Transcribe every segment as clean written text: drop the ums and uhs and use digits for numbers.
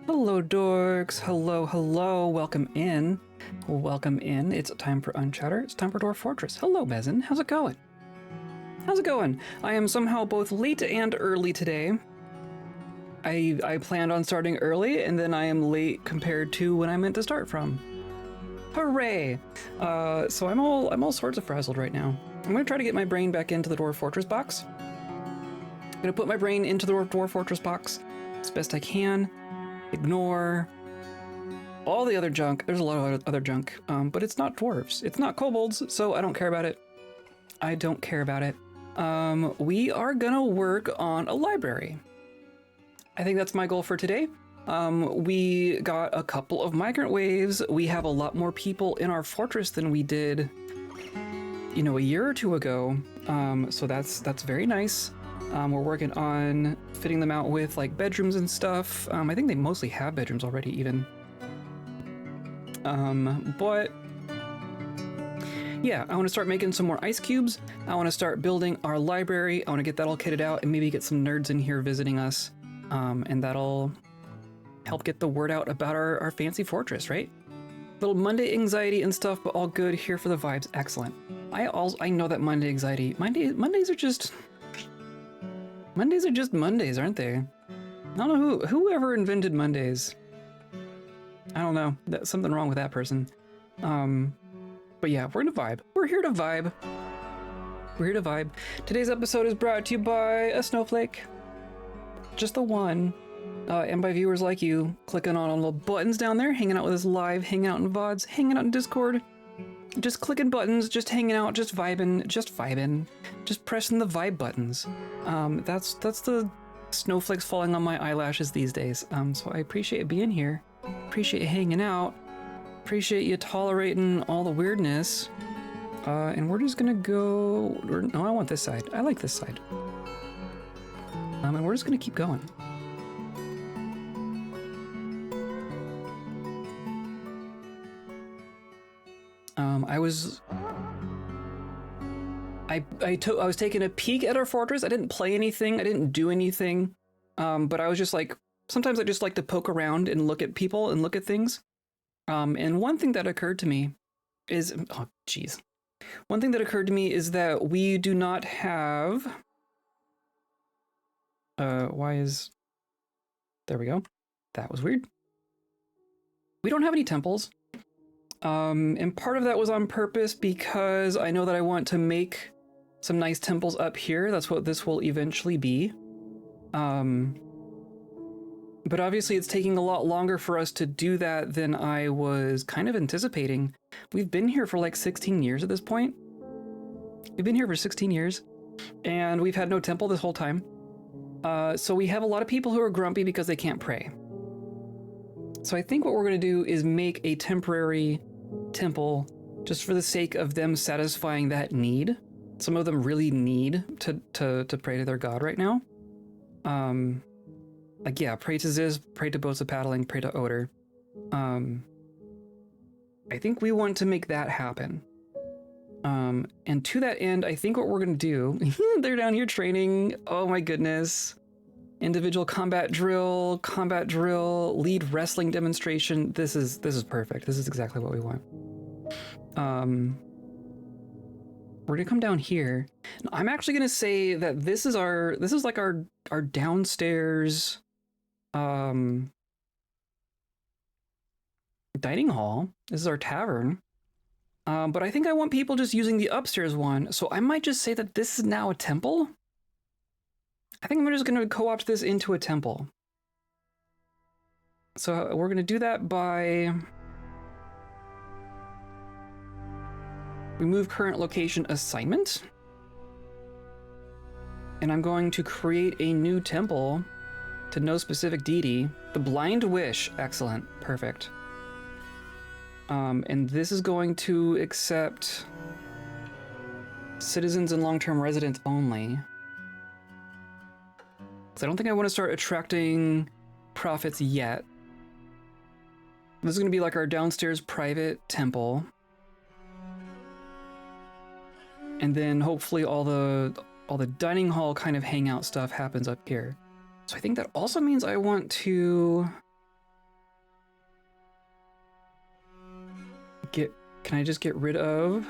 Hello, dorks. Hello, hello. Welcome in. Welcome in. It's time for Unchatter. It's time for Dwarf Fortress. Hello, Bezin. How's it going? How's it going? I am somehow both late and early today. I planned on starting early, and then I am late compared to when I meant to start from. Hooray! So I'm all sorts of frazzled right now. I'm gonna try to get my brain back into the Dwarf Fortress box. I'm gonna put my brain into the Dwarf Fortress box as best I can. Ignore all the other junk. There's a lot of other junk, but it's not dwarves. It's not kobolds, so I don't care about it. I don't care about it. We are gonna work on a library. I think that's my goal for today. We got a couple of migrant waves. We have a lot more people in our fortress than we did, you know, a year or two ago. So that's very nice. We're working on fitting them out with like bedrooms and stuff. I think they mostly have bedrooms already even. But yeah, I want to start making some more ice cubes. I want to start building our library. I want to get that all kitted out and maybe get some nerds in here visiting us. And that'll help get the word out about our fancy fortress, right? Little Monday anxiety and stuff, but all good here for the vibes. Excellent. I know that Monday anxiety. Mondays are just Mondays, aren't they? I don't know whoever invented Mondays. I don't know. That's something wrong with that person. But yeah, we're gonna vibe. We're here to vibe. We're here to vibe. Today's episode is brought to you by a snowflake. Just the one. And by viewers like you, clicking on all the buttons down there, hanging out with us live, hanging out in VODs, hanging out in Discord. Just clicking buttons, just hanging out, just vibing, just pressing the vibe buttons. That's the snowflakes falling on my eyelashes these days. So I appreciate being here, appreciate you hanging out, appreciate you tolerating all the weirdness. And we're just gonna go. No, I want this side. I like this side. And we're just gonna keep going. I was taking a peek at our fortress. I didn't play anything. I didn't do anything. But I was just like, sometimes I just like to poke around and look at people and look at things. And one thing that occurred to me is, oh, geez. One thing that occurred to me is that we do not have, there we go. That was weird. We don't have any temples. And part of that was on purpose because I know that I want to make some nice temples up here. That's what this will eventually be. But obviously it's taking a lot longer for us to do that than I was kind of anticipating. We've been here for like 16 years at this point. We've been here for 16 years and we've had no temple this whole time. So we have a lot of people who are grumpy because they can't pray. So I think what we're going to do is make a temporary temple just for the sake of them satisfying that need. Some of them really need to pray to their god right now. Like, yeah, pray to Ziz, pray to Bosa Paddling, pray to Odor. I think we want to make that happen. And to that end, I think what we're going to do, they're down here training. Oh my goodness. Individual combat drill, lead wrestling demonstration. This is perfect. This is exactly what we want. We're gonna come down here. I'm actually gonna say that this is like our downstairs dining hall. This is our tavern. But I think I want people just using the upstairs one, so I might just say that this is now a temple. I think I'm just going to co-opt this into a temple. So we're going to do that by remove current location assignment. And I'm going to create a new temple to no specific deity. The Blind Wish. Excellent. Perfect. And this is going to accept citizens and long-term residents only. I don't think I want to start attracting profits yet. This is going to be like our downstairs private temple. And then hopefully all the dining hall kind of hangout stuff happens up here. So I think that also means I want to Can I just get rid of...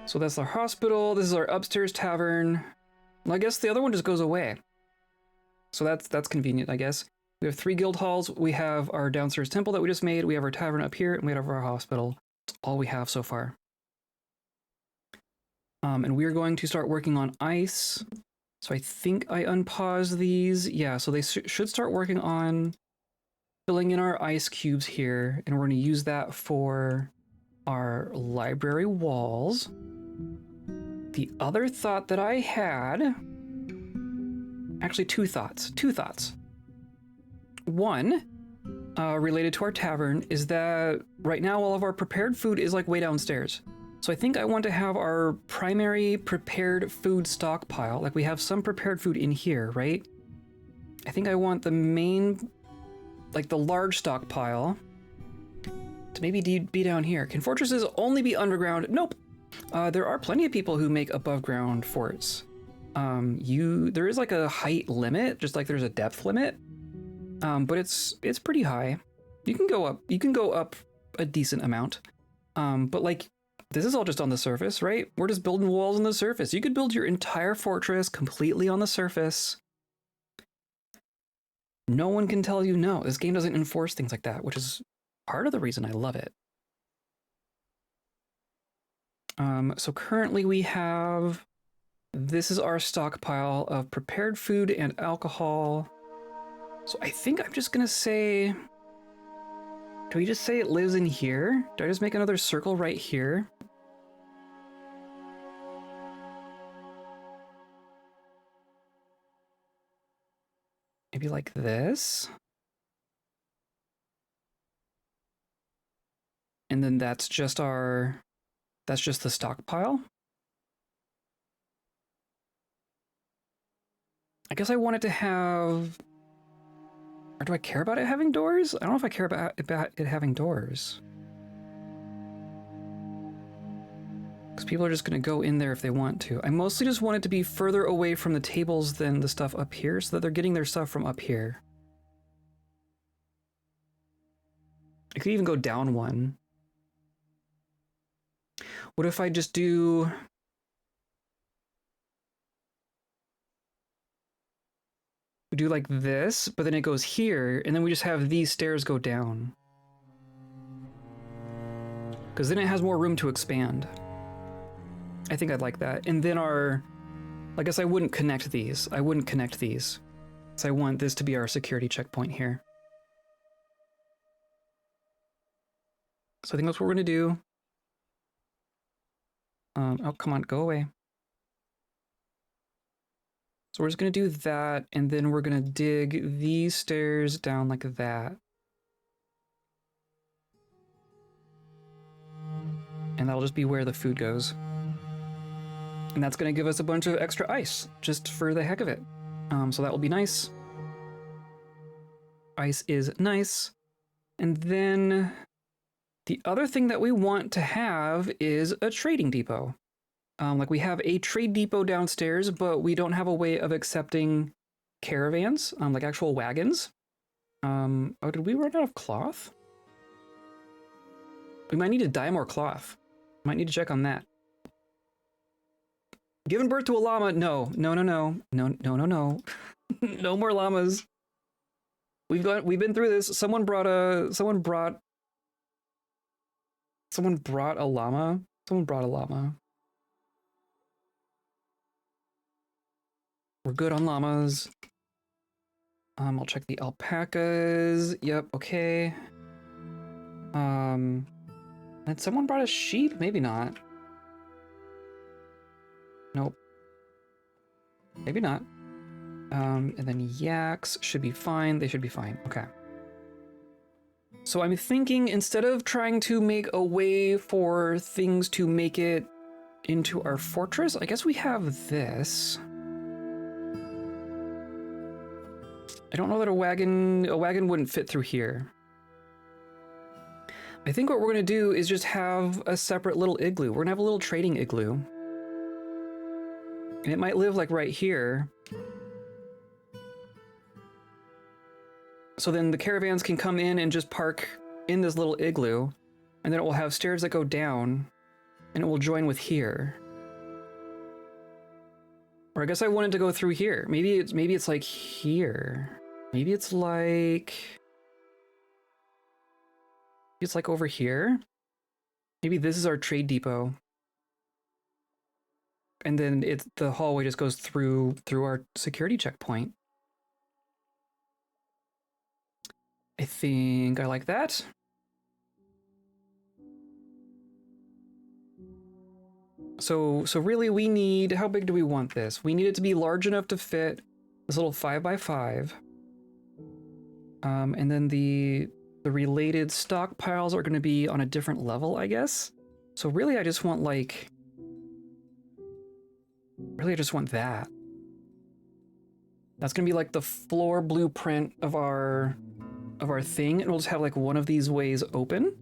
So that's our hospital. This is our upstairs tavern. Well, I guess the other one just goes away. So that's convenient, I guess. We have 3 guild halls. We have our downstairs temple that we just made. We have our tavern up here, and we have our hospital. That's all we have so far. And we are going to start working on ice. So I think I unpause these. Yeah, so they should start working on filling in our ice cubes here. And we're going to use that for our library walls. The other thought that I had... Actually, two thoughts. One, related to our tavern, is that right now all of our prepared food is like way downstairs. So I think I want to have our primary prepared food stockpile. Like we have some prepared food in here, right? I think I want the main, like the large stockpile to maybe be down here. Can fortresses only be underground? Nope. There are plenty of people who make above ground forts. There is like a height limit, just like there's a depth limit. But it's pretty high. You can go up a decent amount. But like, this is all just on the surface, right? We're just building walls on the surface. You could build your entire fortress completely on the surface. No one can tell you no. This game doesn't enforce things like that, which is part of the reason I love it. So currently we have, this is our stockpile of prepared food and alcohol. So I think I'm just gonna say, do we just say it lives in here? Do I just make another circle right here? Maybe like this. And then that's just the stockpile. I guess I want it to have, or do I care about it having doors? I don't know if I care about it having doors. Because people are just going to go in there if they want to. I mostly just want it to be further away from the tables than the stuff up here, so that they're getting their stuff from up here. I could even go down one. What if I just do... We do like this, but then it goes here, and then we just have these stairs go down. Because then it has more room to expand. I think I'd like that. And then I guess I wouldn't connect these. So I want this to be our security checkpoint here. So I think that's what we're gonna do. Oh, come on, go away. So we're just gonna do that, and then we're gonna dig these stairs down like that. And that'll just be where the food goes. And that's gonna give us a bunch of extra ice, just for the heck of it. So that will be nice. Ice is nice. And then the other thing that we want to have is a trading depot. Like we have a trade depot downstairs, but we don't have a way of accepting caravans, like actual wagons. Oh, did we run out of cloth? We might need to dye more cloth. Might need to check on that. Giving birth to a llama? No. No more llamas. We've been through this. Someone brought a llama. We're good on llamas. I'll check the alpacas. Yep, okay. And someone brought a sheep? Maybe not. Nope. Maybe not. And then yaks should be fine. They should be fine. Okay. So I'm thinking instead of trying to make a way for things to make it into our fortress, I guess we have this. I don't know that a wagon wouldn't fit through here. I think what we're gonna do is just have a separate little igloo. We're gonna have a little trading igloo. And it might live like right here. So then the caravans can come in and just park in this little igloo, and then it will have stairs that go down, and it will join with here. Or I guess I wanted to go through here. Maybe it's like here. Maybe it's like over here. Maybe this is our trade depot. And then the hallway just goes through our security checkpoint. I think I like that. So really we need, how big do we want this? We need it to be large enough to fit this little 5x5. And then the related stockpiles are going to be on a different level, I guess. So really I just want like, I just want that. That's going to be like the floor blueprint of our thing, and we'll just have like one of these ways open.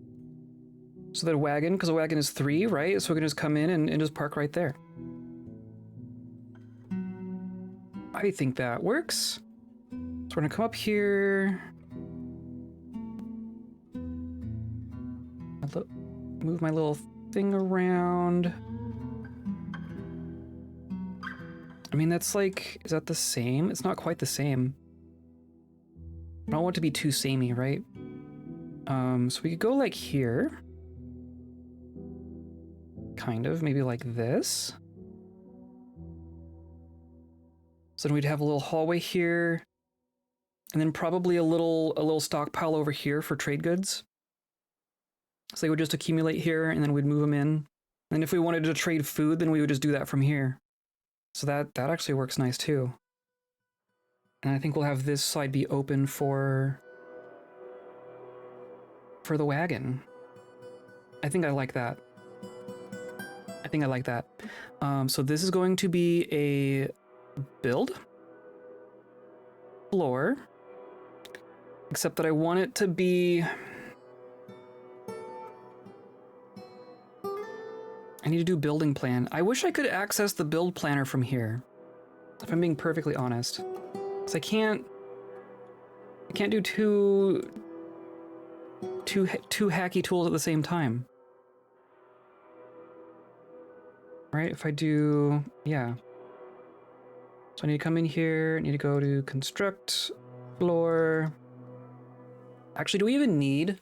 So that a wagon, because a wagon is 3, right? So we can just come in and just park right there. I think that works. So we're gonna come up here. Move my little thing around. I mean, that's like, is that the same? It's not quite the same. I don't want it to be too samey, right? So we could go like here. Kind of, maybe like this. So then we'd have a little hallway here, and then probably a little stockpile over here for trade goods. So they would just accumulate here, and then we'd move them in. And if we wanted to trade food, then we would just do that from here. So that actually works nice too. And I think we'll have this side be open for the wagon. I think I like that. So this is going to be a build floor, except that I want it to be, I need to do building plan. I wish I could access the build planner from here, if I'm being perfectly honest. Because I can't do two hacky tools at the same time. Right, if I do, yeah. So I need to come in here, I need to go to construct floor. Actually, do we even need?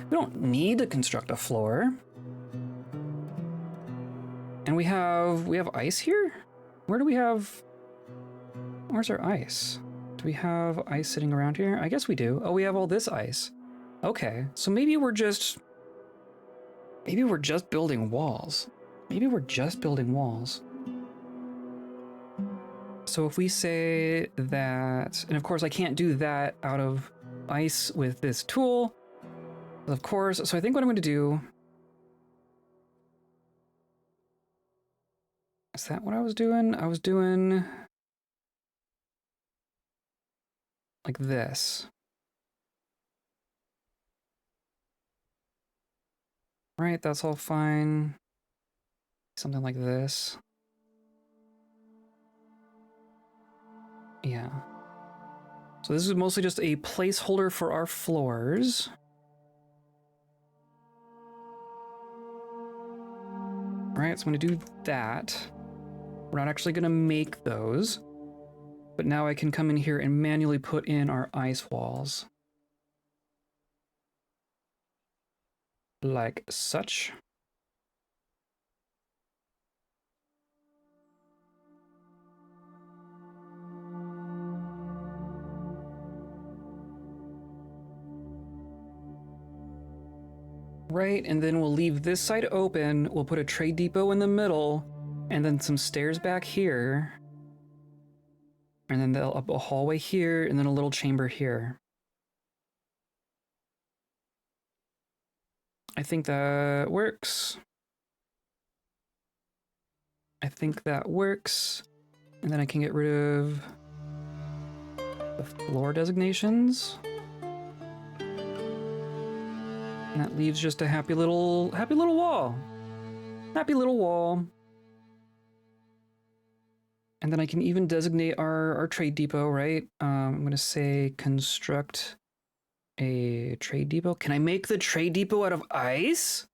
We don't need to construct a floor. And we have ice here? Where do we have, where's our ice? Do we have ice sitting around here? I guess we do. Oh, we have all this ice. Okay, so maybe we're just building walls. Maybe we're just building walls. So if we say that, and of course I can't do that out of ice with this tool, of course, so I think what I'm going to do, is that what I was doing? I was doing like this. Right, that's all fine. Something like this. Yeah. So this is mostly just a placeholder for our floors. Right, so I'm gonna do that. We're not actually gonna make those, but now I can come in here and manually put in our ice walls. Like such. Right, and then we'll leave this side open, we'll put a trade depot in the middle, and then some stairs back here, and then a hallway here, and then a little chamber here. I think that works. I think that works. And then I can get rid of the floor designations. And that leaves just a happy little wall. Happy little wall. And then I can even designate our trade depot, right? I'm gonna say construct a trade depot. Can I make the trade depot out of ice?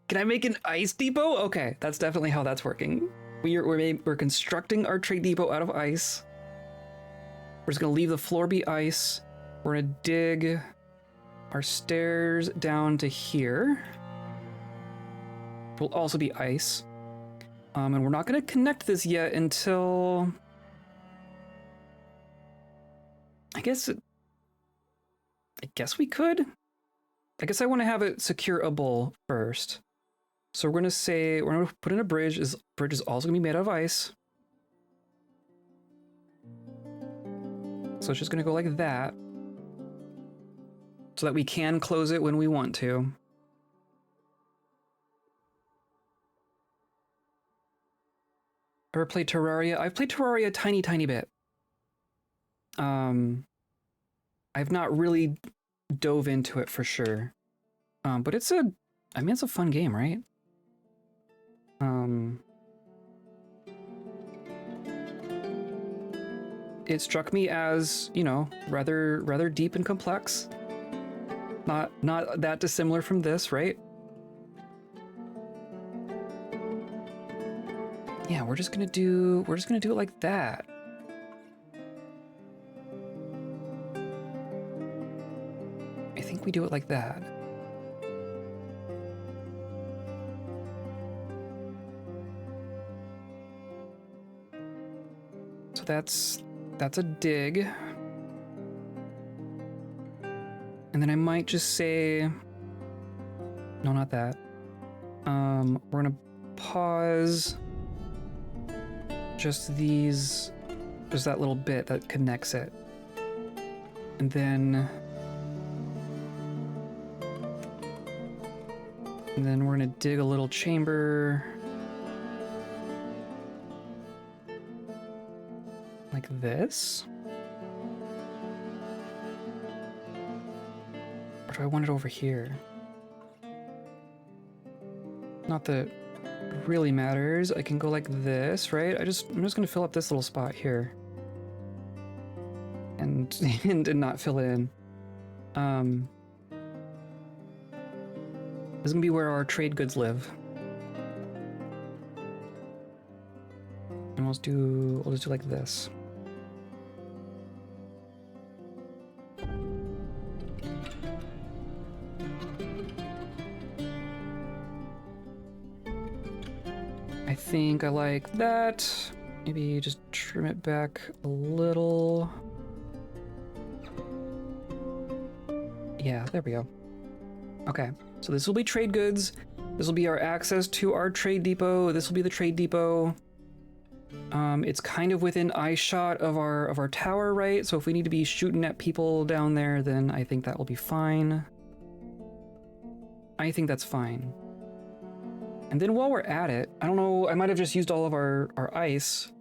Can I make an ice depot? Okay, that's definitely how that's working. We're constructing our trade depot out of ice. We're just gonna leave the floor be ice. We're gonna dig our stairs down to here. Will also be ice. And we're not gonna connect this yet until I guess we could. I guess I want to have it securable first. So we're gonna say we're gonna put in a bridge. This bridge is also gonna be made out of ice. So it's just gonna go like that, so that we can close it when we want to. Ever played Terraria? I've played Terraria a tiny bit. I've not really dove into it for sure. But it's a fun game, right? It struck me as, you know, rather deep and complex. Not that dissimilar from this, right? Yeah, we're just gonna do it like that. I think we do it like that. So that's a dig. And then I might just say, no, not that. We're gonna pause just that little bit that connects it. And then we're gonna dig a little chamber like this. Or do I want it over here? Not that it really matters. I can go like this, right? I'm just gonna fill up this little spot here. And and not fill it in. This is gonna be where our trade goods live. And we'll just do like this. I think I like that. Maybe just trim it back a little. Yeah, there we go. Okay, so this will be trade goods. This will be our access to our trade depot. This will be the trade depot. It's kind of within eye shot of our tower, right? So if we need to be shooting at people down there, then I think that will be fine. I think that's fine. And then while we're at it, I don't know, I might have just used all of our ice.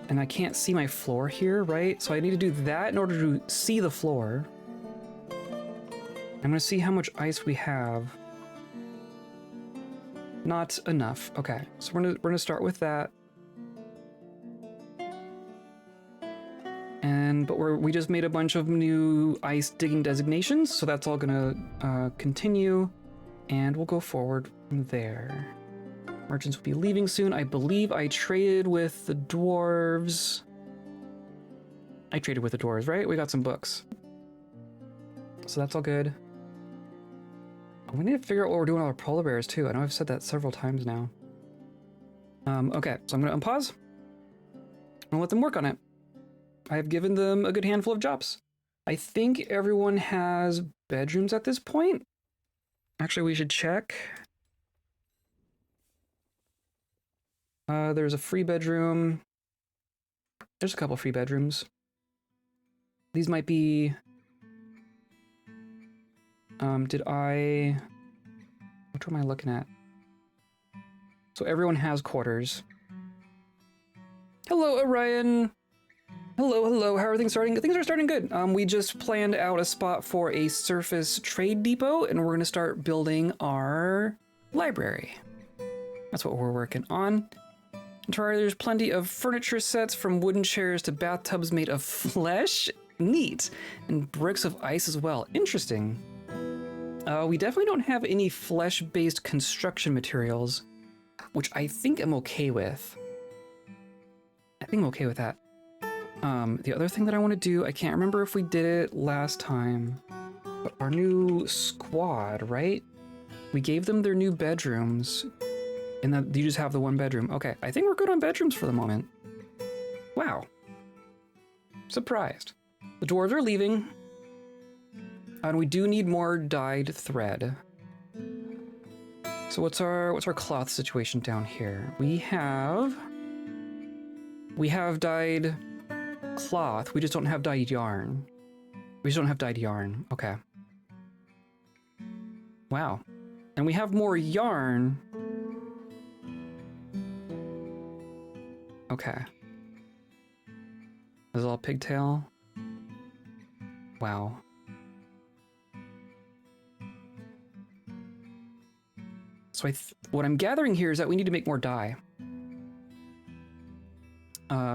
And I can't see my floor here, right? So I need to do that in order to see the floor. I'm gonna see how much ice we have. Not enough. Okay, so we're gonna start with that. But we just made a bunch of new ice digging designations, so that's all gonna continue, and we'll go forward from there. Merchants will be leaving soon. I believe I traded with the dwarves. I traded with the dwarves, right? We got some books. So that's all good. We need to figure out what we're doing with our polar bears too. I know I've said that several times now. Okay, so I'm gonna unpause. I'm gonna let them work on it. I have given them a good handful of jobs. I think everyone has bedrooms at this point. Actually, we should check. There's a free bedroom. There's a couple free bedrooms. These might be... which am I looking at? So everyone has quarters. Hello, Orion. Hello. How are things starting? Things are starting good. We just planned out a spot for a surface trade depot, and we're gonna start building our library. That's what we're working on. There's plenty of furniture sets, from wooden chairs to bathtubs made of flesh. Neat. And bricks of ice as well. Interesting. We definitely don't have any flesh-based construction materials, which I think I'm okay with. I think I'm okay with that. The other thing that I want to do, I can't remember if we did it last time, but our new squad, right? We gave them their new bedrooms, and then you just have the one bedroom. Okay, I think we're good on bedrooms for the moment. Wow. Surprised. The dwarves are leaving. And we do need more dyed thread. So what's our cloth situation down here? We have dyed cloth. We just don't have dyed yarn. We just don't have dyed yarn. Okay. Wow. And we have more yarn. Okay. This is all pigtail. Wow. So what I'm gathering here is that we need to make more dye.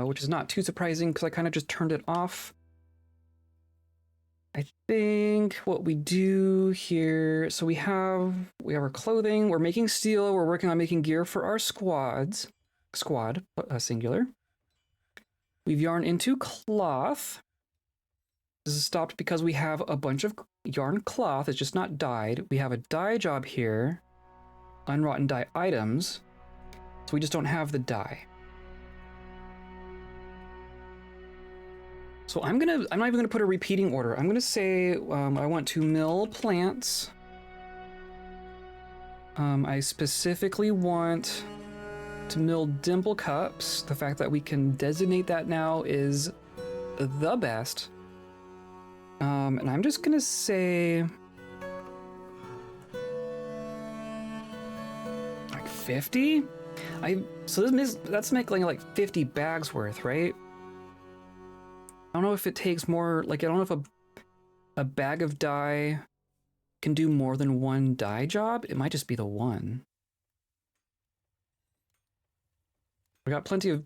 Which is not too surprising because I kind of just turned it off. I think what we do here, so we have our clothing, we're making steel, we're working on making gear for our squad, singular. We've yarned into cloth. This is stopped because we have a bunch of yarn cloth, it's just not dyed. We have a dye job here, unwrought dye items, so we just don't have the dye. So I'm not even gonna put a repeating order. I'm gonna say I want to mill plants. I specifically want to mill dimple cups. The fact that we can designate that now is the best. And I'm just gonna say like 50. So that's making like 50 bags worth, right? I don't know if it takes more, like I don't know if a bag of dye can do more than one dye job. It might just be the one. We got plenty of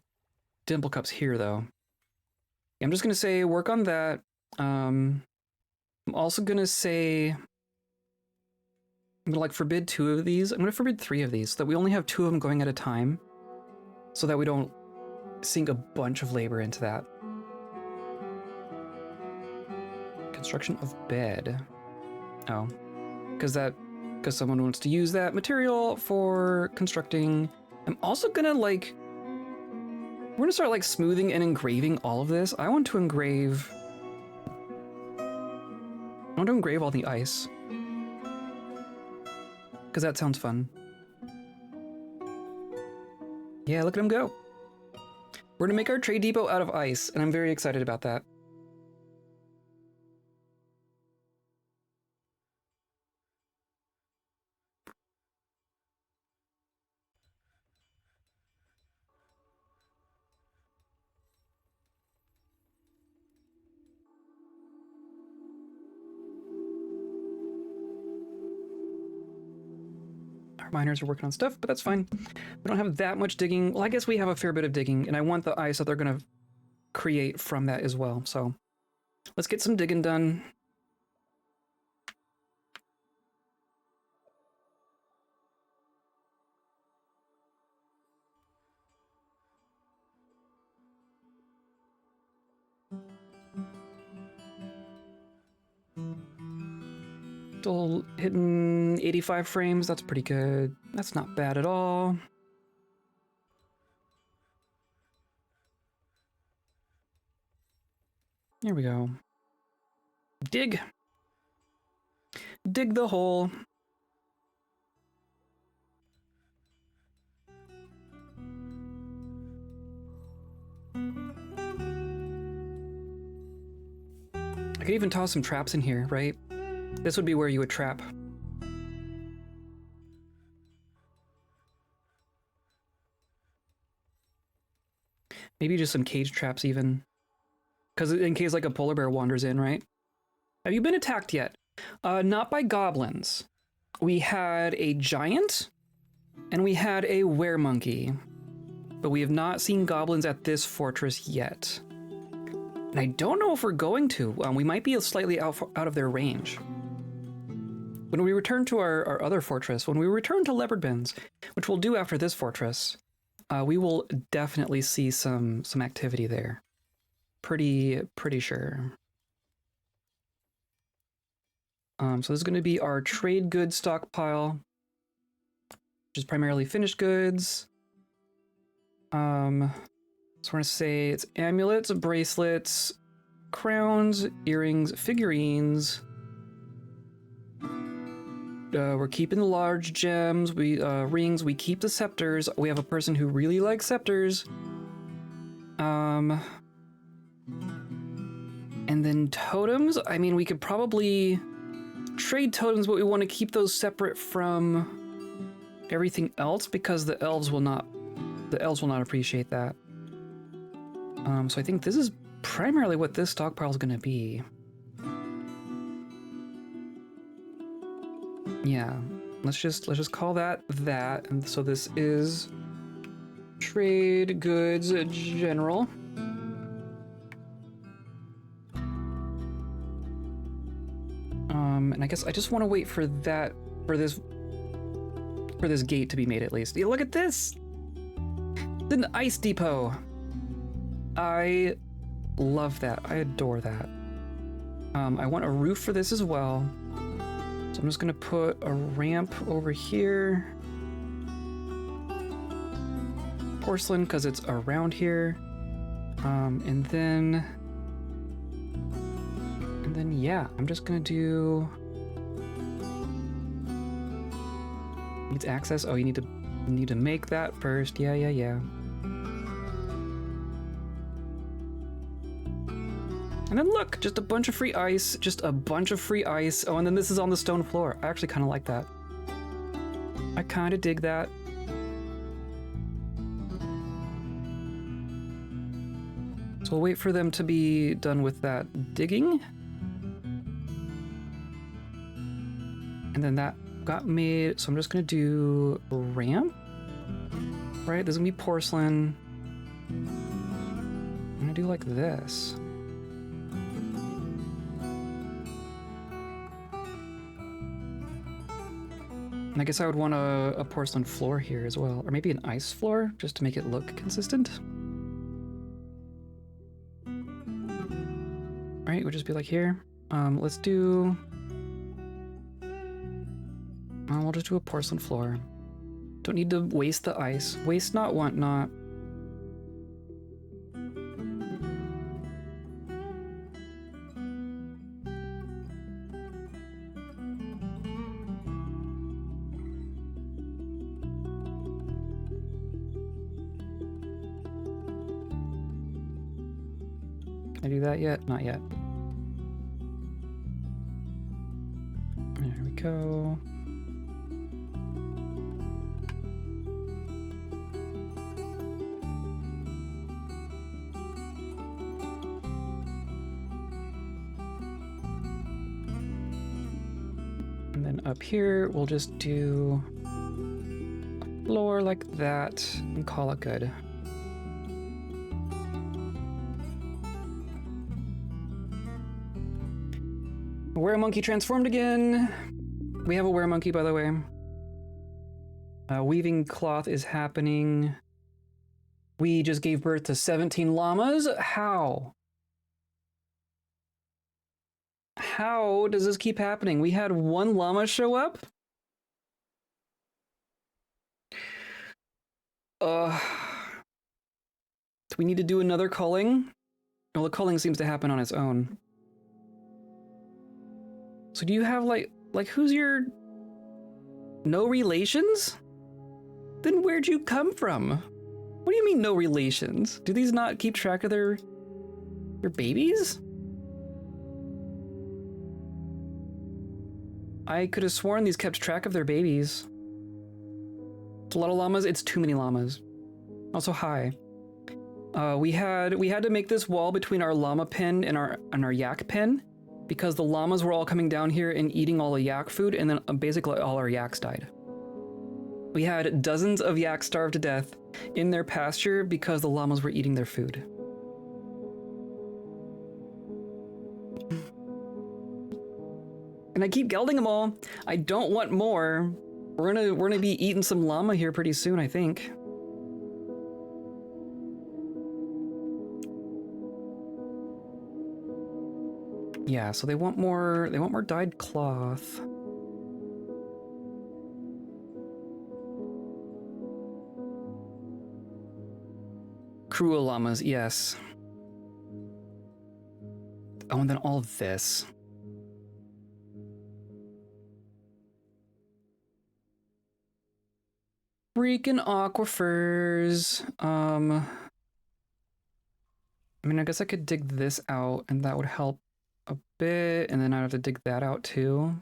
dimple cups here though. I'm just gonna say work on that. I'm also gonna say I'm gonna like forbid 2 of these. I'm gonna forbid 3 of these so that we only have 2 of them going at a time, so that we don't sink a bunch of labor into that. Construction of bed. Oh, because someone wants to use that material for constructing. I'm also gonna we're gonna start like smoothing and engraving all of this. I want to engrave all the ice, because that sounds fun. Yeah, look at him go. We're gonna make our trade depot out of ice, and I'm very excited about that. Miners are working on stuff, but that's fine. We don't have that much digging. Well, I guess we have a fair bit of digging, and I want the ice that they're going to create from that as well. So let's get some digging done. Still hitting 85 frames. That's pretty good. That's not bad at all. Here we go. Dig. Dig the hole. I could even toss some traps in here, right? This would be where you would trap. Maybe just some cage traps even. Because in case like a polar bear wanders in, right? Have you been attacked yet? Not by goblins. We had a giant and we had a weremonkey. but we have not seen goblins at this fortress yet. And I don't know if we're going to. We might be slightly out of their range. When we return to our other fortress, when we return to Leopard Bins, which we'll do after this fortress, we will definitely see some activity there. Pretty sure. So this is going to be our trade goods stockpile, which is primarily finished goods. So we're going to say it's amulets, bracelets, crowns, earrings, figurines. We're keeping the large gems, rings, we keep the scepters. We have a person who really likes scepters. And then totems, I mean, we could probably trade totems, but we want to keep those separate from everything else because the elves will not appreciate that. So I think this is primarily what this stockpile is going to be. Yeah, let's just call that. And so this is trade goods general. And I guess I just want to wait for this gate to be made at least. Yeah, look at this! It's an ice depot. I love that. I adore that. I want a roof for this as well. So I'm just gonna put a ramp over here. Porcelain, because it's around here. And then yeah, I'm just gonna do... Needs access. Oh, you need to make that first. Yeah. And then look, just a bunch of free ice, Oh, and then this is on the stone floor. I actually kind of like that. I kind of dig that. So we'll wait for them to be done with that digging. And then that got made, so I'm just gonna do a ramp. Right, this is gonna be porcelain. I'm gonna do like this. And I guess I would want a porcelain floor here as well, or maybe an ice floor, just to make it look consistent. Right, it would just be like here. Let's do... we'll just do a porcelain floor. Don't need to waste the ice. Waste not, want not. Can I do that yet? Not yet. There we go. And then up here, we'll just do a floor like that and call it good. Weremonkey transformed again. We have a weremonkey, by the way. Weaving cloth is happening. We just gave birth to 17 llamas. How? How does this keep happening? We had one llama show up? Do we need to do another culling? Well, the culling seems to happen on its own. So do you have like who's your... No relations? Then where'd you come from? What do you mean no relations? Do these not keep track of their babies? I could have sworn these kept track of their babies. It's a lot of llamas. It's too many llamas. Also, hi. We had to make this wall between our llama pen and our yak pen because the llamas were all coming down here and eating all the yak food, and then basically all our yaks died. We had dozens of yaks starve to death. in their pasture because the llamas were eating their food. And I keep gelding them all. I don't want more. We're gonna be eating some llama here pretty soon, I think. Yeah, so they want more dyed cloth. Cruel llamas, yes. Oh, and then all of this. Freaking aquifers. I mean, I guess I could dig this out and that would help a bit, and then I'd have to dig that out too.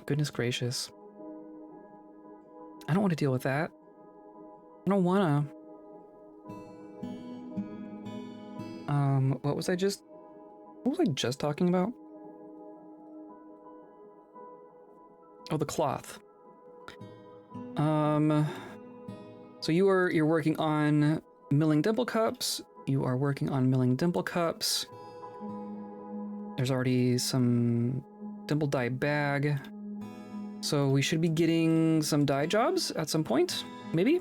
Goodness gracious. I don't want to deal with that. I don't wanna. What was I just talking about? Oh, the cloth. So you're working on milling dimple cups. You are working on milling dimple cups. There's already some dimple dye bag. So we should be getting some dye jobs at some point, maybe?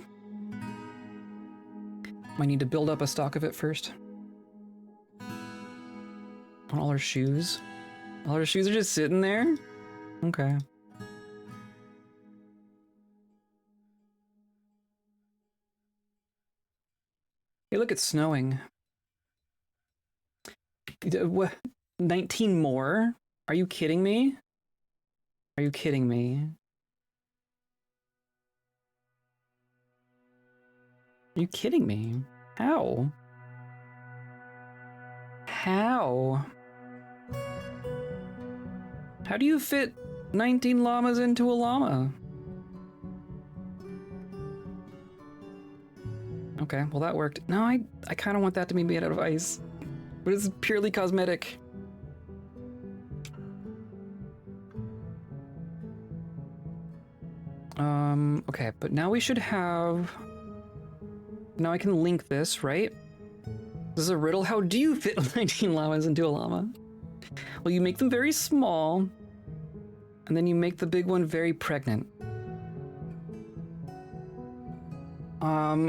Might need to build up a stock of it first. On all our shoes. All our shoes are just sitting there? Okay. Hey, look, it's snowing. What? 19 more? Are you kidding me? Are you kidding me? Are you kidding me? How? How? How do you fit 19 llamas into a llama? Okay, well that worked. No, I kind of want that to be made out of ice. But it's purely cosmetic. Okay, but now we should have... Now I can link this, right? This is a riddle. How do you fit 19 llamas into a llama? Well, you make them very small, and then you make the big one very pregnant.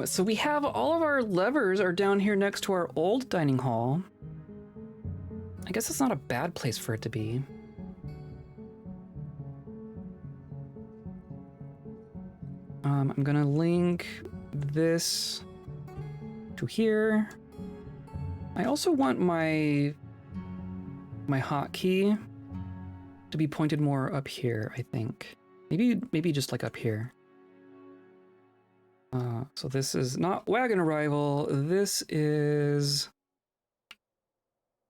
So we have all of our levers are down here next to our old dining hall. I guess it's not a bad place for it to be. I'm gonna link this to here. I also want my hotkey to be pointed more up here, I think. Maybe just like up here. So this is not wagon arrival, this is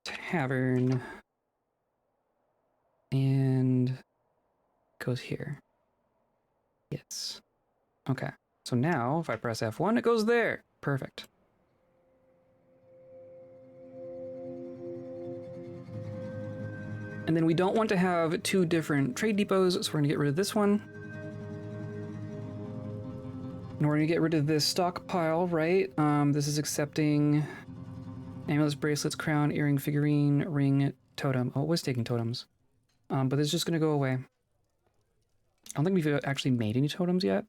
tavern, and goes here. Yes. Okay, so now if I press F1, it goes there. Perfect. And then we don't want to have two different trade depots, so we're gonna get rid of this one. And we're gonna get rid of this stockpile, right? This is accepting amulets, bracelets, crown, earring, figurine, ring, totem. Oh, it was taking totems. But it's just gonna go away. I don't think we've actually made any totems yet.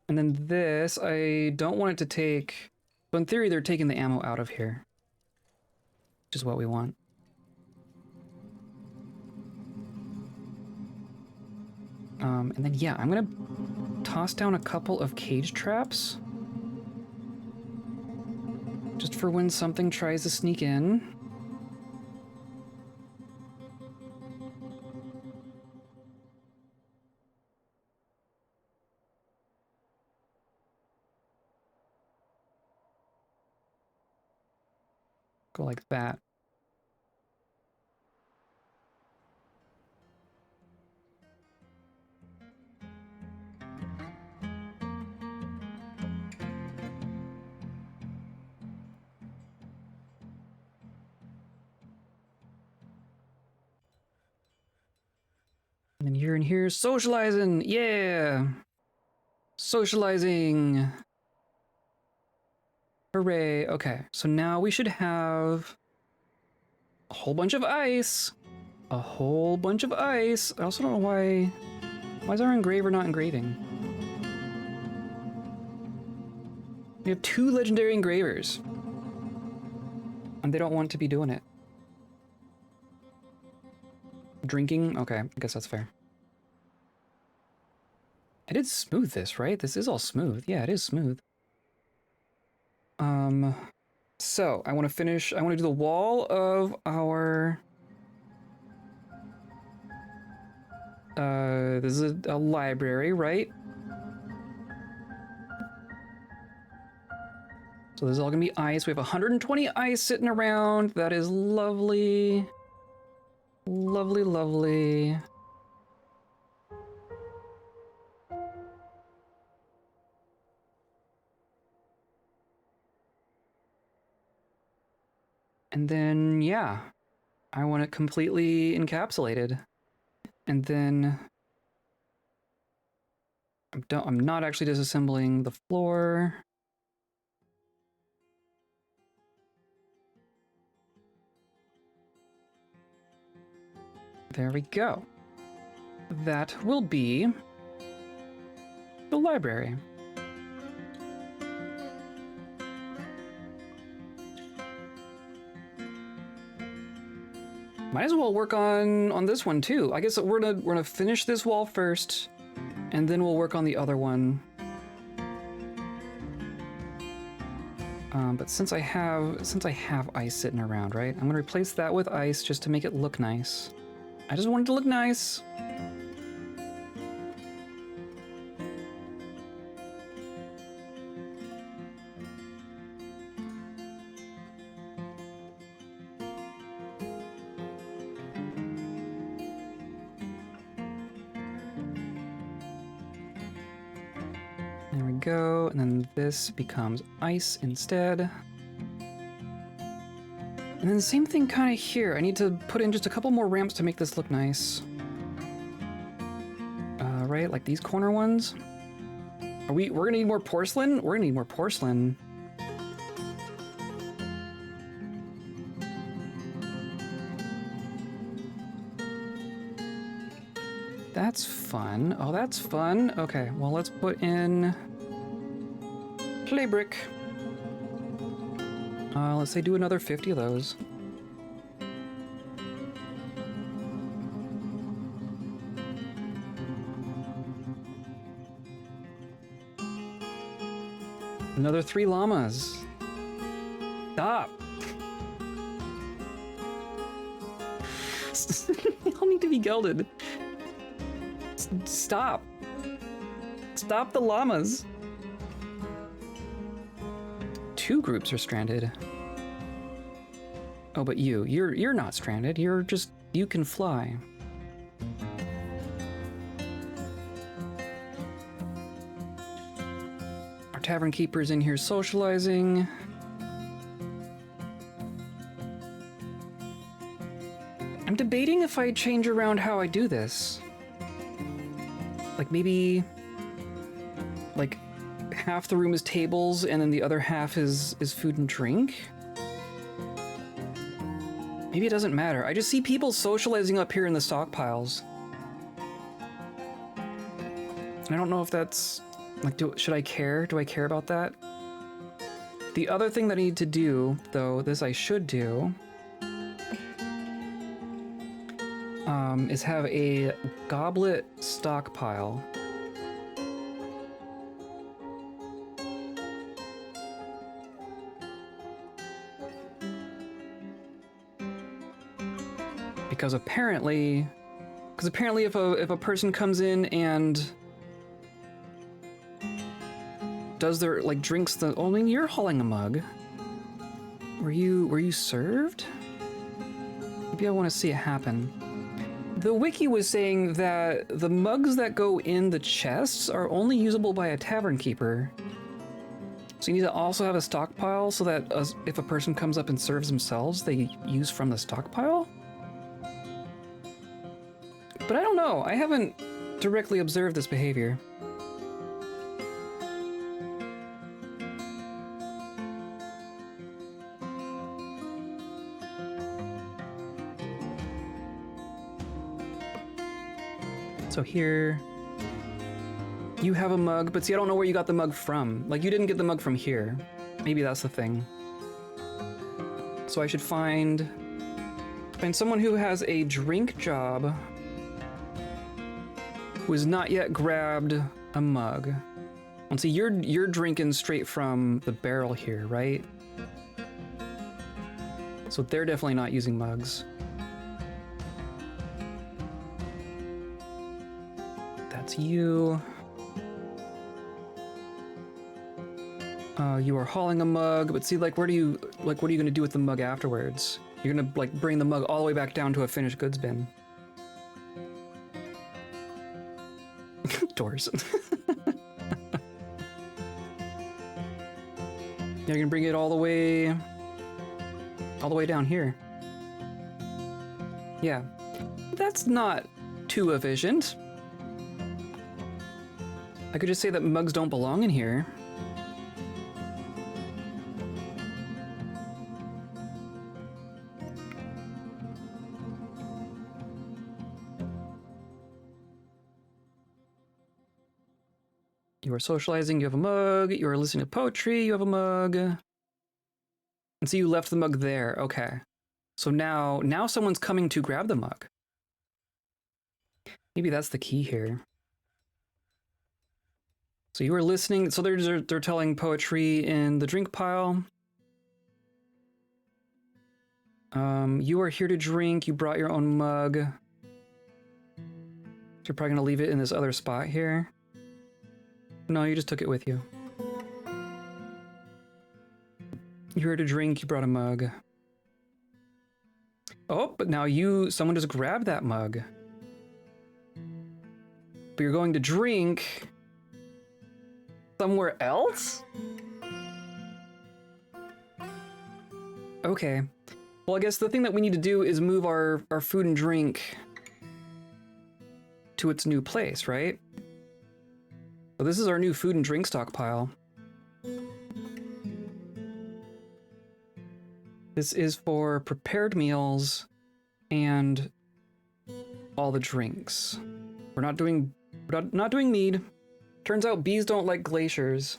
And then this, I don't want it to take... But in theory, they're taking the ammo out of here. Which is what we want. And then, yeah, I'm gonna toss down a couple of cage traps. Just for when something tries to sneak in. Go like that. And then you're in here socializing. Yeah. Socializing. Hooray. Okay, so now we should have a whole bunch of ice. A whole bunch of ice. I also don't know why is our engraver not engraving? We have 2 legendary engravers. And they don't want to be doing it. Drinking? Okay, I guess that's fair. I did smooth this, right? This is all smooth. Yeah, it is smooth. So I want to do the wall of our... this is a library, right? So this is all gonna be ice. We have 120 ice sitting around. That is lovely. Lovely, lovely. And then, yeah, I want it completely encapsulated. And then I'm not actually disassembling the floor. There we go. That will be the library. Might as well work on this one too. I guess we're gonna finish this wall first, and then we'll work on the other one. But since I have ice sitting around, right? I'm gonna replace that with ice just to make it look nice. I just want it to look nice. There we go, and then this becomes ice instead. And then the same thing kind of here. I need to put in just a couple more ramps to make this look nice. Right, like these corner ones. We're gonna need more porcelain? We're gonna need more porcelain. That's fun. Oh, that's fun. Okay, well, let's put in clay brick. Let's say do another 50 of those. Another 3 llamas. Stop. They all need to be gelded. Stop. Stop the llamas. 2 groups are stranded. Oh, but you're not stranded. You can fly. Our tavern keeper's in here socializing. I'm debating if I change around how I do this. Like maybe like half the room is tables and then the other half is food and drink. Maybe it doesn't matter. I just see people socializing up here in the stockpiles. And I don't know if that's like, should I care? Do I care about that? The other thing that I need to do, though, this I should do, is have a goblet stockpile. Because apparently if a person comes in and does their, like, drinks the, oh, I mean, you're hauling a mug. Were you served? Maybe I want to see it happen. The wiki was saying that the mugs that go in the chests are only usable by a tavern keeper. So you need to also have a stockpile so that if a person comes up and serves themselves, they use from the stockpile? But I don't know. I haven't directly observed this behavior. So here, you have a mug, but see, I don't know where you got the mug from. Like, you didn't get the mug from here. Maybe that's the thing. So I should find someone who has a drink job who has not yet grabbed a mug. And see, you're drinking straight from the barrel here, right? So they're definitely not using mugs. That's you. You are hauling a mug, but see, like, what are you gonna do with the mug afterwards? You're gonna, like, bring the mug all the way back down to a finished goods bin. Doors. You're gonna bring it all the way down here. Yeah, that's not too efficient. I could just say that mugs don't belong in here. You are socializing, you have a mug. You are listening to poetry, you have a mug. And so you left the mug there, okay. So now someone's coming to grab the mug. Maybe that's the key here. So you were listening, so they're telling poetry in the drink pile. You are here to drink, you brought your own mug. You're probably gonna leave it in this other spot here. No, you just took it with you. You're here to drink, you brought a mug. Oh, but now someone just grabbed that mug. But you're going to drink somewhere else? Okay. Well, I guess the thing that we need to do is move our food and drink to its new place, right? So this is our new food and drink stockpile. This is for prepared meals and all the drinks. We're not doing mead. Turns out bees don't like glaciers.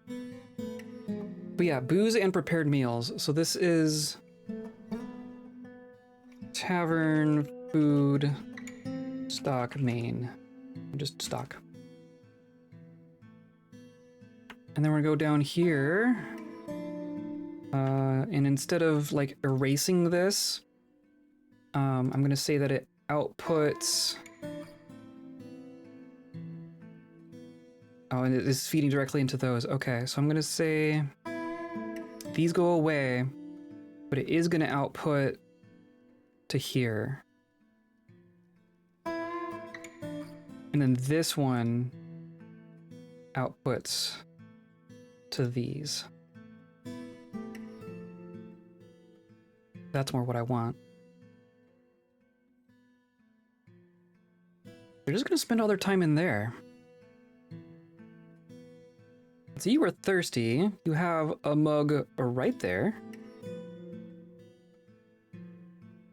But yeah, booze and prepared meals. So this is tavern, food, stock, main. Just stock. And then we're gonna go down here. And instead of like erasing this, I'm gonna say that it outputs. Oh, and it is feeding directly into those. Okay, so I'm gonna say these go away, but it is gonna output to here. And then this one outputs to these. That's more what I want. They're just gonna spend all their time in there. So you were thirsty. You have a mug right there.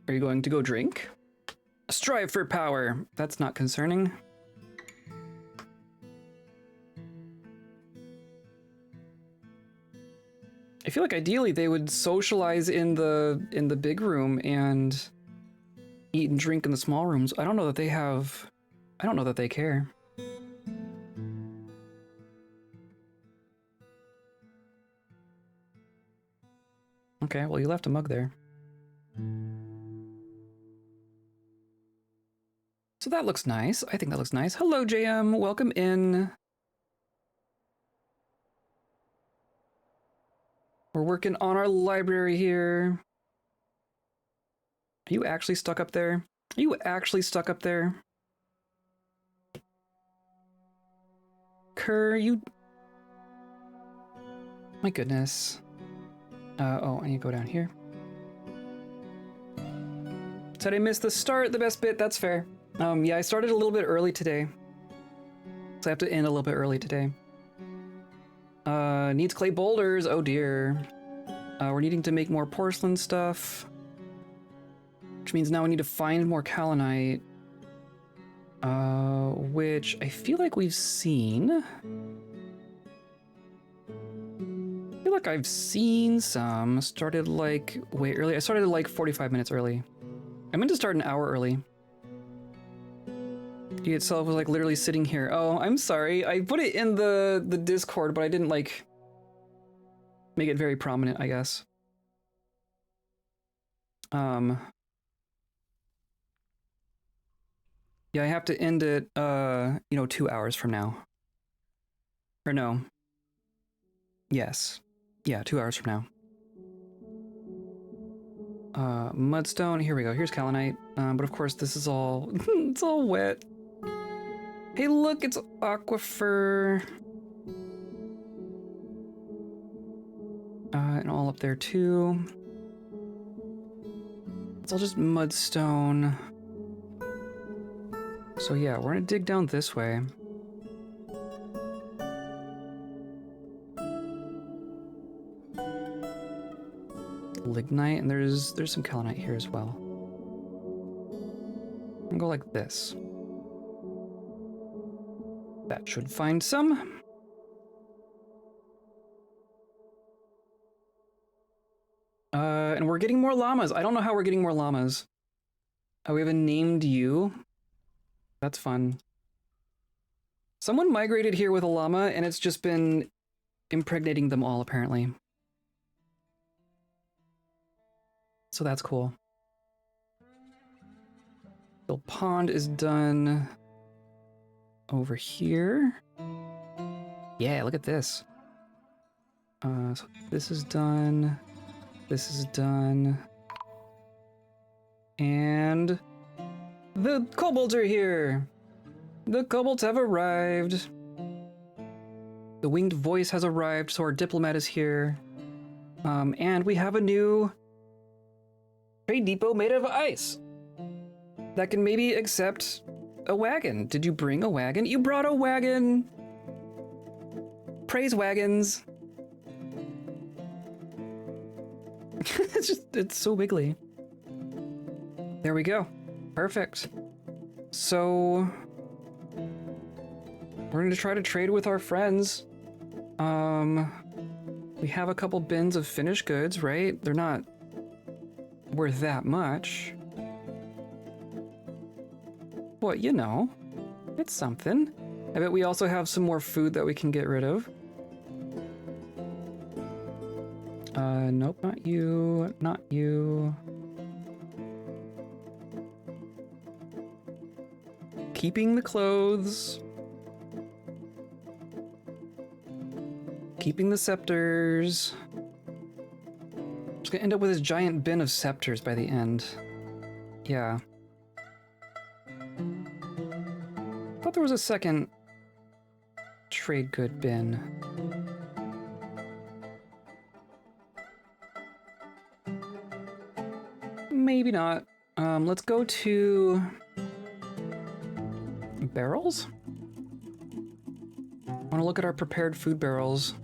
Are you going to go drink? Strive for power. That's not concerning. I feel like ideally they would socialize in the big room and eat and drink in the small rooms. I don't know that they have. I don't know that they care. Okay, well, you left a mug there. So that looks nice. I think that looks nice. Hello, JM. Welcome in. We're working on our library here. Are you actually stuck up there? Are you actually stuck up there? Kerr, you... My goodness. Oh, I need to go down here. Said I missed the start, the best bit, that's fair. Yeah, I started a little bit early today. So I have to end a little bit early today. Needs clay boulders, oh dear. We're needing to make more porcelain stuff. Which means now we need to find more kaolinite. Which I feel like we've seen. I feel like I've seen some. Started like way early. I started like 45 minutes early. I meant to start an hour early. He itself was like literally sitting here. Oh, I'm sorry. I put it in the Discord, but I didn't like make it very prominent, I guess. Yeah, I have to end it, 2 hours from now. Or no. Yes. Yeah, 2 hours from now. Mudstone, here we go. Here's kaolinite. But of course this is all, it's all wet. Hey, look, it's aquifer. And all up there too. It's all just mudstone. So yeah, we're gonna dig down this way. Lignite, and there's some kaolinite here as well. I'm gonna go like this. That should find some. And we're getting more llamas. I don't know how we're getting more llamas. We have a named you. That's fun. Someone migrated here with a llama, and it's just been impregnating them all, apparently. So that's cool. The pond is done over here. Yeah, look at this. So this is done. This is done. And the kobolds are here. The kobolds have arrived. The winged voice has arrived, so our diplomat is here. And we have a new trade depot made of ice that can maybe accept a wagon. Did you bring a wagon? You brought a wagon. Praise wagons. It's so wiggly. There we go. Perfect. So we're going to try to trade with our friends. We have a couple bins of finished goods, right? They're not worth that much. But, you know, it's something. I bet we also have some more food that we can get rid of. Nope, not you, not you. Keeping the clothes. Keeping the scepters. I'm just gonna end up with this giant bin of scepters by the end. Yeah. I thought there was a second trade good bin. Maybe not. Let's go to barrels. I want to look at our prepared food barrels.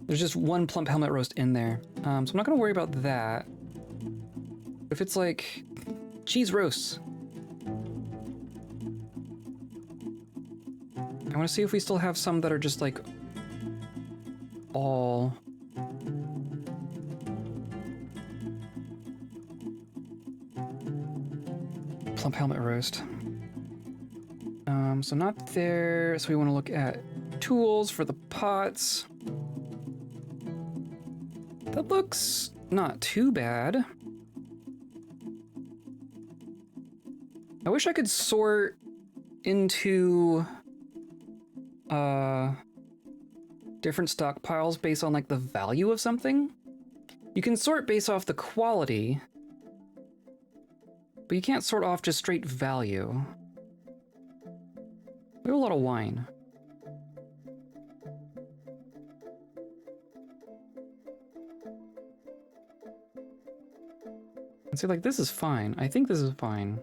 There's just one plump helmet roast in there, so I'm not going to worry about that. If it's like cheese roasts, I want to see if we still have some that are just like all plump helmet roast. So not there. So we want to look at tools for the pots. That looks not too bad. I wish I could sort into different stockpiles based on like the value of something. You can sort based off the quality, but you can't sort off just straight value. We have a lot of wine. And so like, this is fine. I think this is fine.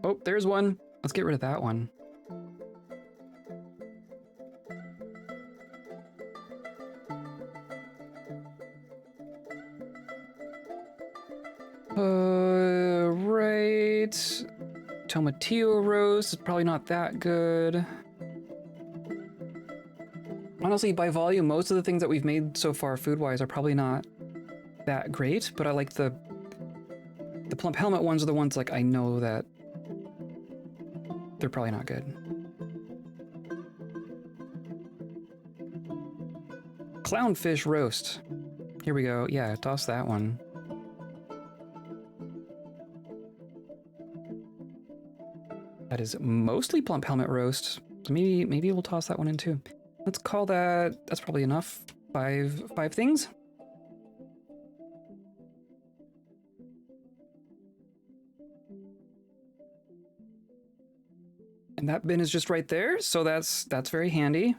Oh, there's one. Let's get rid of that one. Right. Tomatillo roast is probably not that good. Honestly, by volume, most of the things that we've made so far food-wise are probably not that great, but I like the plump helmet ones are the ones like I know that they're probably not good. Clownfish roast. Here we go. Yeah, toss that one. That is mostly plump helmet roast. So maybe we'll toss that one in too. Let's call that, that's probably enough. Five things. And that bin is just right there, so that's very handy.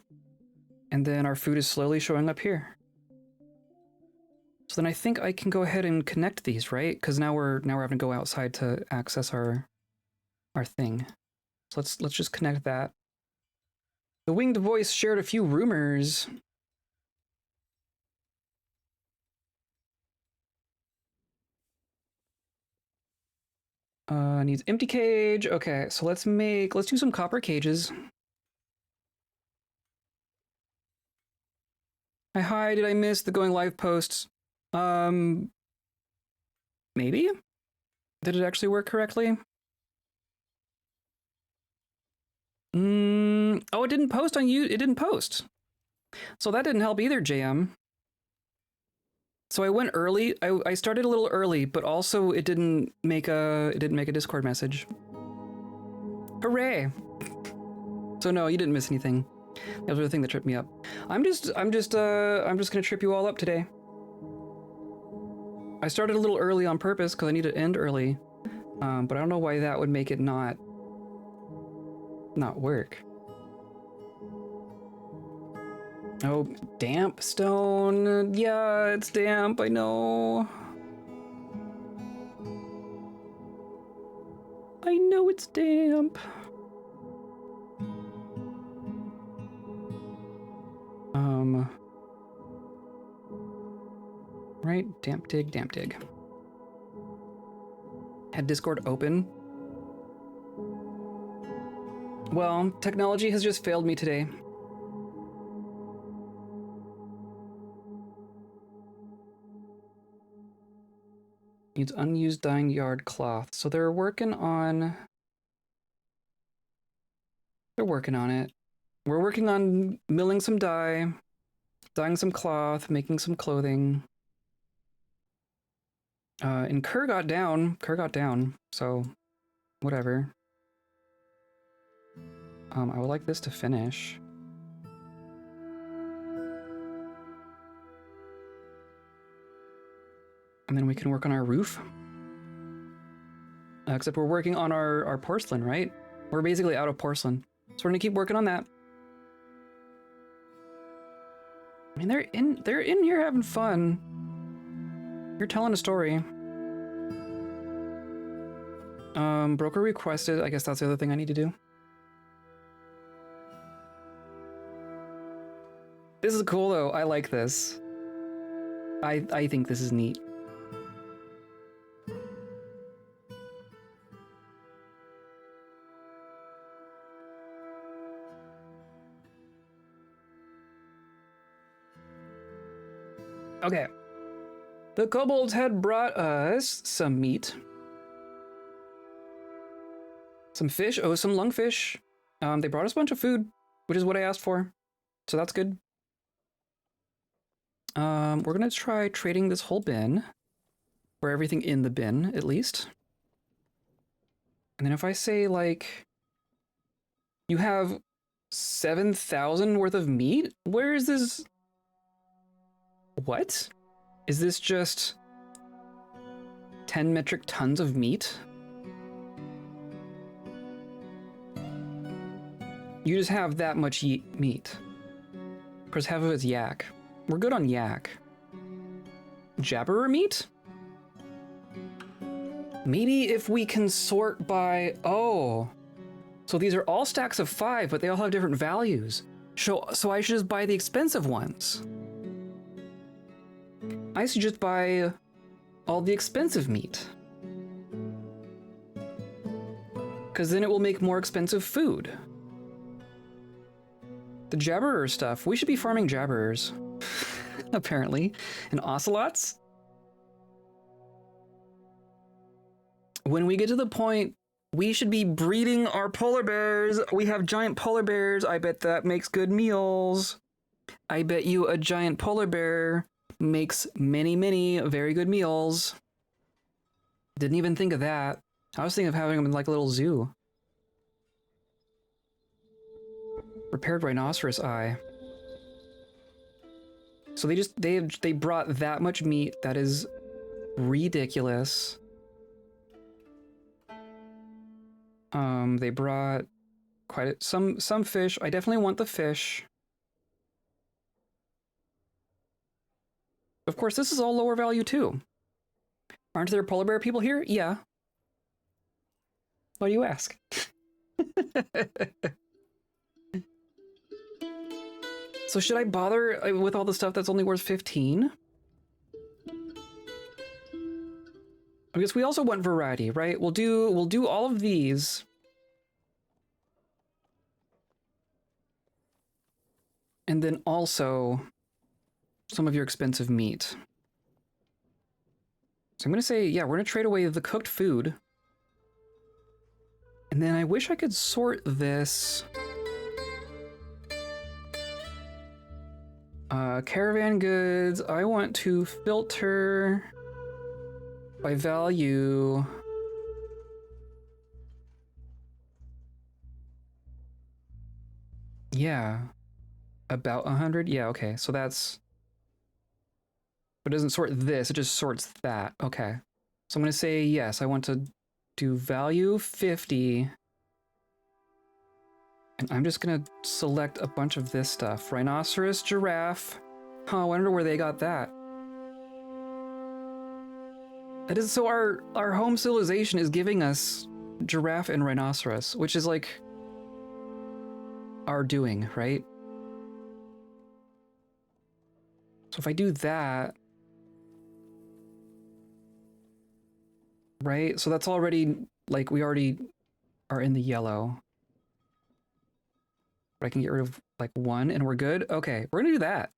And then our food is slowly showing up here. So then I think I can go ahead and connect these, right? Because now we're having to go outside to access our thing. So let's just connect that. The winged voice shared a few rumors. Needs empty cage. Okay, so let's do some copper cages. Hi, did I miss the going live posts? Maybe? Did it actually work correctly? Oh, it didn't post on you. It didn't post. So that didn't help either, JM. So I went early. I started a little early, but also it didn't make a Discord message. Hooray! So no, you didn't miss anything. That was the thing that tripped me up. I'm just gonna trip you all up today. I started a little early on purpose because I need to end early, but I don't know why that would make it not work. Oh, damp stone. Yeah, it's damp, I know. I know it's damp. Right, damp dig. Had Discord open. Well, technology has just failed me today. Needs unused dyeing yard cloth. So they're working on it. We're working on milling some dye, dyeing some cloth, making some clothing. And Kerr got down, so whatever. I would like this to finish. And then we can work on our roof. Except we're working on our porcelain, right? We're basically out of porcelain. So we're gonna keep working on that. I mean, they're in here having fun. You're telling a story. Broker requested. I guess that's the other thing I need to do. This is cool though. I like this. I think this is neat. Okay. The kobolds had brought us some meat. Some fish. Oh, some lungfish. They brought us a bunch of food, which is what I asked for. So that's good. We're gonna try trading this whole bin. Or everything in the bin, at least. And then if I say, like, you have 7,000 worth of meat? Where is this? What? Is this just 10 metric tons of meat? You just have that much meat. Of course, half of it's yak. We're good on yak. Jabberer meat? Maybe if we can sort by... Oh. So these are all stacks of 5, but they all have different values. So I should just buy the expensive ones. I should just buy all the expensive meat. Because then it will make more expensive food. The jabberer stuff. We should be farming jabberers. Apparently. And ocelots? When we get to the point, we should be breeding our polar bears. We have giant polar bears. I bet that makes good meals. I bet you a giant polar bear makes many, many very good meals. Didn't even think of that. I was thinking of having them in like a little zoo. Repaired rhinoceros eye. So they brought that much meat. That is ridiculous. They brought some fish. I definitely want the fish. Of course, this is all lower value too. Aren't there polar bear people here? Yeah. Why do you ask? So should I bother with all the stuff that's only worth 15? I guess we also want variety, right? We'll do all of these. And then also some of your expensive meat. So I'm going to say, yeah, we're going to trade away the cooked food. And then I wish I could sort this. Caravan goods. I want to filter by value. Yeah. About 100? Yeah, okay. So that's... But it doesn't sort this, it just sorts that. Okay. So I'm going to say yes, I want to do value 50. And I'm just going to select a bunch of this stuff. Rhinoceros, giraffe. Huh, I wonder where they got that. That is, so our home civilization is giving us giraffe and rhinoceros, which is like our doing, right? So if I do that, right? So that's already, like, we already are in the yellow. But I can get rid of, like, 1 and we're good? Okay, we're gonna do that.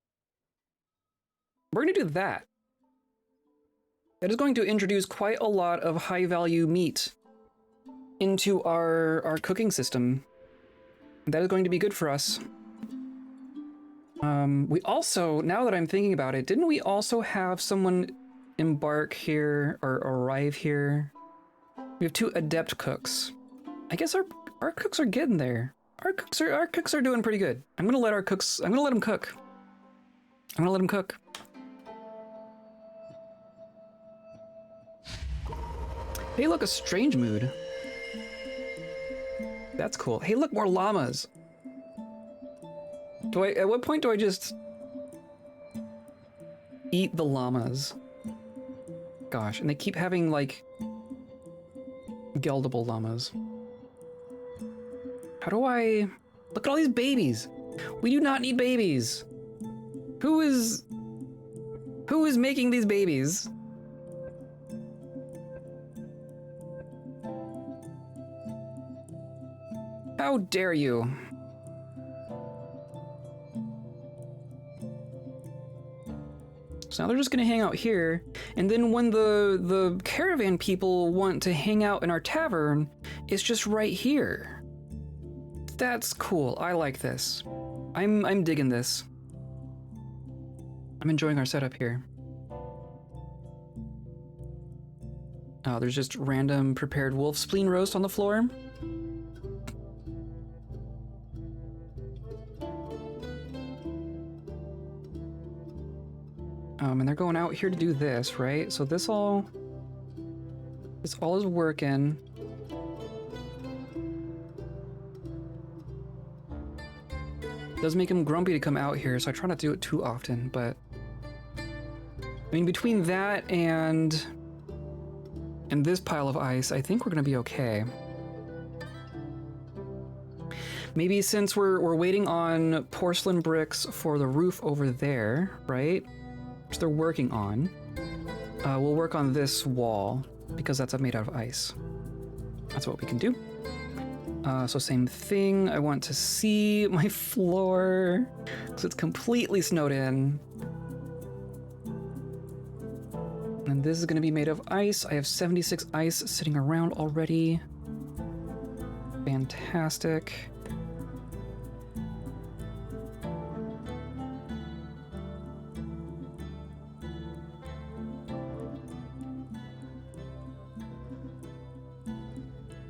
We're gonna do that. That is going to introduce quite a lot of high-value meat into our cooking system. That is going to be good for us. We also, now that I'm thinking about it, didn't we also have someone embark here or arrive here? We have 2 adept cooks. I guess our cooks are getting there. Our cooks are doing pretty good. I'm gonna let them cook. I'm gonna let them cook. Hey, look, a strange mood. That's cool. Hey, look, more llamas. At what point do I just eat the llamas? Gosh, and they keep having, like, geldable llamas. How do I... Look at all these babies! We do not need babies! Who is making these babies? How dare you? So now they're just gonna hang out here, and then when the caravan people want to hang out in our tavern, it's just right here. That's cool. I like this. I'm digging this. I'm enjoying our setup here. Oh, there's just random prepared wolf spleen roast on the floor. And they're going out here to do this, right? So this all is working. does make him grumpy to come out here, so I try not to do it too often, but I mean, between that and this pile of ice, I think we're gonna be okay. Maybe since we're waiting on porcelain bricks for the roof over there, right? Which they're working on. We'll work on this wall because that's made out of ice. That's what we can do. So same thing. I want to see my floor because it's completely snowed in. And this is going to be made of ice. I have 76 ice sitting around already. Fantastic.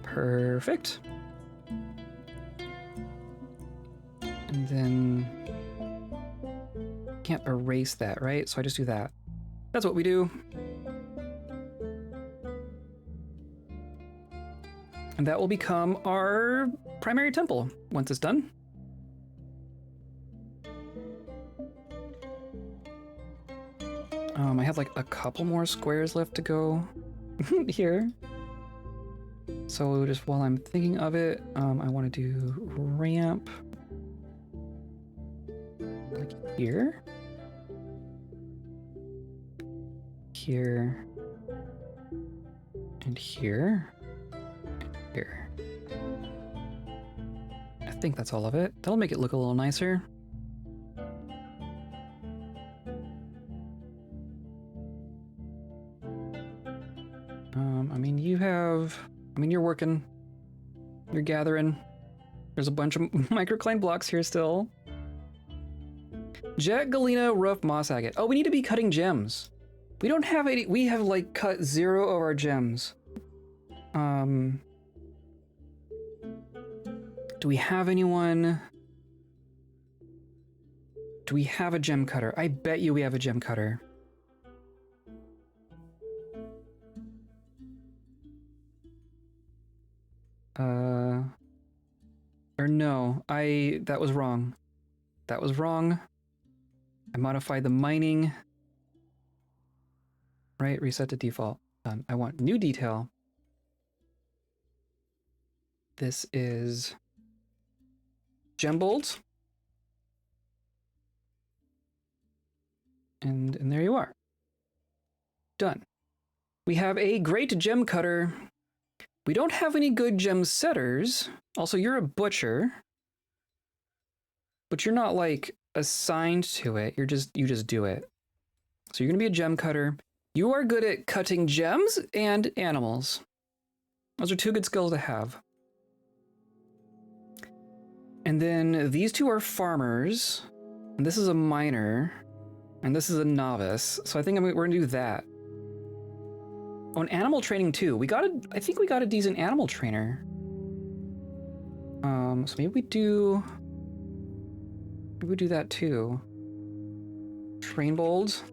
Perfect. And then can't erase that, right? So I just do that. That's what we do. And that will become our primary temple once it's done. I have like a couple more squares left to go here. So just while I'm thinking of it, I want to do ramp like here, here, and here, and here. I think that's all of it. That'll make it look a little nicer. I mean, you're working, you're gathering. There's a bunch of microcline blocks here still. Jet, galena, rough, moss agate. Oh, we need to be cutting gems. We don't have any, we have like cut 0 of our gems. Do we have anyone? Do we have a gem cutter? I bet you we have a gem cutter. Or no, that was wrong. That was wrong. I modified the mining. Right, reset to default. Done. I want new detail. This is gem bolts. And there you are. Done. We have a great gem cutter. We don't have any good gem setters. Also, you're a butcher. But you're not like assigned to it. You just do it. So you're gonna be a gem cutter. You are good at cutting gems and animals. Those are 2 good skills to have. And then these 2 are farmers. And this is a miner. And this is a novice. So I think we're gonna do that. Oh, and animal training too. I think we got a decent animal trainer. So maybe we do that too. Train bolds.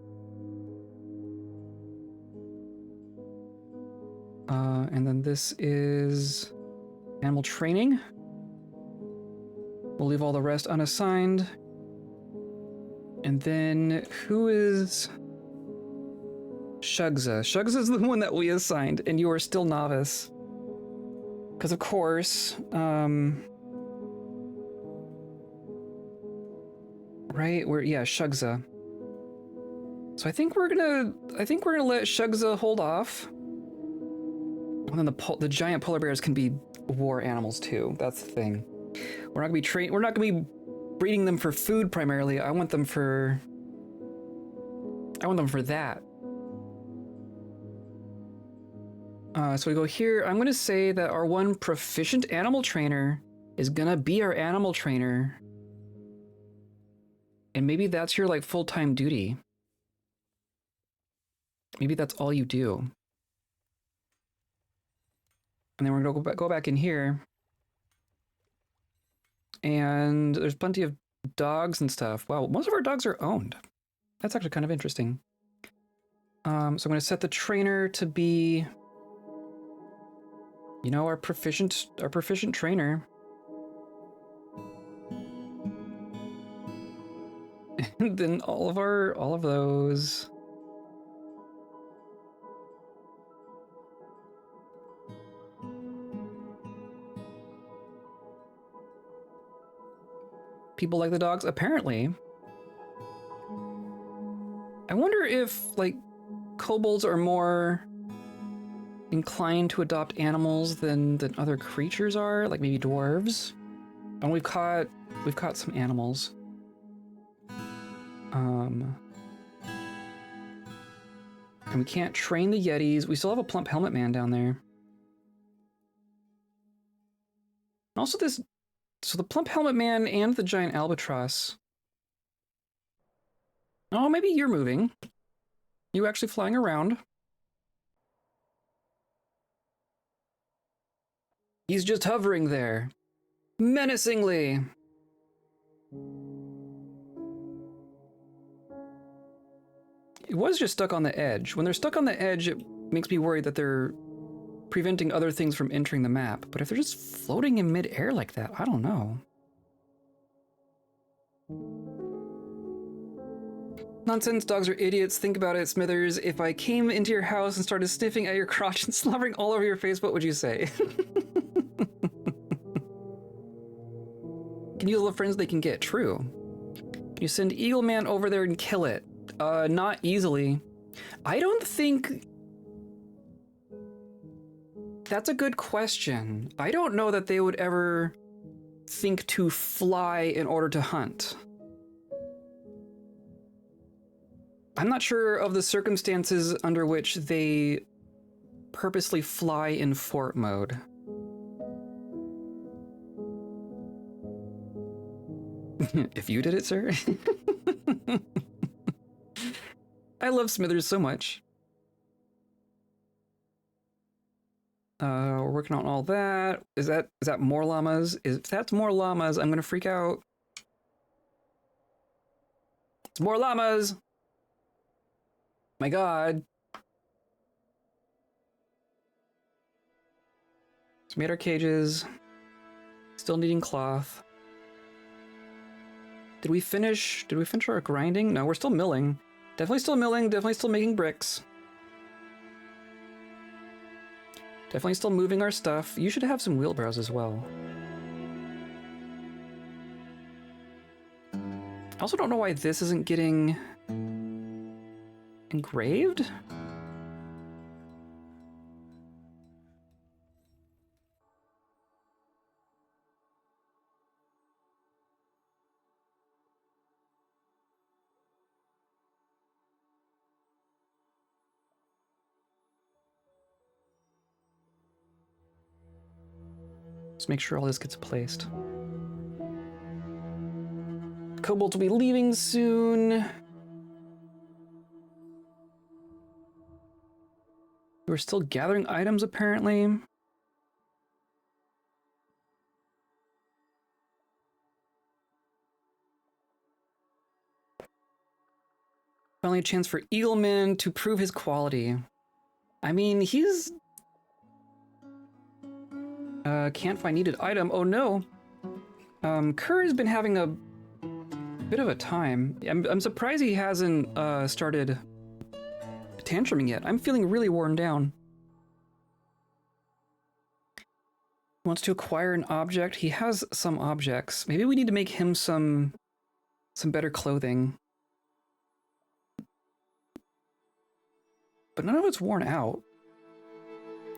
And then this is animal training. We'll leave all the rest unassigned. And then who is Shugza? Shugza is the one that we assigned, and you are still novice. Because of course, right? Yeah, Shugza. So I think we're gonna let Shugza hold off. And then the giant polar bears can be war animals too. That's the thing. We're not gonna be breeding them for food primarily. I want them for that. So we go here. I'm gonna say that our one proficient animal trainer is gonna be our animal trainer. And maybe that's your like full-time duty. Maybe that's all you do. And then we're gonna go back in here. And there's plenty of dogs and stuff. Wow, most of our dogs are owned. That's actually kind of interesting. So I'm gonna set the trainer to be, you know, our proficient trainer. And then all of those. People like the dogs, apparently. I wonder if, like, kobolds are more inclined to adopt animals than other creatures are, like maybe dwarves. And we've caught some animals. And we can't train the Yetis. We still have a plump helmet man down there. Also so the plump helmet man and the giant albatross. Oh, maybe you're moving. You actually flying around. He's just hovering there. Menacingly. It was just stuck on the edge. When they're stuck on the edge, it makes me worried that they're preventing other things from entering the map. But if they're just floating in mid-air like that, I don't know. Nonsense, dogs are idiots. Think about it, Smithers. If I came into your house and started sniffing at your crotch and slobbering all over your face, what would you say? Can use all the friends they can get, true. Can you send Eagle Man over there and kill it? Not easily. I don't think... That's a good question. I don't know that they would ever think to fly in order to hunt. I'm not sure of the circumstances under which they purposely fly in fort mode. If you did it, sir. I love Smithers so much. We're working on all that. Is that more llamas? If that's more llamas, I'm gonna freak out. It's more llamas! My god. So we made our cages. Still needing cloth. Did we finish our grinding? No, we're still milling. Definitely still milling, definitely still making bricks. Definitely still moving our stuff. You should have some wheelbarrows as well. I also don't know why this isn't getting engraved. Let's make sure all this gets placed. Kobolds will be leaving soon. We're still gathering items, apparently. Finally a chance for Eagleman to prove his quality. I mean, he's... can't find needed item. Oh no. Kerr's been having a bit of a time. I'm surprised he hasn't started tantruming yet. I'm feeling really worn down. He wants to acquire an object. He has some objects. Maybe we need to make him some better clothing. But none of it's worn out.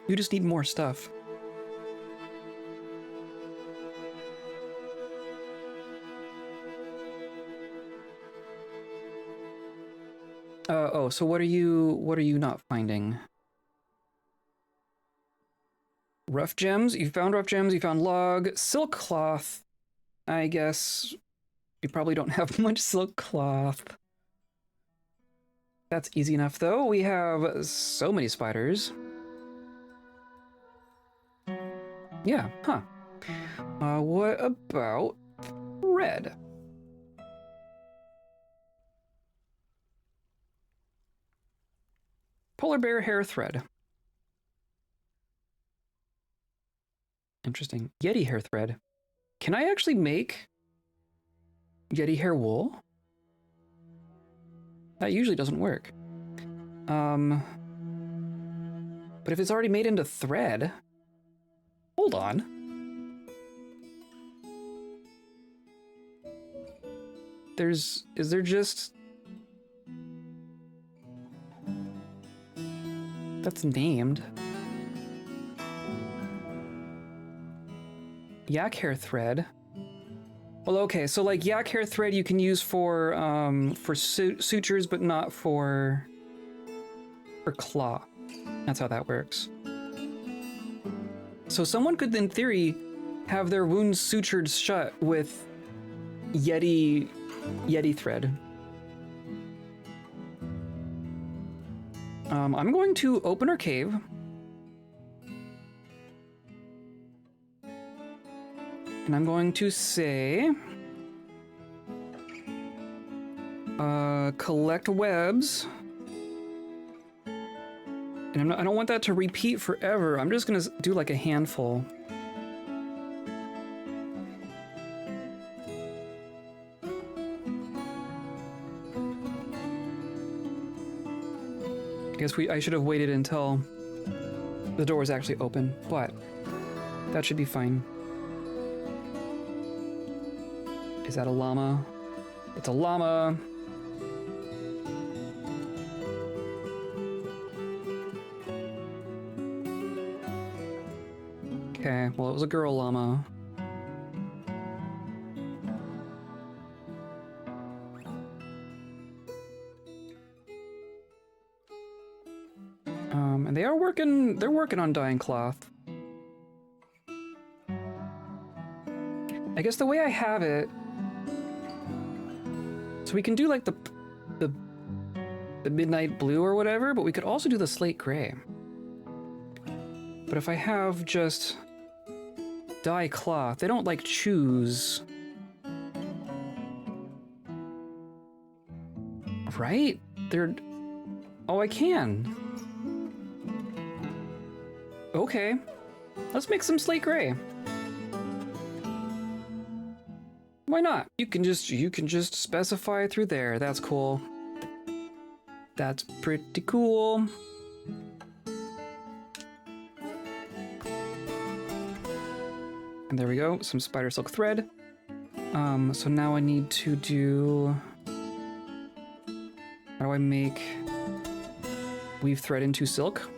You just need more stuff. Oh, so what are you not finding? Rough gems? You found rough gems, you found log, silk cloth. I guess you probably don't have much silk cloth. That's easy enough though. We have so many spiders. Yeah, huh. What about red? Polar bear hair thread. Interesting. Yeti hair thread. Can I actually make Yeti hair wool? That usually doesn't work. But if it's already made into thread... Hold on. Is there just... That's named. Yak hair thread. Well, okay, so like yak hair thread you can use for sutures, but not for claw. That's how that works. So someone could, in theory, have their wounds sutured shut with Yeti thread. I'm going to open our cave. And I'm going to say... collect webs. And I don't want that to repeat forever. I'm just gonna do like a handful. I guess I should have waited until the door was actually open, but that should be fine. Is that a llama? It's a llama. Okay, well, it was a girl llama. And they're working on dyeing cloth. I guess the way I have it, so we can do like the midnight blue or whatever, but we could also do the slate gray. But if I have just dye cloth, they don't like choose. Right? Oh, I can. Okay. Let's make some slate gray. Why not? You can just specify through there. That's cool. That's pretty cool. And there we go, some spider silk thread. So now I need to do... How do I make weave thread into silk?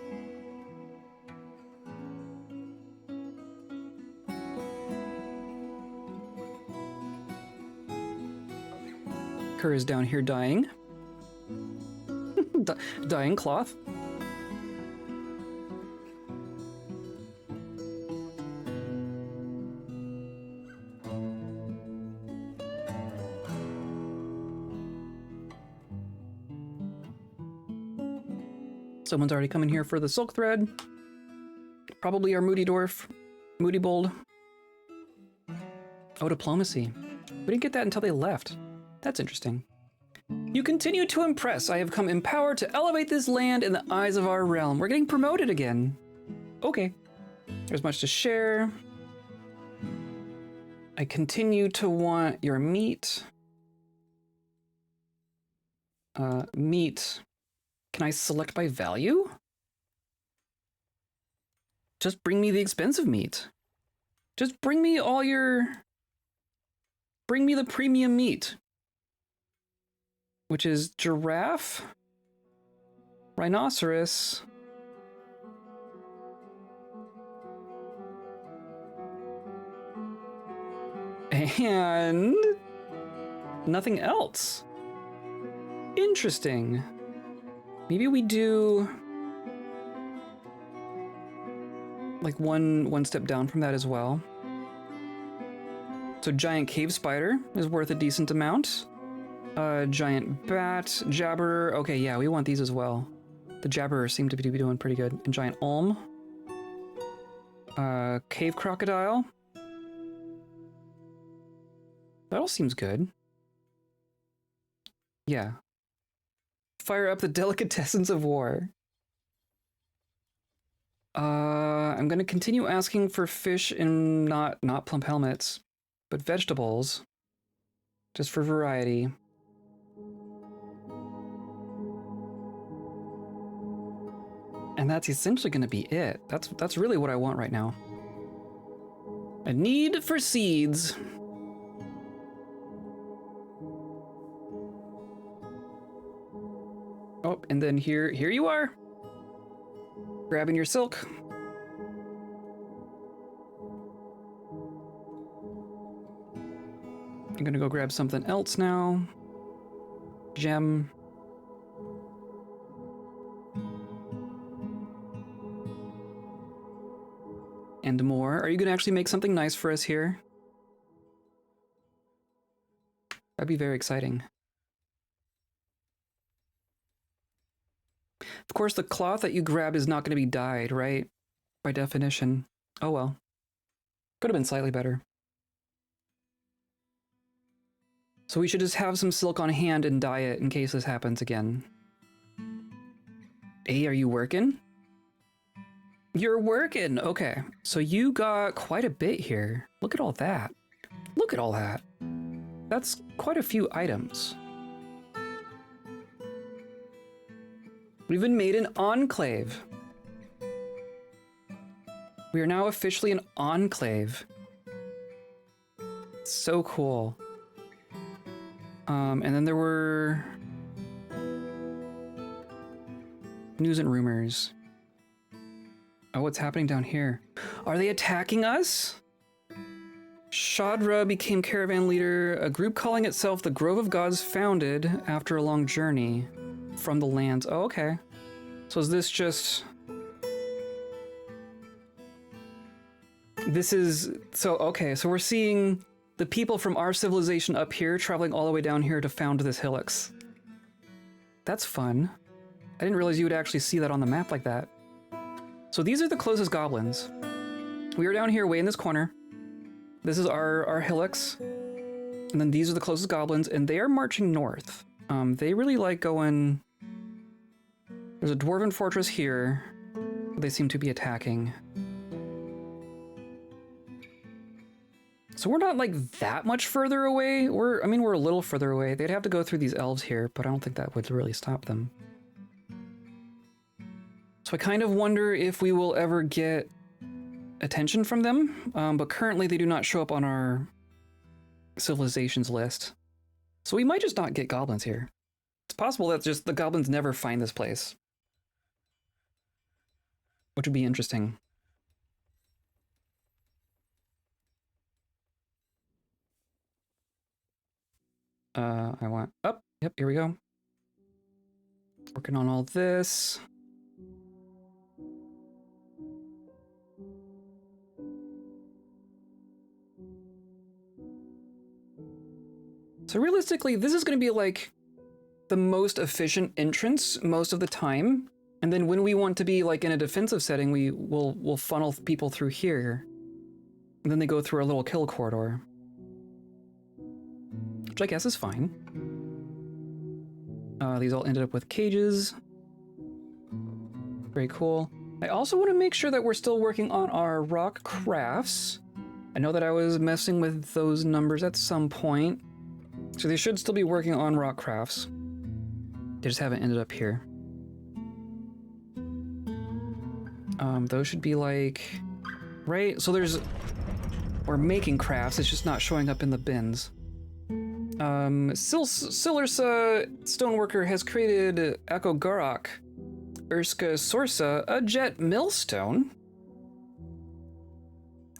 Kerr is down here dyeing. Dyeing cloth. Someone's already coming here for the silk thread. Probably our Moody Dwarf. Moody Bold. Oh, diplomacy. We didn't get that until they left. That's interesting. You continue to impress. I have come empowered to elevate this land in the eyes of our realm. We're getting promoted again. Okay. There's much to share. I continue to want your meat. Meat. Can I select by value? Just bring me the expensive meat. Just bring me all your... Bring me the premium meat. Which is giraffe, rhinoceros, and nothing else. Interesting. Maybe we do like one step down from that as well. So giant cave spider is worth a decent amount. Giant bat, jabberer. Okay, yeah, we want these as well. The jabberer seem to be doing pretty good. And giant olm. Cave crocodile. That all seems good. Yeah. Fire up the delicatessens of war. I'm gonna continue asking for fish in not plump helmets, but vegetables. Just for variety. And that's essentially going to be it. That's really what I want right now. A need for seeds. Oh, and then here you are. Grabbing your silk. I'm gonna go grab something else now. Gem. And more. Are you gonna actually make something nice for us here? That'd be very exciting. Of course, the cloth that you grab is not gonna be dyed, right? By definition. Oh well. Could have been slightly better. So we should just have some silk on hand and dye it in case this happens again. Hey, are you working? You're working! Okay, so you got quite a bit here. Look at all that. Look at all that. That's quite a few items. We've been made an enclave. We are now officially an enclave. So cool. And then there were news and rumors. Oh, what's happening down here? Are they attacking us? Shadra became caravan leader, a group calling itself the Grove of Gods founded after a long journey from the lands. Oh, okay. So is this just... This is... So, okay, so we're seeing the people from our civilization up here traveling all the way down here to found this hillocks. That's fun. I didn't realize you would actually see that on the map like that. So these are the closest goblins. We are down here way in this corner. This is our hillocks. And then these are the closest goblins, and they are marching north. They really like going... There's a Dwarven Fortress here. They seem to be attacking. So we're not like that much further away. I mean, we're a little further away. They'd have to go through these elves here, but I don't think that would really stop them. So I kind of wonder if we will ever get attention from them, but currently they do not show up on our civilizations list. So we might just not get goblins here. It's possible that just the goblins never find this place, which would be interesting. I want up. Yep, here we go. Working on all this. So realistically, this is going to be like the most efficient entrance most of the time. And then when we want to be like in a defensive setting, we'll funnel people through here. And then they go through our little kill corridor. Which I guess is fine. These all ended up with cages. Very cool. I also want to make sure that we're still working on our rock crafts. I know that I was messing with those numbers at some point. So they should still be working on rock crafts. They just haven't ended up here. Those should be like... Right? So we're making crafts, it's just not showing up in the bins. Silursa Stoneworker has created Akogarak Urska Sorsa, a jet millstone?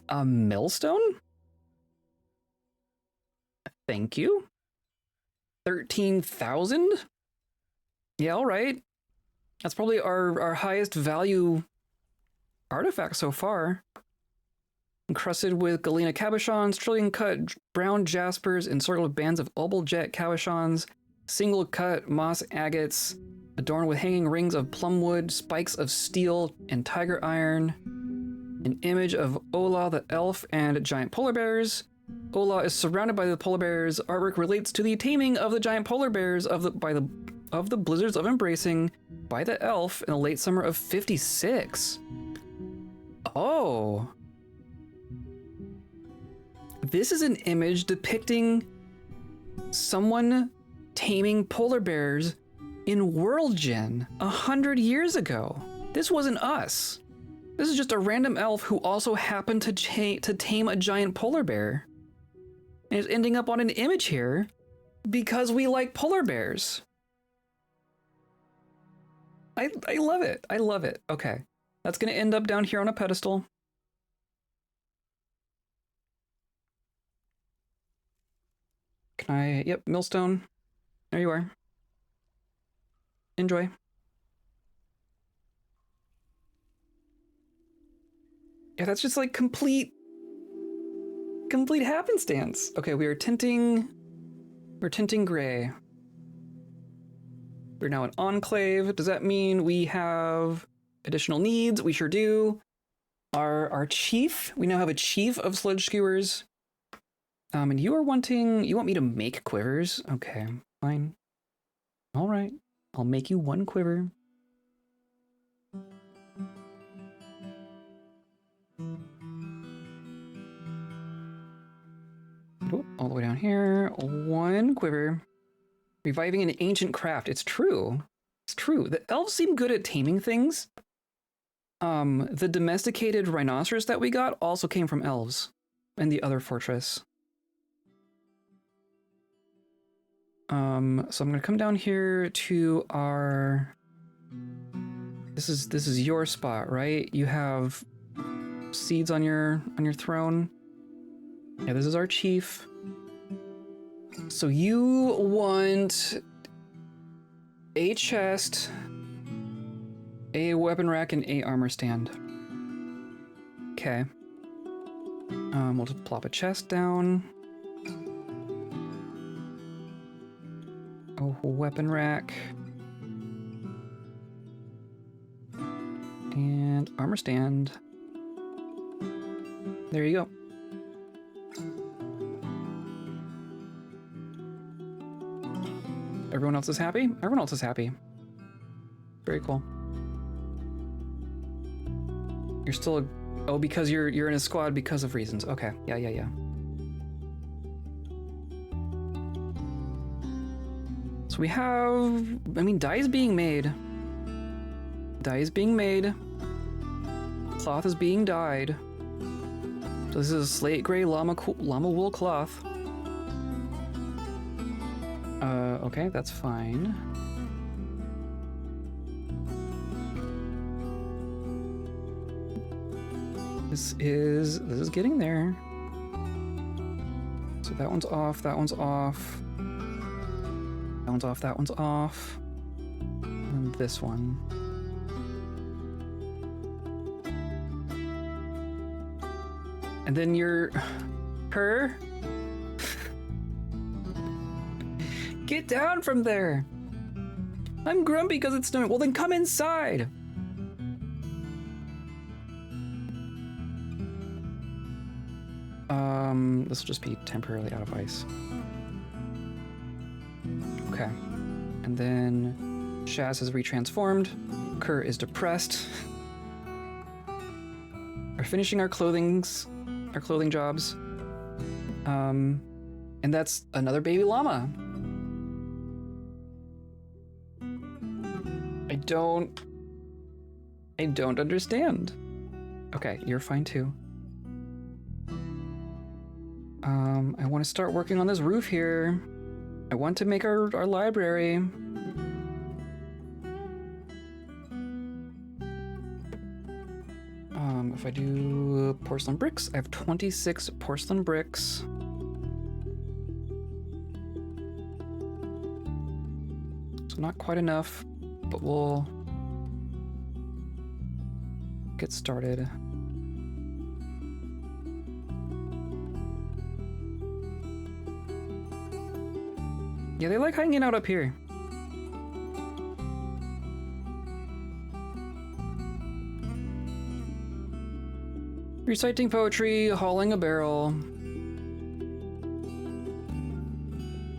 A millstone? Thank you. 13,000? Yeah, all right. That's probably our highest value artifact so far. Encrusted with Galena cabochons, trillion-cut brown jaspers, encircled with bands of opal jet cabochons, single-cut moss agates, adorned with hanging rings of plumwood, spikes of steel, and tiger iron. An image of Ola the elf and giant polar bears. Ola is surrounded by the polar bears. Artwork relates to the taming of the giant polar bears of the blizzards of embracing by the elf in the late summer of 56. Oh. This is an image depicting someone taming polar bears in World Gen 100 years ago. This wasn't us. This is just a random elf who also happened to tame a giant polar bear. And is ending up on an image here because we like polar bears. I love it. I love it. Okay. That's going to end up down here on a pedestal. Can I... Yep, millstone. There you are. Enjoy. Yeah, that's just like complete happenstance. Okay, we're tinting gray. We're now an enclave. Does that mean we have additional needs? We sure do. Our chief, we now have a chief of sledge skewers. And you want me to make quivers? Okay, fine. All right, I'll make you one quiver. All the way down here, one quiver. Reviving an ancient craft. It's true. It's true. The elves seem good at taming things. The domesticated rhinoceros that we got also came from elves in the other fortress. So I'm gonna come down here to our... This is your spot, right? You have seeds on your throne. Yeah, this is our chief. So you want a chest, a weapon rack, and a armor stand. Okay. We'll just plop a chest down. A weapon rack. And armor stand. There you go. Everyone else is happy? Everyone else is happy. Very cool. You're still a... Oh, because you're in a squad because of reasons. Okay. Yeah. So we have... I mean, dye is being made. Dye is being made. Cloth is being dyed. So this is a slate gray llama wool cloth. Okay, that's fine. This is getting there. So that one's off, that one's off. That one's off, that one's off. And this one. And then her. Get down from there! I'm grumpy because it's snowing. Well, then come inside! This will just be temporarily out of ice. Okay. And then Shaz has retransformed. Kerr is depressed. We're finishing our clothing jobs. And that's another baby llama. I don't understand. Okay, you're fine too. I want to start working on this roof here. I want to make our library. If I do porcelain bricks, I have 26 porcelain bricks. So not quite enough, but we'll get started. Yeah, they like hanging out up here. Reciting poetry, hauling a barrel.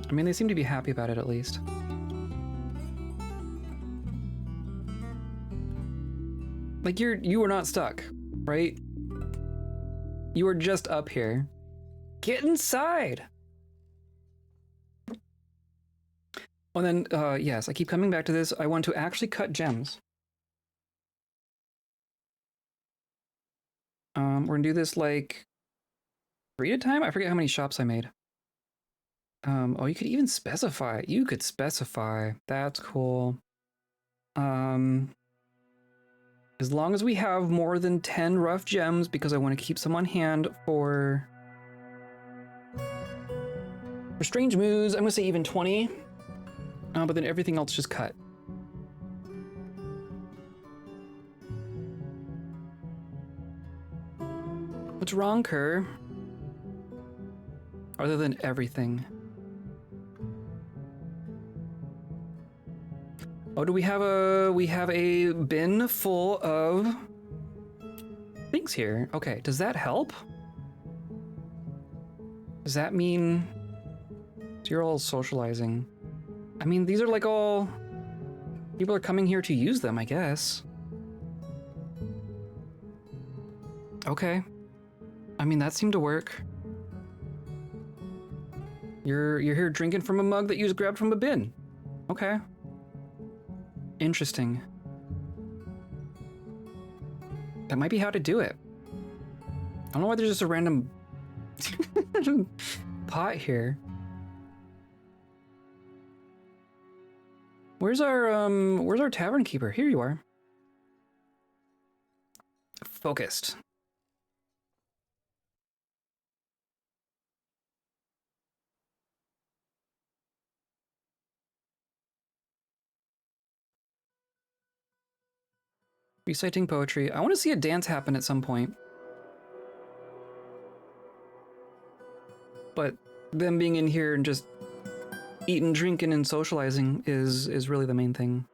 I mean, they seem to be happy about it at least. Like you were not stuck, right? You were just up here. Get inside. And then, yes, I keep coming back to this. I want to actually cut gems. We're gonna do this like 3 at a time. I forget how many shops I made. Oh, you could even specify. You could specify. That's cool. As long as we have more than 10 rough gems, because I want to keep some on hand for strange moves. I'm gonna say even 20. But then everything else just cut. What's wrong, Kerr? Other than everything. Oh, do we have a bin full of things here? Okay, does that help? Does that mean so you're all socializing? I mean, these are like all people are coming here to use them, I guess. Okay. I mean, that seemed to work. You're here drinking from a mug that you just grabbed from a bin. Okay. Interesting. That might be how to do it. I don't know why there's just a random pot here. Where's our tavern keeper? Here you are. Focused. Reciting poetry. I want to see a dance happen at some point. But them being in here and just eating, drinking, and socializing is really the main thing.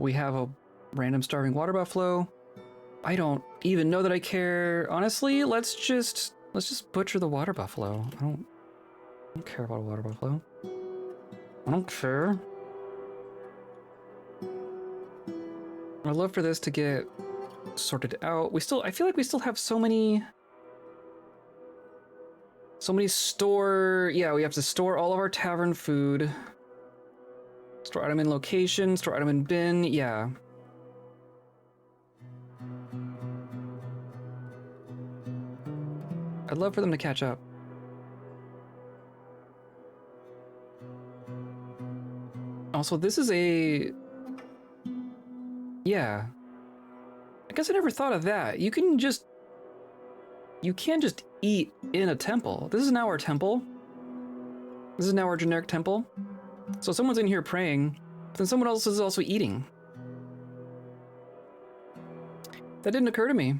We have a random starving water buffalo. I don't even know that I care. Honestly, let's just butcher the water buffalo. I don't care about a water buffalo. I don't care. I'd love for this to get sorted out. I feel like we still have so many store, yeah, we have to store all of our tavern food. Store item in location, store item in bin, yeah. I'd love for them to catch up. Also, this is a... Yeah. I guess I never thought of that. You can't just eat in a temple. This is now our temple. This is now our generic temple. So someone's in here praying, but then someone else is also eating. That didn't occur to me.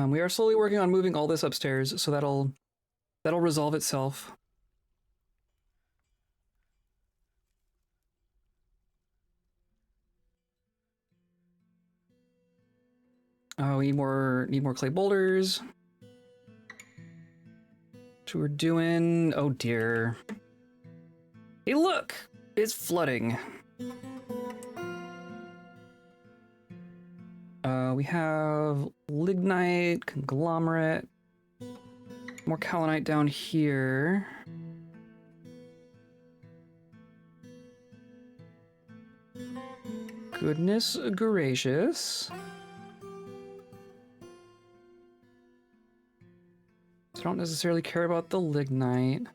We are slowly working on moving all this upstairs, so that'll resolve itself. We need more clay boulders. So we're doing... Oh dear. Hey look! It's flooding. We have lignite, conglomerate, more kaolinite down here. Goodness gracious. So I don't necessarily care about the lignite.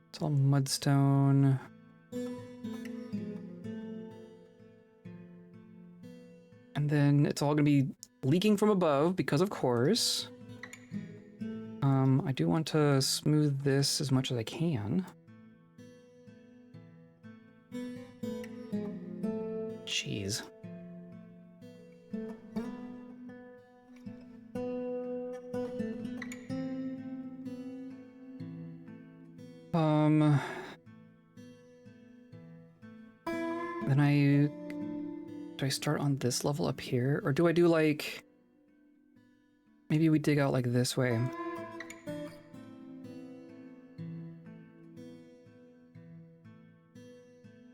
It's all mudstone. And then it's all gonna be leaking from above because of course. I do want to smooth this as much as I can. Jeez. Then do I start on this level up here? Or do I do like... Maybe we dig out like this way.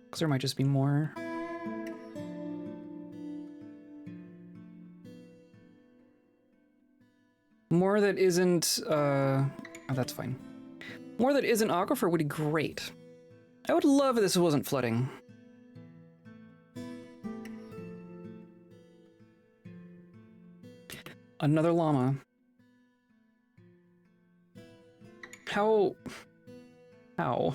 Because there might just be more. More that isn't, oh, that's fine. More that isn't aquifer would be great. I would love if this wasn't flooding. Another llama. How? How?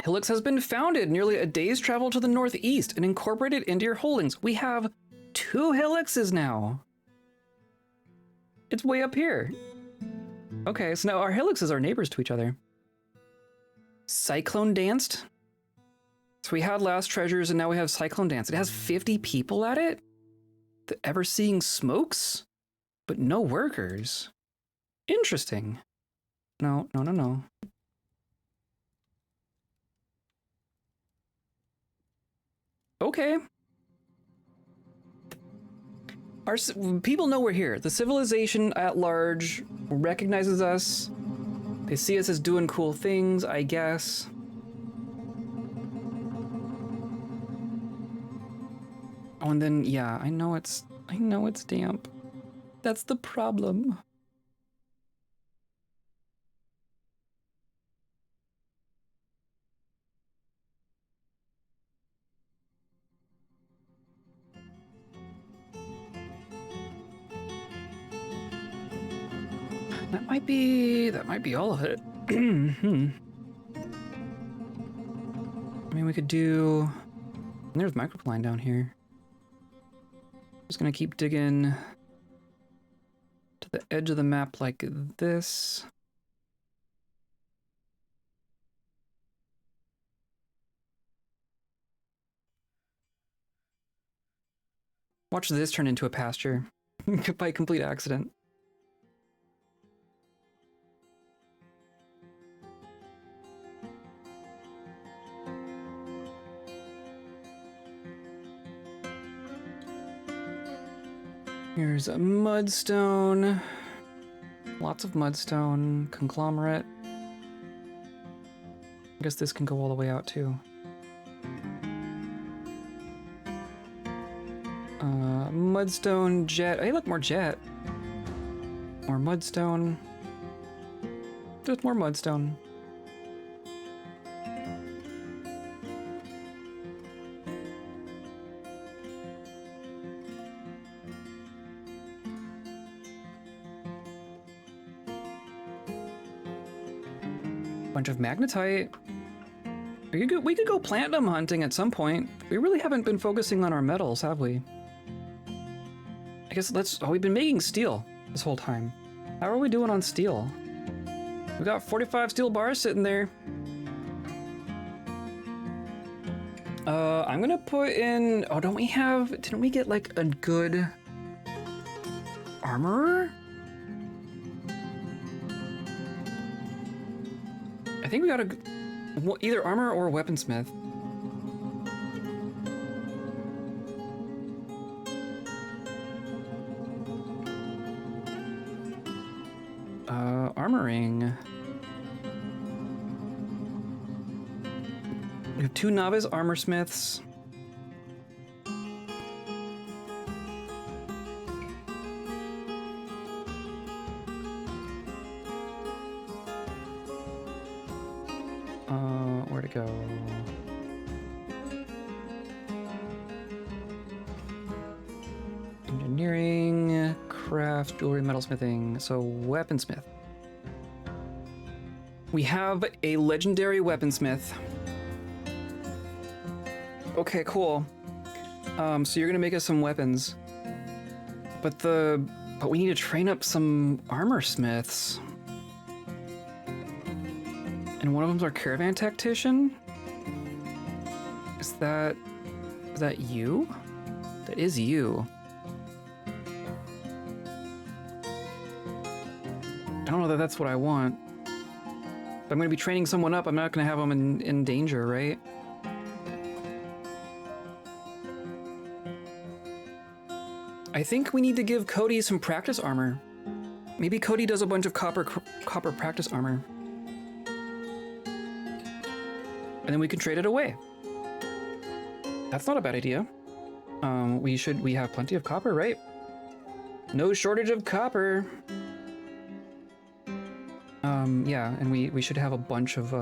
Helix has been founded nearly a day's travel to the northeast and incorporated into your holdings. We have 2 helixes now. It's way up here. Okay, so now our helixes are neighbors to each other. Cyclone danced. So we had last treasures and now we have cyclone dance. It has 50 people at it. The ever-seeing smokes, but no workers. Interesting. No. Okay. People know we're here. The civilization at large recognizes us. They see us as doing cool things, I guess. Oh, and then, yeah, I know it's damp. That's the problem. That might be all of it. I mean, we could do... There's micropline down here. Just gonna keep digging to the edge of the map like this. Watch this turn into a pasture by complete accident. Here's a mudstone. Lots of mudstone. Conglomerate. I guess this can go all the way out too. Mudstone, jet. Hey, look, more jet. More mudstone. Just more mudstone. Bunch of magnetite. We could go platinum hunting at some point. We really haven't been focusing on our metals, have we? I guess we've been making steel this whole time. How are we doing on steel? We got 45 steel bars sitting there. I'm gonna put in, oh, didn't we get like a good armorer? I think we got either armor or weaponsmith. Armoring. We have 2 novice armor smiths. Where to go? Engineering, craft, jewelry, metalsmithing. So weaponsmith. We have a legendary weaponsmith. Okay, cool. So you're gonna make us some weapons, but we need to train up some armor smiths. And one of them's our caravan tactician. Is that you? That is you. I don't know that that's what I want. If I'm going to be training someone up, I'm not going to have them in danger, right? I think we need to give Cody some practice armor. Maybe Cody does a bunch of copper practice armor. And then we can trade it away. That's not a bad idea. We have plenty of copper, right? No shortage of copper. Yeah, and we should have a bunch of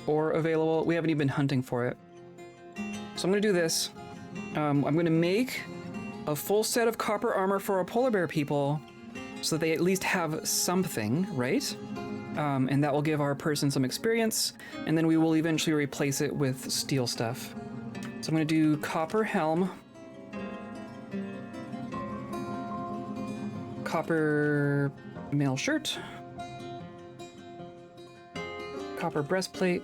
ore available. We haven't even been hunting for it. So I'm gonna do this. I'm gonna make a full set of copper armor for our polar bear people so that they at least have something, right? And that will give our person some experience, and then we will eventually replace it with steel stuff. So I'm gonna do copper helm, copper mail shirt, copper breastplate,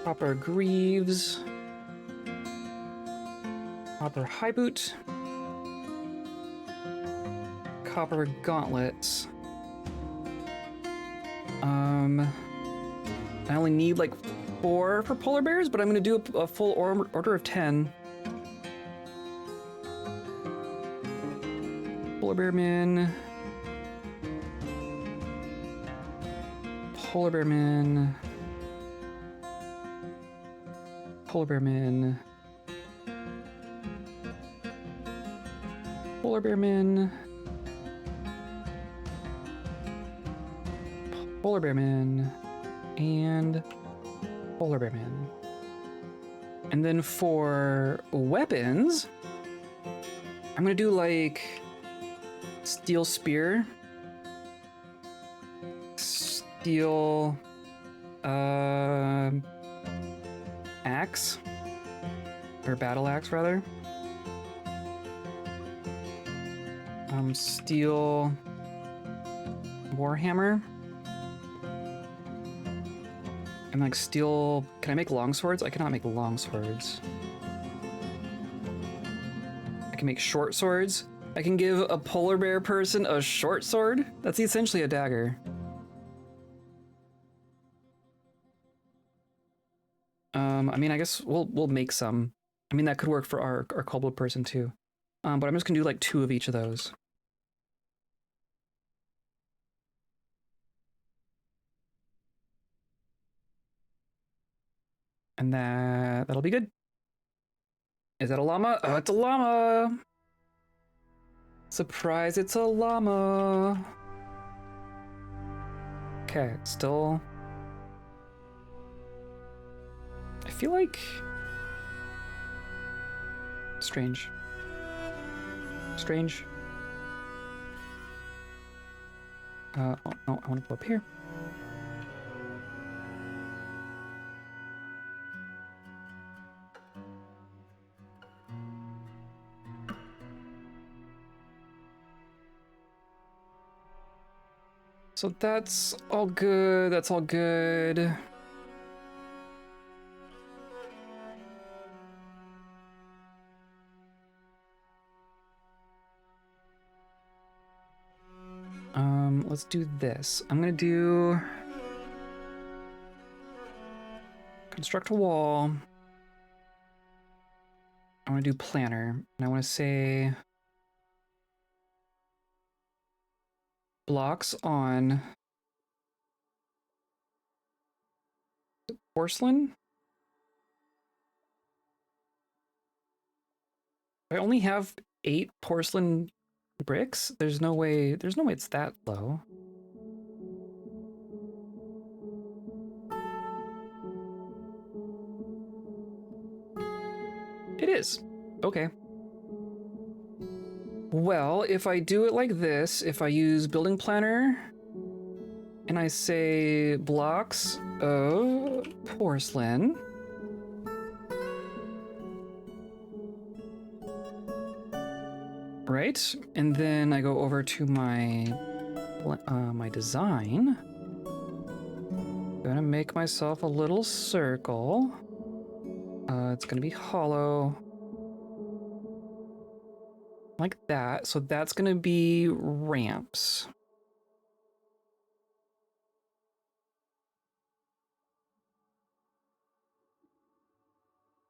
copper greaves, copper high boot, copper gauntlets. I only need like 4 for polar bears, but I'm gonna do a full order of 10. Polar bear men. Polar bear men. Polar bear men. Polar bear men. Polar bear men. And polar bear men. And then for weapons, I'm gonna do like steel spear, steel axe, or battle axe rather, steel warhammer, and like steel. Can I make long swords? I cannot make long swords. I can make short swords. I can give a polar bear person a short sword. That's essentially a dagger. I mean, I guess we'll make some. I mean, that could work for our kobold person too. But I'm just gonna do like 2 of each of those. And that'll be good. Is that a llama? Oh, it's a llama! Surprise, it's a llama! Okay, still... I feel like... Strange. Strange. Oh, no, I want to go up here. So that's all good, that's all good. Let's do this. I'm gonna do... construct a wall. I wanna do planner, and I wanna say... blocks on... porcelain? I only have 8 porcelain bricks? There's no way it's that low. It is. Okay. Well, if I do it like this, if I use building planner and I say blocks of porcelain, right? And then I go over to my my design. I'm gonna make myself a little circle. It's gonna be hollow. Like that. So that's gonna be ramps.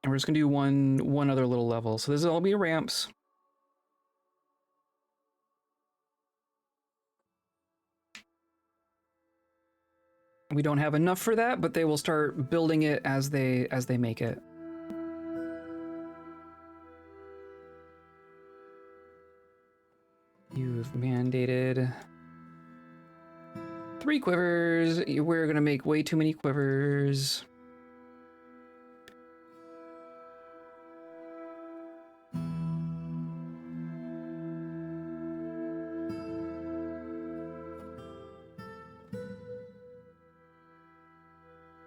we're just gonna do one other little level. So this will all be ramps. We don't have enough for that, but they will start building it as they make it. You've mandated 3 quivers. We're gonna make way too many quivers.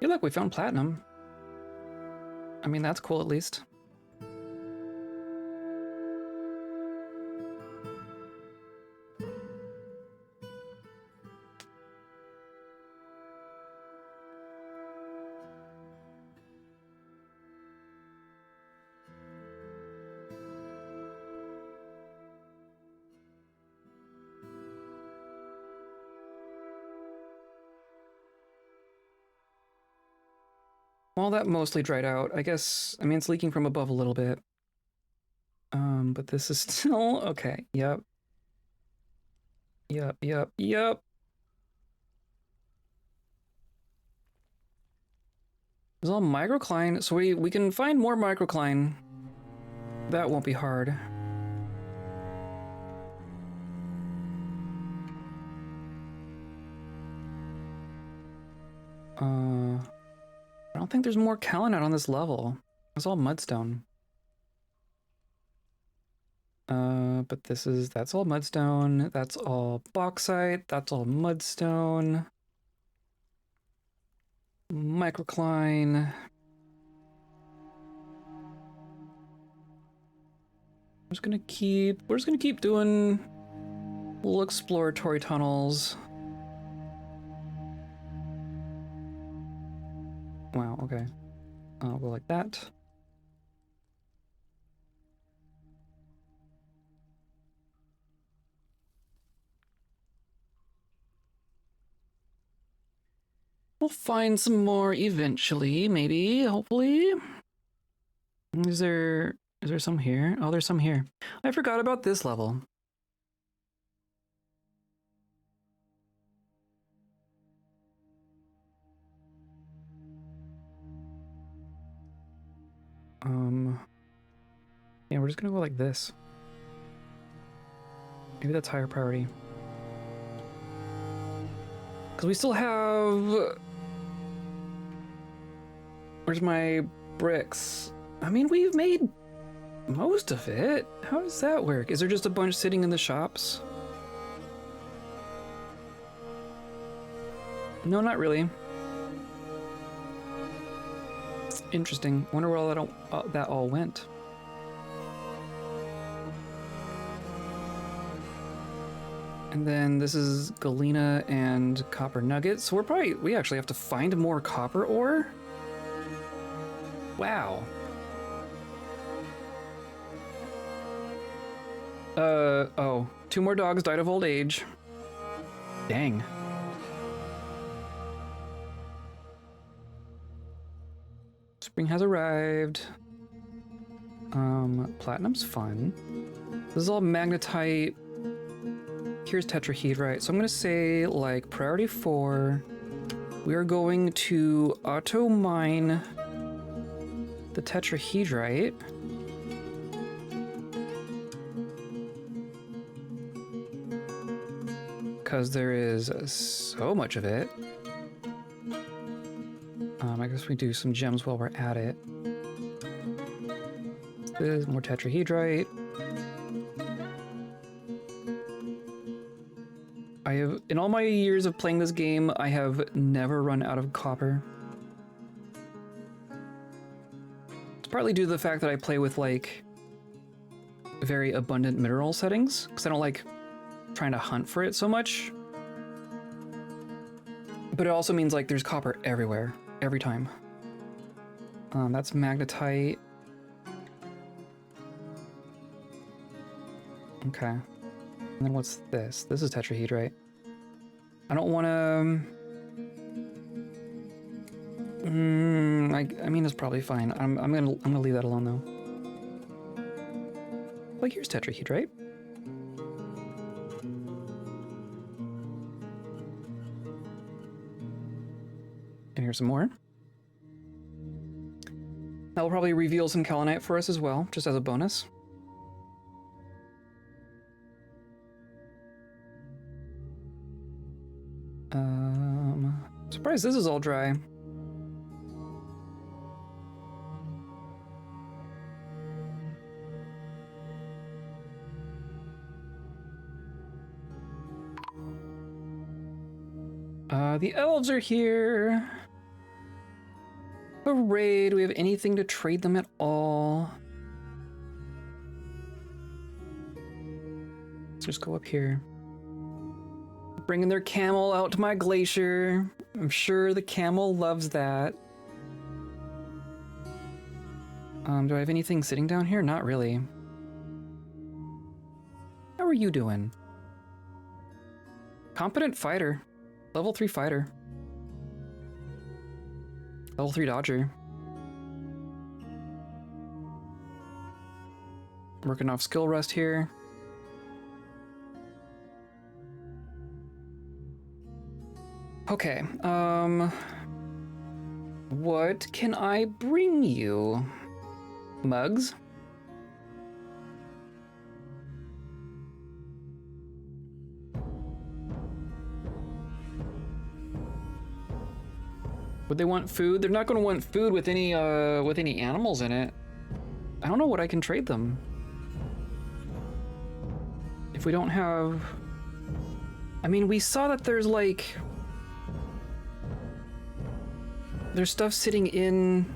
Hey, look, we found platinum. I mean, that's cool at least. Well, that mostly dried out. I guess, I mean, it's leaking from above a little bit. But this is still, okay, yep. Yep. There's all microcline, so we can find more microcline. That won't be hard. I don't think there's more kaolinite on this level. It's all mudstone. But that's all mudstone. That's all bauxite. That's all mudstone. Microcline. We're just gonna keep doing little exploratory tunnels. Wow, okay. I'll go like that. We'll find some more eventually, maybe, hopefully. Is there some here? Oh, there's some here. I forgot about this level. Yeah, we're just gonna go like this. Maybe that's higher priority. Because we still have... Where's my bricks? I mean, we've made most of it. How does that work? Is there just a bunch sitting in the shops? No, not really. Interesting. Wonder where all that all went. And then this is galena and copper nuggets. So we actually have to find more copper ore? Wow. Oh. 2 more dogs died of old age. Dang. Spring has arrived. Platinum's fun. This is all magnetite. Here's tetrahedrite. So I'm gonna say, like, priority 4. We are going to auto mine the tetrahedrite. Because there is so much of it. I guess we do some gems while we're at it. There's more tetrahedrite. In all my years of playing this game, I have never run out of copper. It's partly due to the fact that I play with, like, very abundant mineral settings, because I don't like trying to hunt for it so much. But it also means, like, there's copper everywhere, every time. That's magnetite. Okay. And then what's this? This is tetrahedrite. I don't want to... I mean, it's probably fine. I'm gonna leave that alone though. Like, here's tetrahedrite. And here's some more. That will probably reveal some kaolinite for us as well, just as a bonus. Surprised this is all dry. The elves are here. Hooray, do we have anything to trade them at all? Let's just go up here. Bringing their camel out to my glacier. I'm sure the camel loves that. Do I have anything sitting down here? Not really. How are you doing? Competent fighter. Level 3 fighter. Level 3 dodger. Working off skill rust here. Okay, what can I bring you? Mugs? Would they want food? They're not going to want food with any animals in it. I don't know what I can trade them. If we don't have... I mean, we saw that there's like... There's stuff sitting in...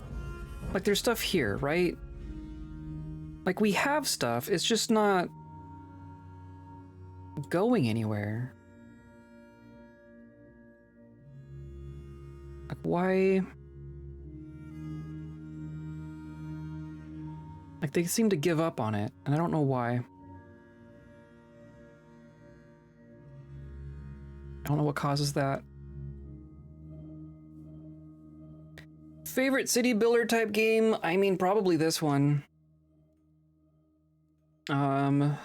Like, there's stuff here, right? Like, we have stuff, it's just not... going anywhere. Like, why... Like, they seem to give up on it, and I don't know why. I don't know what causes that. Favorite city builder type game? I mean, probably this one. We're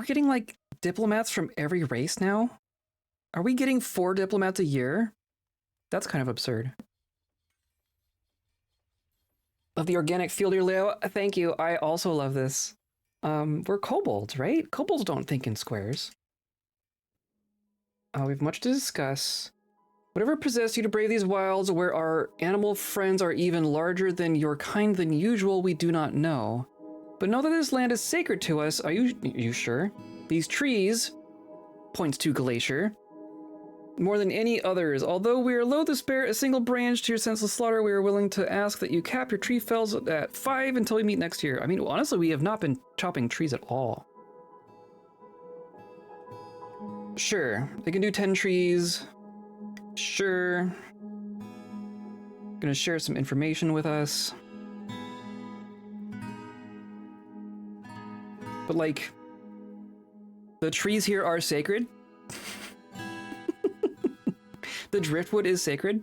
getting like diplomats from every race now? Are we getting 4 diplomats a year? That's kind of absurd. Love the organic field here, Leo. Thank you. I also love this. We're kobolds, right? Kobolds don't think in squares. We have much to discuss. Whatever possessed you to brave these wilds, where our animal friends are even larger than your kind than usual, we do not know. But know that this land is sacred to us. Are you sure? These trees, points to glacier, more than any others. Although we are loath to spare a single branch to your senseless slaughter, we are willing to ask that you cap your tree fells at 5 until we meet next year. I mean, honestly, we have not been chopping trees at all. Sure, they can do 10 trees. Sure. Gonna share some information with us. But like, the trees here are sacred. The driftwood is sacred.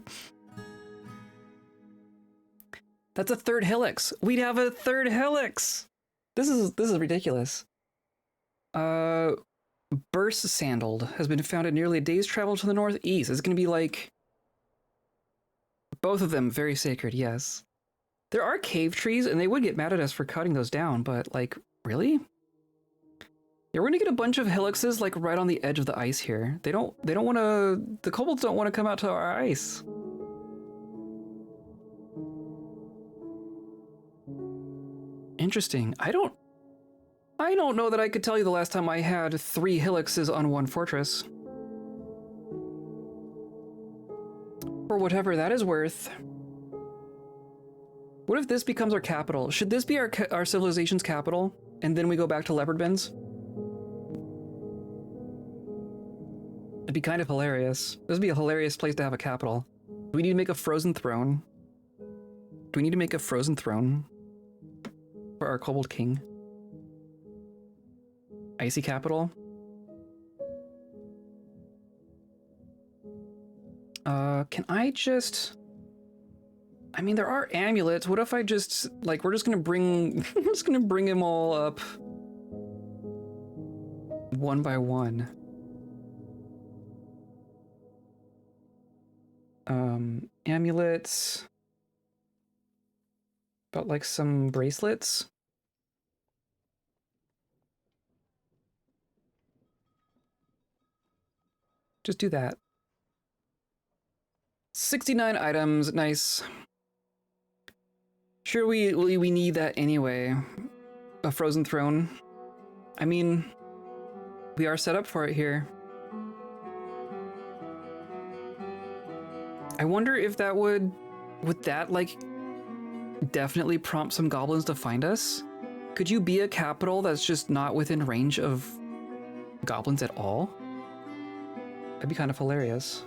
That's a 3rd helix. We'd have a 3rd helix. This is ridiculous. Burst sandaled has been found at nearly a day's travel to the northeast. It's going to be like... Both of them very sacred, yes. There are cave trees, and they would get mad at us for cutting those down, but like, really? Yeah, we're going to get a bunch of helixes like right on the edge of the ice here. They don't want to... The kobolds don't want to come out to our ice. Interesting. I don't know that I could tell you the last time I had 3 helixes on one fortress. For whatever that is worth. What if this becomes our capital? Should this be our civilization's capital, and then we go back to leopard bins? It'd be kind of hilarious. This would be a hilarious place to have a capital. Do we need to make a frozen throne? Do we need to make a frozen throne for our kobold king? Icy capital? Can I just... I mean, there are amulets. What if I just, like, we're just gonna bring... we're just gonna bring them all up one by one. Amulets. About like some bracelets. Just do that. 69 items, nice. Sure, we need that anyway. A frozen throne. I mean, we are set up for it here. I wonder if that would that like definitely prompt some goblins to find us? Could you be a capital that's just not within range of goblins at all? That'd be kind of hilarious.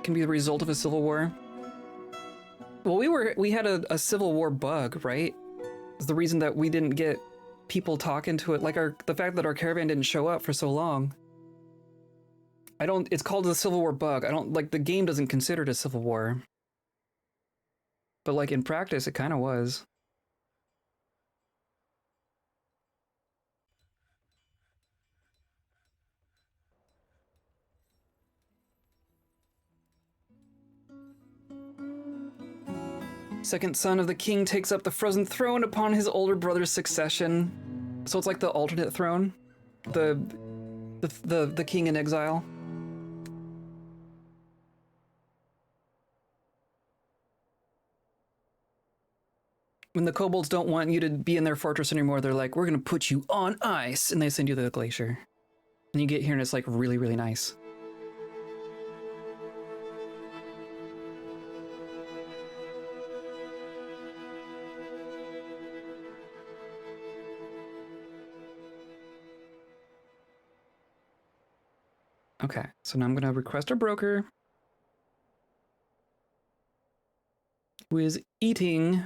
Can be the result of a civil war. Well, we had a civil war bug, right? It's the reason that we didn't get people talking to it, like the fact that our caravan didn't show up for so long. It's called the civil war bug. The game doesn't consider it a civil war. But like in practice, it kind of was. Second son of the king takes up the frozen throne upon his older brother's succession. So it's like the alternate throne, the king in exile. When the kobolds don't want you to be in their fortress anymore, they're like, we're gonna put you on ice, and they send you to the glacier. And you get here and it's like really, really nice. Okay, so now I'm gonna request a broker who is eating.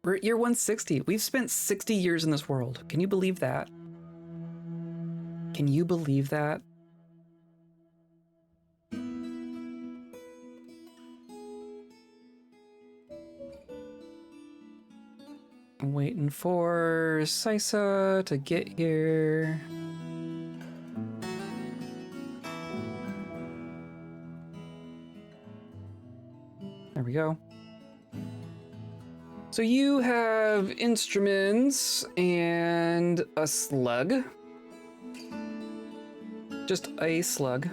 We're at year 160. We've spent 60 years in this world. Can you believe that? Can you believe that? I'm waiting for Sisa to get here. There we go. So you have instruments and a slug. Just a slug.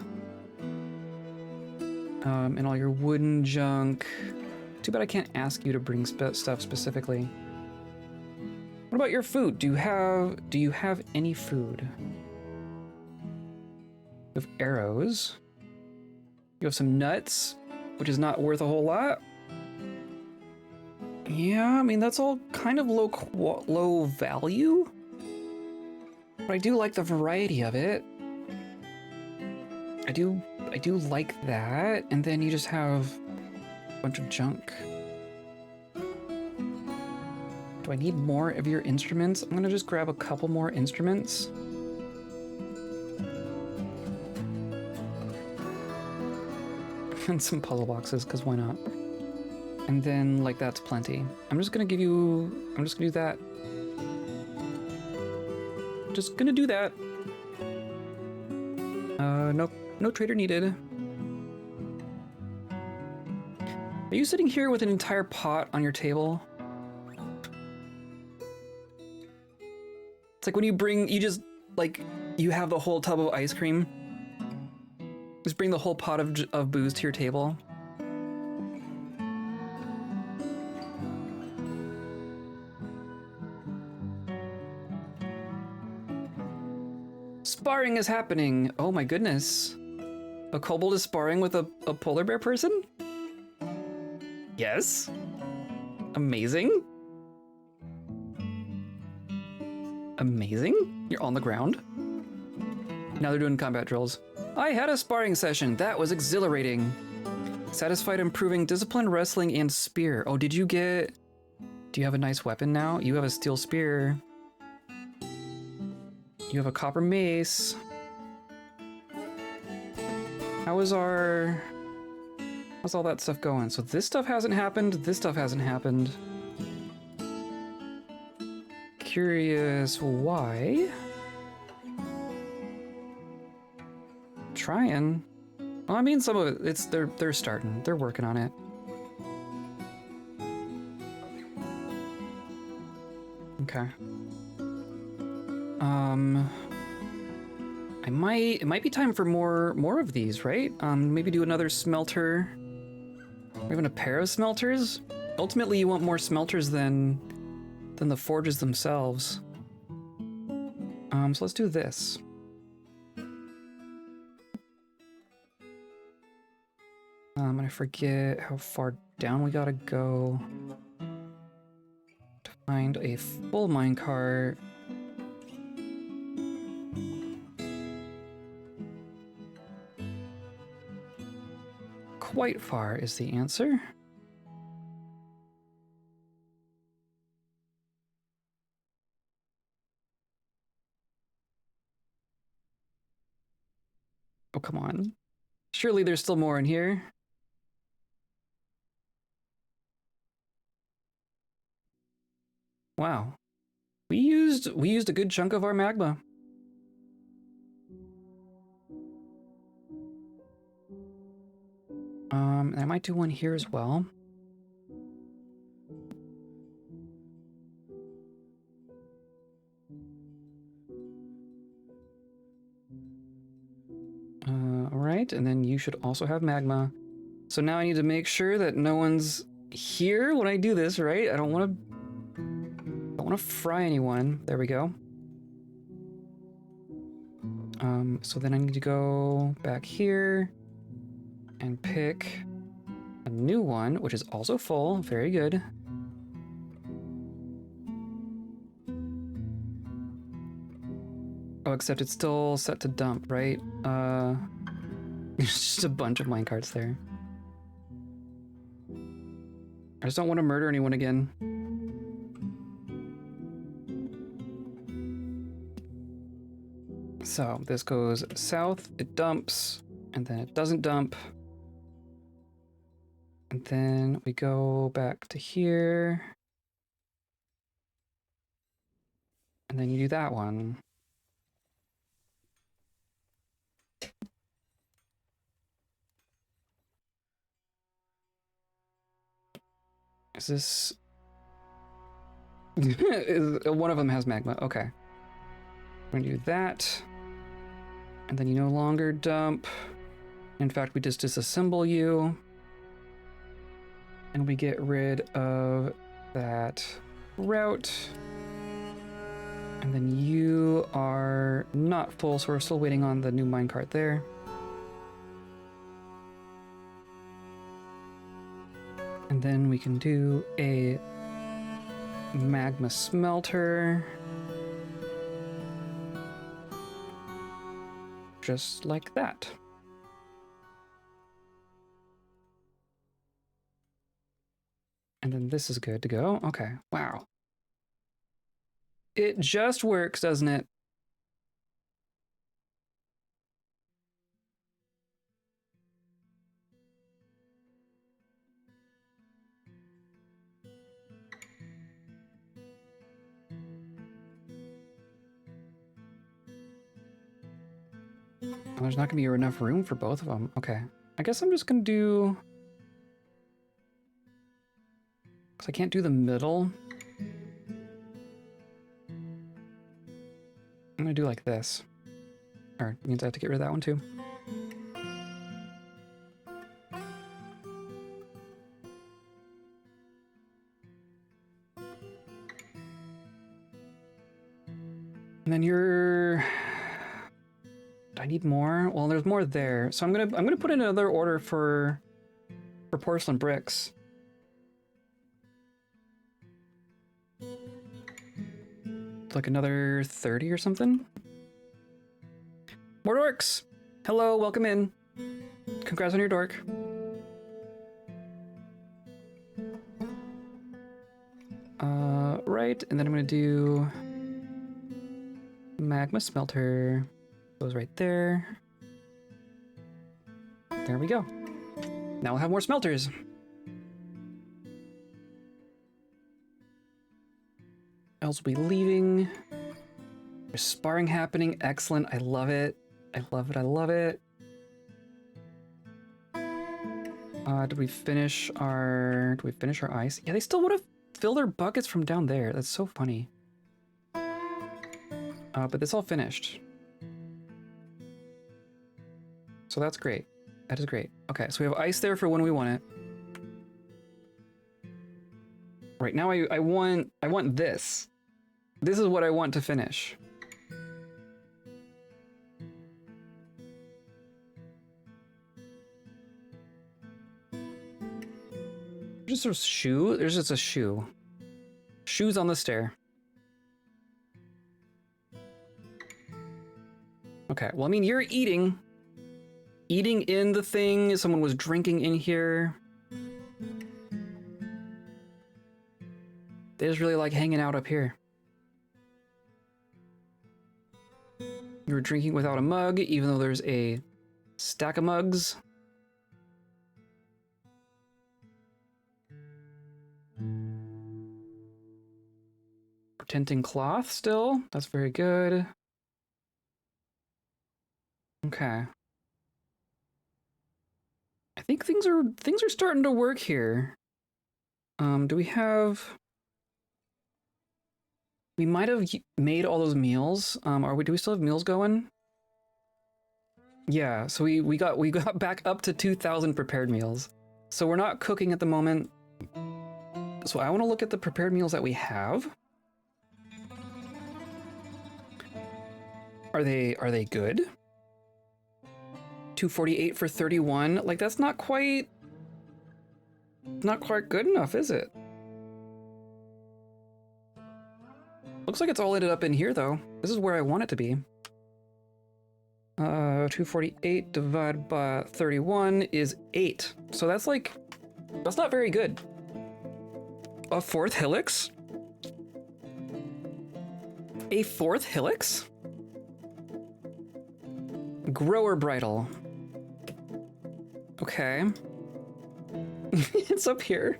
And all your wooden junk. Too bad I can't ask you to bring stuff specifically. What about your food? Do you have any food? You have arrows. You have some nuts, which is not worth a whole lot. Yeah, I mean, that's all kind of low value. But I do like the variety of it. I do like that. And then you just have a bunch of junk. Do I need more of your instruments? I'm gonna just grab a couple more instruments. And some puzzle boxes, because why not? And then, like, that's plenty. I'm just gonna do that. Just gonna do that. No trader needed. Are you sitting here with an entire pot on your table? It's like when you have the whole tub of ice cream. Just bring the whole pot of booze to your table. Sparring is happening. Oh my goodness. A kobold is sparring with a polar bear person? Yes. Amazing. Amazing. You're on the ground. Now they're doing combat drills. I had a sparring session. That was exhilarating. Satisfied improving discipline, wrestling, and spear. Oh, do you have a nice weapon now? You have a steel spear. You have a copper mace. How's all that stuff going? So this stuff hasn't happened, this stuff hasn't happened. Curious why? Trying. Well, I mean, some of it, they're starting. They're working on it. Okay. It might be time for more of these, right? Maybe do another smelter. Or even a pair of smelters. Ultimately, you want more smelters than the forges themselves. So let's do this. And I forget how far down we gotta go to find a full minecart. Quite far is the answer. Oh, come on. Surely there's still more in here. Wow. We used a good chunk of our magma. I might do one here as well. Alright, and then you should also have magma. So now I need to make sure that no one's here when I do this, right? I don't want to fry anyone. There we go. So then I need to go back here and pick a new one, which is also full. Very good. Oh, except it's still set to dump, right? There's just a bunch of minecarts there. I just don't want to murder anyone again. So this goes south, it dumps, and then it doesn't dump. And then we go back to here. And then you do that one. Is this... One of them has magma, okay. We're gonna do that. And then you no longer dump. In fact, we just disassemble you. And we get rid of that route. And then you are not full, so we're still waiting on the new minecart there. And then we can do a magma smelter. Just like that. And then this is good to go. Okay, wow. It just works, doesn't it? Well, there's not gonna be enough room for both of them. Okay, I guess I'm just gonna do... Because I can't do the middle. I'm gonna do like this. Or it means I have to get rid of that one too. And then you're... Do I need more? Well, there's more there. So I'm gonna put in another order for porcelain bricks. Like another 30 or something. More dorks! Hello, welcome in. Congrats on your dork. Right, and then I'm gonna do Magma smelter goes right there. There we go. Now we'll have more smelters. Else will be leaving. There's sparring happening. Excellent. I love it. I love it. I love it. Did we finish our ice? Yeah, they still would have filled their buckets from down there. That's so funny. But this all finished. So that's great. That is great. Okay, so we have ice there for when we want it. Right now I want this. This is what I want to finish. Just a shoe? There's just a shoe. Shoes on the stair. Okay, well, I mean, you're eating. Eating in the thing. Someone was drinking in here. They just really like hanging out up here. You were drinking without a mug, even though there's a stack of mugs. Tinting cloth still. That's very good. Okay. I think things are starting to work here. Do we have... We might have made all those meals. Do we still have meals going? Yeah, so we got back up to 2,000 prepared meals. So we're not cooking at the moment. So I want to look at the prepared meals that we have. Are they good? 248 for 31. Like, that's not quite good enough, is it? Looks like it's all ended up in here though. This is where I want it to be. 248 divided by 31 is 8. So that's not very good. A fourth hillocks? A fourth hillocks? Grower bridle. Okay. It's up here.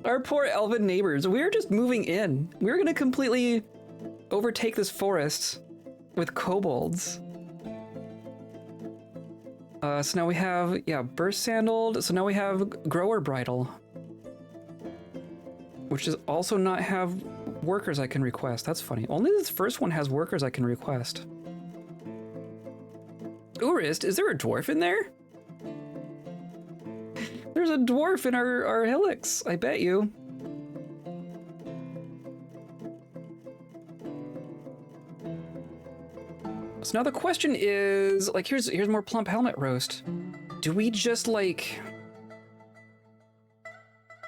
Our poor elven neighbors. We're just moving in. We're gonna completely overtake this forest with kobolds. So now we have, yeah, burst sandaled. So now we have grower bridle, which does also not have workers I can request. That's funny. Only this first one has workers I can request. Urist, is there a dwarf in there? There's a dwarf in our hillocks, I bet you. So now the question is, like, here's more plump helmet roast. Do we just, like...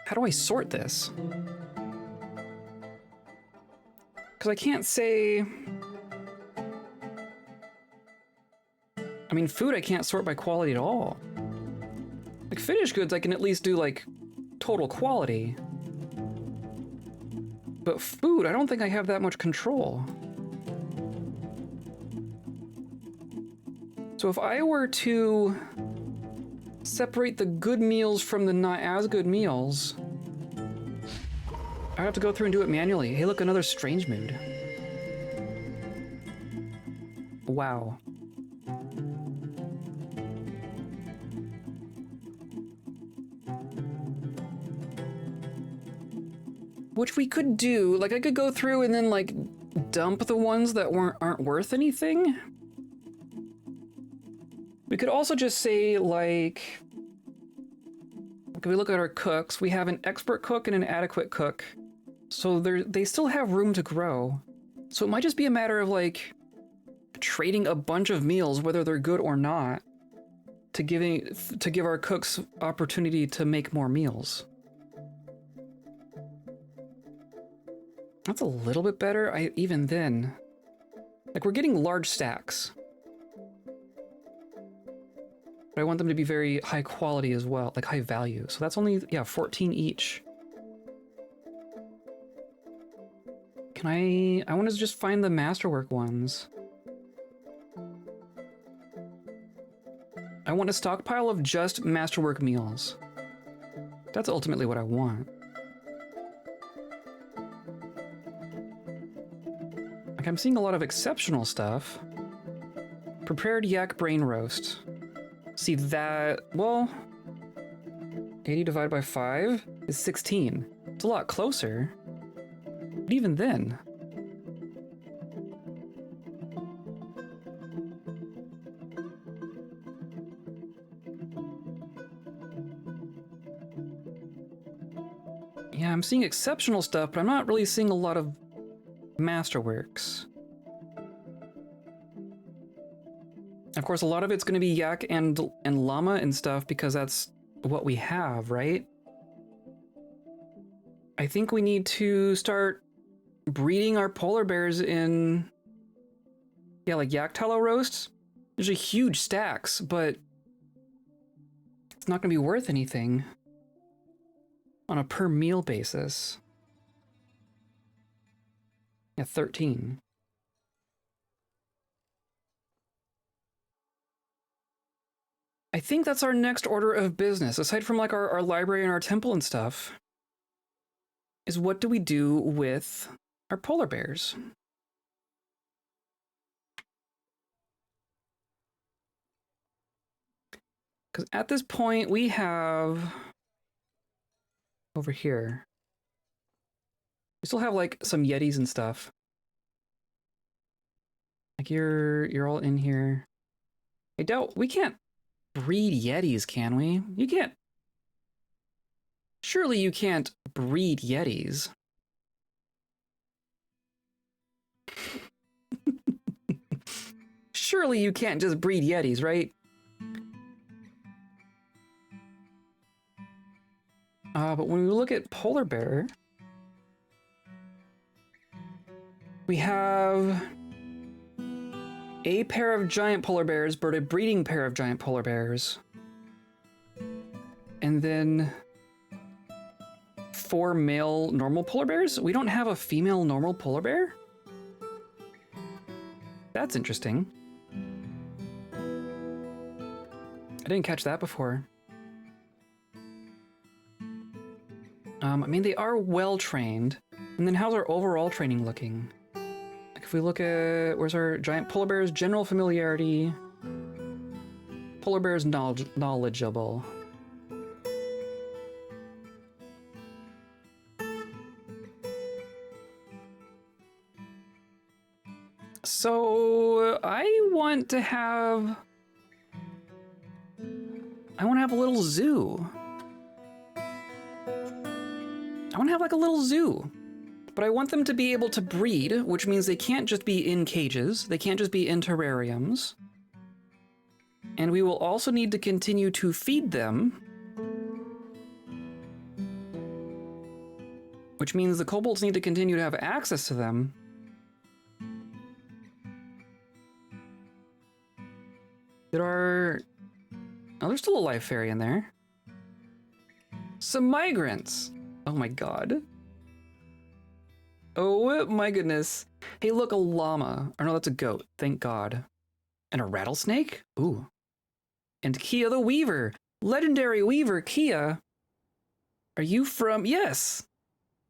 How do I sort this? Because I can't say... I mean, food I can't sort by quality at all. Like, finished goods I can at least do, like, total quality. But food, I don't think I have that much control. So if I were to separate the good meals from the not as good meals, I have to go through and do it manually. Hey, look, another strange mood. Wow. Which we could do, like, I could go through and then, like, dump the ones that aren't worth anything. We could also just say, like, if we look at our cooks, we have an expert cook and an adequate cook. So they still have room to grow. So it might just be a matter of, like, trading a bunch of meals, whether they're good or not, to give our cooks opportunity to make more meals. That's a little bit better, even then. Like, we're getting large stacks. But I want them to be very high quality as well, like high value. So that's only, yeah, 14 each. Can I want to just find the masterwork ones. I want a stockpile of just masterwork meals. That's ultimately what I want. Like, I'm seeing a lot of exceptional stuff. Prepared yak brain roast. See that, well, 80 divided by 5 is 16. It's a lot closer. But even then. Yeah, I'm seeing exceptional stuff, but I'm not really seeing a lot of masterworks. Of course, a lot of it's going to be yak and llama and stuff because that's what we have, right? I think we need to start breeding our polar bears in, yeah, like yak tallow roasts. There's a huge stacks, but it's not going to be worth anything on a per meal basis. Yeah, 13. I think that's our next order of business, aside from like our library and our temple and stuff, is what do we do with our polar bears? Because at this point we have over here, we still have like some yetis and stuff. Like you're all in here. I doubt we can't breed yetis, can we? You can't. Surely you can't breed yetis. Surely you can't just breed yetis, right? But when we look at polar bear, we have a pair of giant polar bears, but a breeding pair of giant polar bears. And then 4 male normal polar bears? We don't have a female normal polar bear? That's interesting. I didn't catch that before. I mean, they are well trained. And then how's our overall training looking? Like if we look at, where's our giant polar bears? General familiarity. Polar bears knowledgeable. So I want to have a little zoo. I want to have like a little zoo, but I want them to be able to breed, which means they can't just be in cages. They can't just be in terrariums. And we will also need to continue to feed them, which means the kobolds need to continue to have access to them. Oh, there's still a live fairy in there. Some migrants. Oh my god. Oh my goodness. Hey, look, a llama. Or no, that's a goat. Thank god. And a rattlesnake? Ooh. And Kia the Weaver. Legendary Weaver, Kia. Are you from... Yes.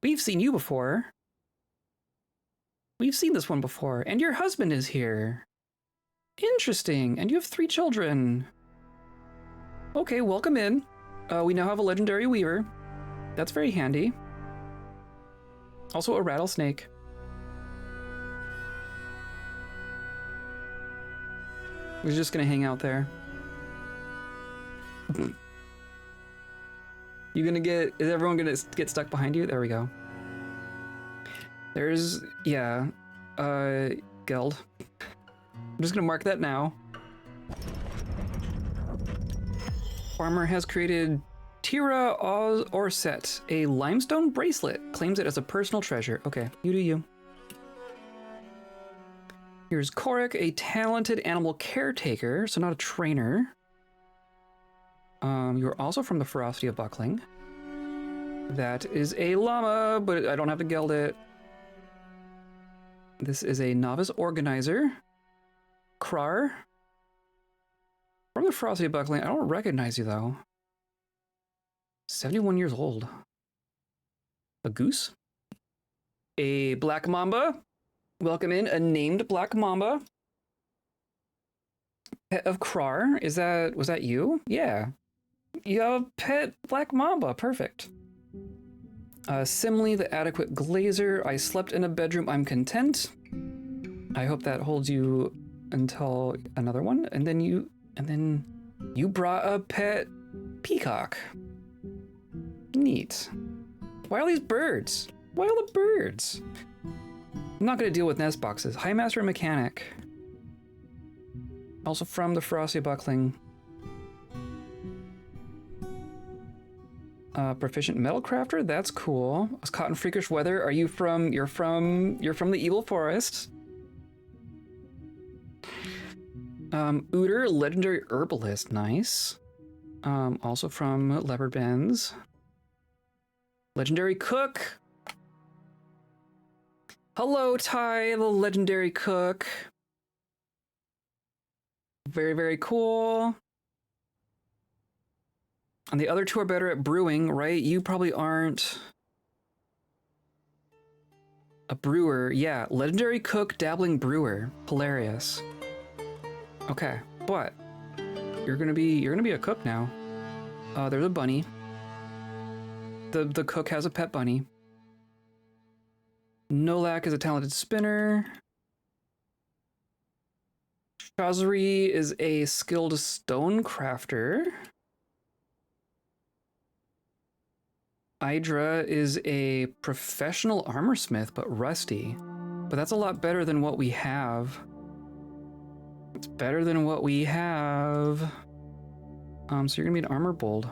We've seen you before. We've seen this one before. And your husband is here. Interesting. And you have 3 children. Okay, welcome in. We now have a legendary weaver. That's very handy. Also a rattlesnake. We're just gonna hang out there. You gonna get... Is everyone gonna get stuck behind you? There we go. There's... Yeah. Geld. I'm just gonna mark that now. Farmer has created Tira Orset, a limestone bracelet. Claims it as a personal treasure. Okay, you do you. Here's Korik, a talented animal caretaker, so not a trainer. You're also from the Ferocity of Buckling. That is a llama, but I don't have to geld it. This is a novice organizer. Krar. From the Frosty Buckling. I don't recognize you, though. 71 years old. A goose? A black mamba. Welcome in. A named black mamba. Pet of Krar. Was that you? Yeah. You have a pet black mamba. Perfect. Simile, the adequate glazer. I slept in a bedroom. I'm content. I hope that holds you until another one. And then you brought a pet peacock. Neat. Why all these birds? Why all the birds? I'm not going to deal with nest boxes. High Master Mechanic. Also from the Frosty Buckling. Proficient metal crafter, that's cool. I was caught in freakish weather. Are you from? You're from the Evil Forest. Ooter, legendary herbalist, nice. Also from Leopard Bends. Legendary cook. Hello, Ty, the legendary cook. Very, very cool. And the other two are better at brewing, right? You probably aren't a brewer. Yeah, legendary cook, dabbling brewer. Hilarious. Okay, but you're gonna be a cook now. There's a bunny. The cook has a pet bunny. Nolak is a talented spinner. Shazri is a skilled stone crafter. Idra is a professional armorsmith, but rusty. But that's a lot better than what we have. It's better than what we have. So you're gonna be an armor bold.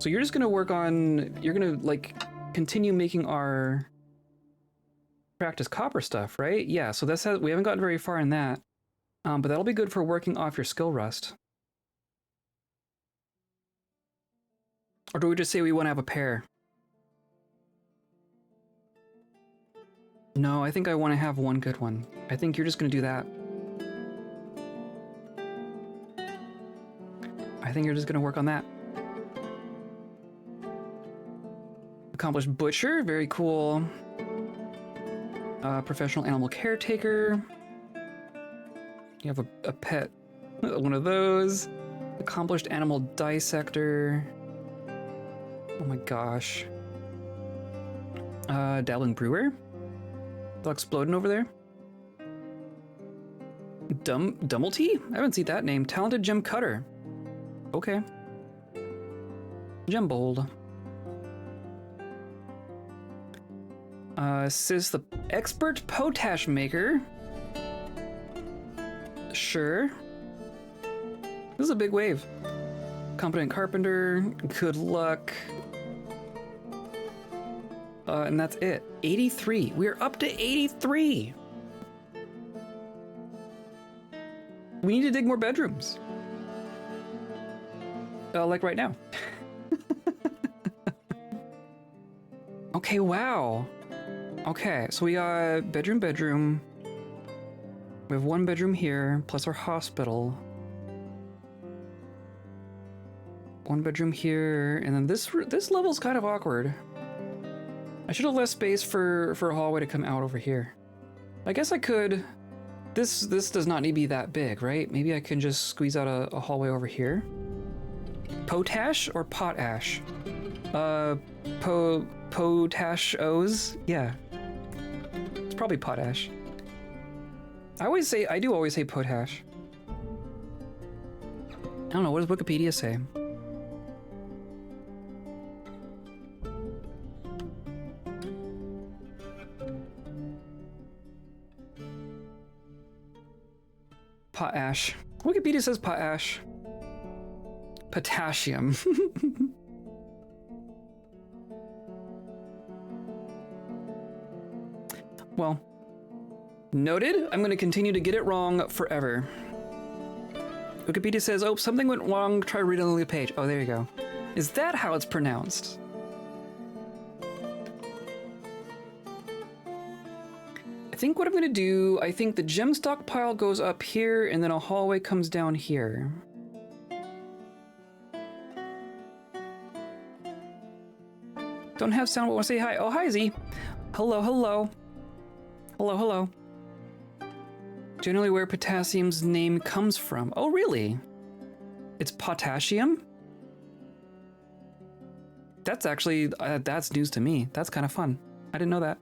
So you're just gonna work on, you're gonna like continue making our practice copper stuff, right? Yeah, so we haven't gotten very far in that. But that'll be good for working off your skill rust. Or do we just say we want to have a pair? No, I think I want to have one good one. I think you're just going to do that. I think you're just going to work on that. Accomplished butcher, very cool. Professional animal caretaker. You have a pet, one of those. Accomplished animal dissector. Oh my gosh. Dabbling brewer? Still exploding over there? Dummelty? I haven't seen that name. Talented gem cutter. Okay. Gem bold. Sis the expert potash maker. Sure. This is a big wave. Competent carpenter. Good luck. And that's it. 83. We are up to 83. We need to dig more bedrooms. Like right now. Okay, wow. Okay, so we got bedroom. We have one bedroom here, plus our hospital. One bedroom here, and then this level's kind of awkward. I should have left space for a hallway to come out over here. I guess I could. This does not need to be that big, right? Maybe I can just squeeze out a hallway over here. Potash or potash? Potash-O's? Yeah. It's probably potash. I do always say potash. I don't know, what does Wikipedia say? Potash. Wikipedia says potash. Potassium. Well, noted. I'm going to continue to get it wrong forever. Wikipedia says, oh, something went wrong. Try reading the page. Oh, there you go. Is that how it's pronounced? I think what I'm gonna do, I think the gem stockpile goes up here and then a hallway comes down here. Don't have sound, but want to say hi. Oh, hi, Z. Hello, hello. Hello, hello. Generally where potassium's name comes from. Oh, really? It's potassium? That's actually, that's news to me. That's kind of fun. I didn't know that.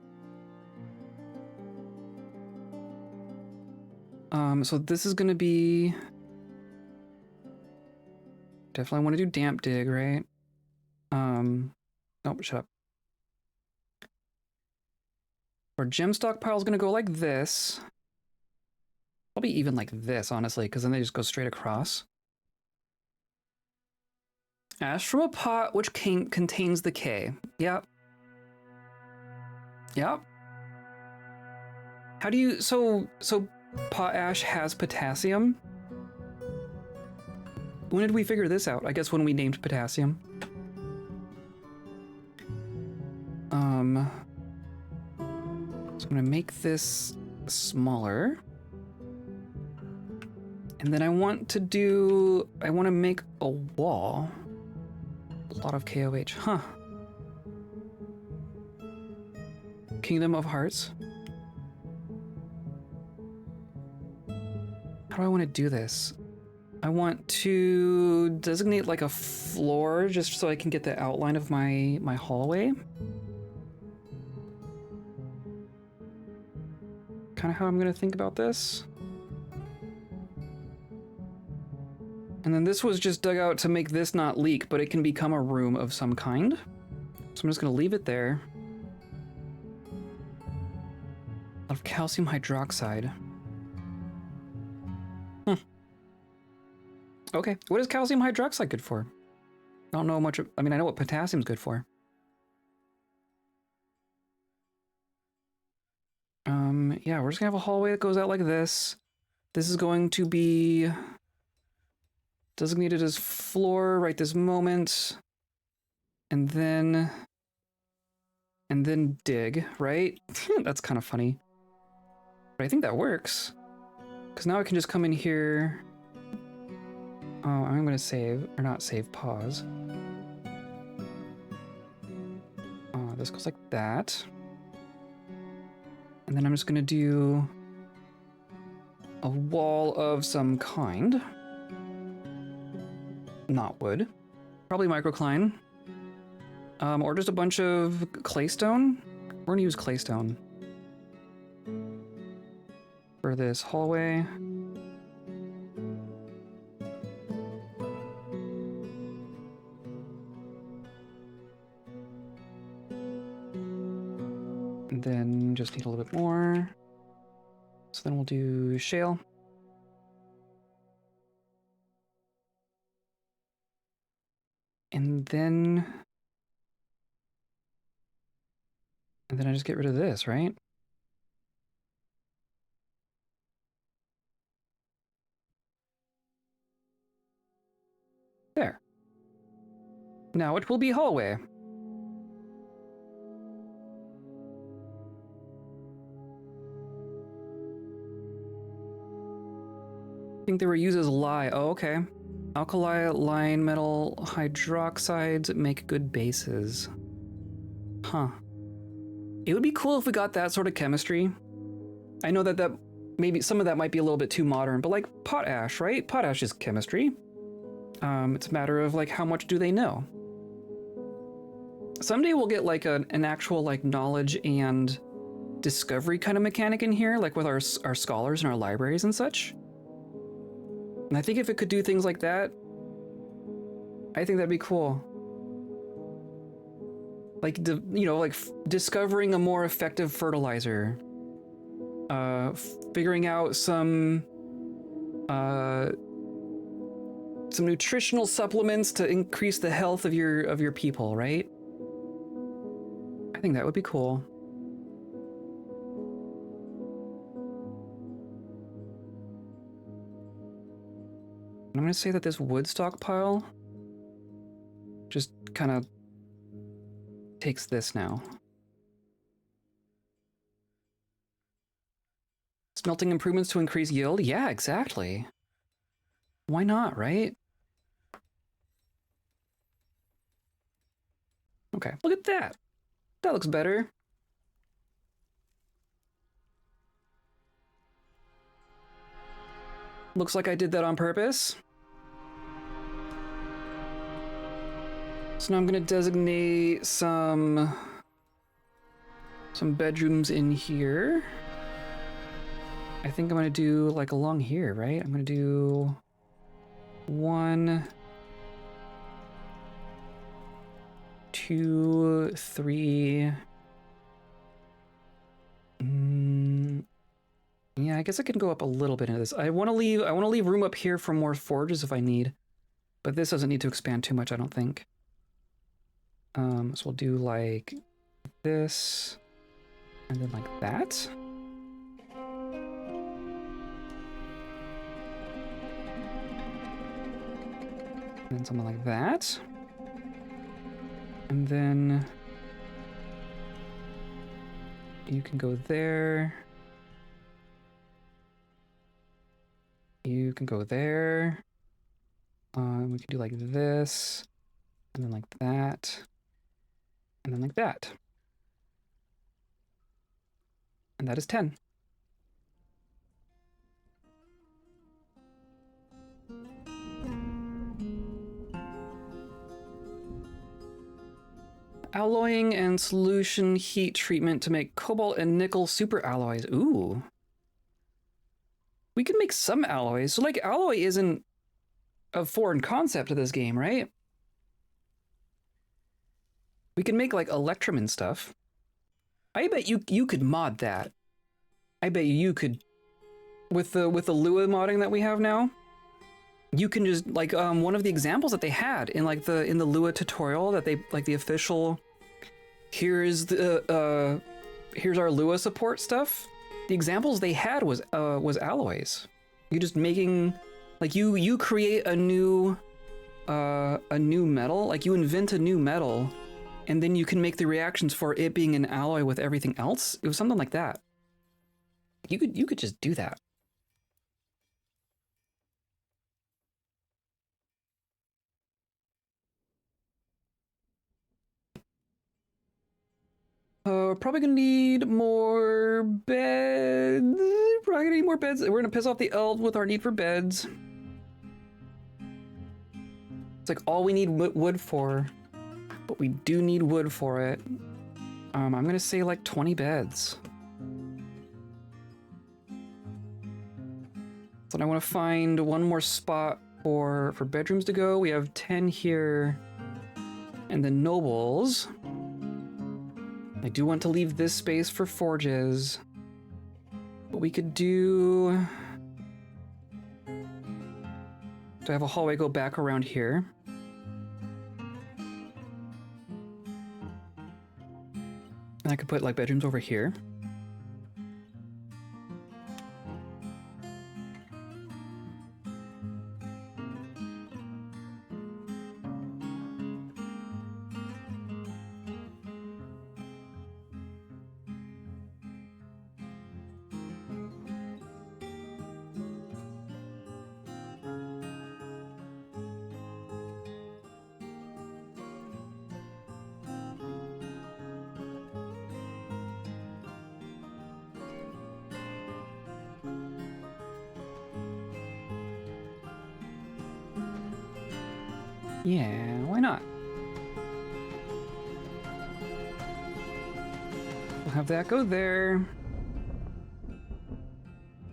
So this is gonna be... Definitely want to do damp dig, right? Nope, shut up. Our gem stockpile is gonna go like this. Probably even like this, honestly, because then they just go straight across. Ash from a pot which contains the K. Yep. Yep. How do you... So pot ash has potassium? When did we figure this out? I guess when we named potassium. So I'm gonna make this smaller. And then I want to make a wall. A lot of KOH, huh? Kingdom of Hearts. How do I want to do this? I want to designate like a floor just so I can get the outline of my hallway. Kind of how I'm gonna think about this. And then this was just dug out to make this not leak, but it can become a room of some kind. So I'm just gonna leave it there. A lot of calcium hydroxide. Okay, what is calcium hydroxide good for? I don't know much. I mean, I know what potassium's good for. Yeah, we're just gonna have a hallway that goes out like this. This is going to be designated as floor right this moment. And then dig, right? That's kind of funny. But I think that works. Because now I can just come in here. Oh, I'm gonna save, or not save, pause. This goes like that. And then I'm just gonna do a wall of some kind. Not wood. Probably microcline. Or just a bunch of claystone. We're gonna use claystone for this hallway. And then just need a little bit more. So then we'll do shale. And then I just get rid of this, right? There. Now it will be hallway. I think they were used as lye. Oh, okay. Alkali, line, metal, hydroxides make good bases. Huh. It would be cool if we got that sort of chemistry. I know that maybe some of that might be a little bit too modern, but like potash, right? Potash is chemistry. It's a matter of like how much do they know. Someday we'll get like an actual like knowledge and discovery kind of mechanic in here, like with our scholars and our libraries and such. And I think if it could do things like that, I think that'd be cool. Like, you know, like discovering a more effective fertilizer. Figuring out some nutritional supplements to increase the health of your people, right? I think that would be cool. I'm gonna say that this wood stockpile just kind of takes this now. Smelting improvements to increase yield? Yeah, exactly. Why not, right? Okay, look at that. That looks better. Looks like I did that on purpose. So now I'm gonna designate some bedrooms in here. I think I'm gonna do like along here, right? I'm gonna do 1, 2, 3. Yeah, I guess I can go up a little bit into this. I want to leave room up here for more forges if I need, but this doesn't need to expand too much, I don't think. So we'll do like this, and then like that. And then something like that. And then you can go there. You can go there. We can do like this, and then like that, and then like that. And that is 10. Alloying and solution heat treatment to make cobalt and nickel super alloys. Ooh. We can make some alloys. So like alloy isn't a foreign concept to this game, right? We can make like electrum and stuff. I bet you could mod that. I bet you could, with the Lua modding that we have now. You can just like one of the examples that they had in like the Lua tutorial that they like the official. Here's our Lua support stuff. The examples they had was alloys. You just making like you create a new metal, like you invent a new metal, and then you can make the reactions for it being an alloy with everything else. It was something like that. You could just do that. We're probably gonna need more beds. Probably gonna need more beds. We're gonna piss off the elves with our need for beds. It's like all we need wood for, but we do need wood for it. I'm gonna say like 20 beds. So I want to find one more spot for bedrooms to go. We have 10 here, and the nobles. I do want to leave this space for forges, but we could do. Do I have a hallway go back around here? And I could put like bedrooms over here. Yeah, why not? We'll have that go there.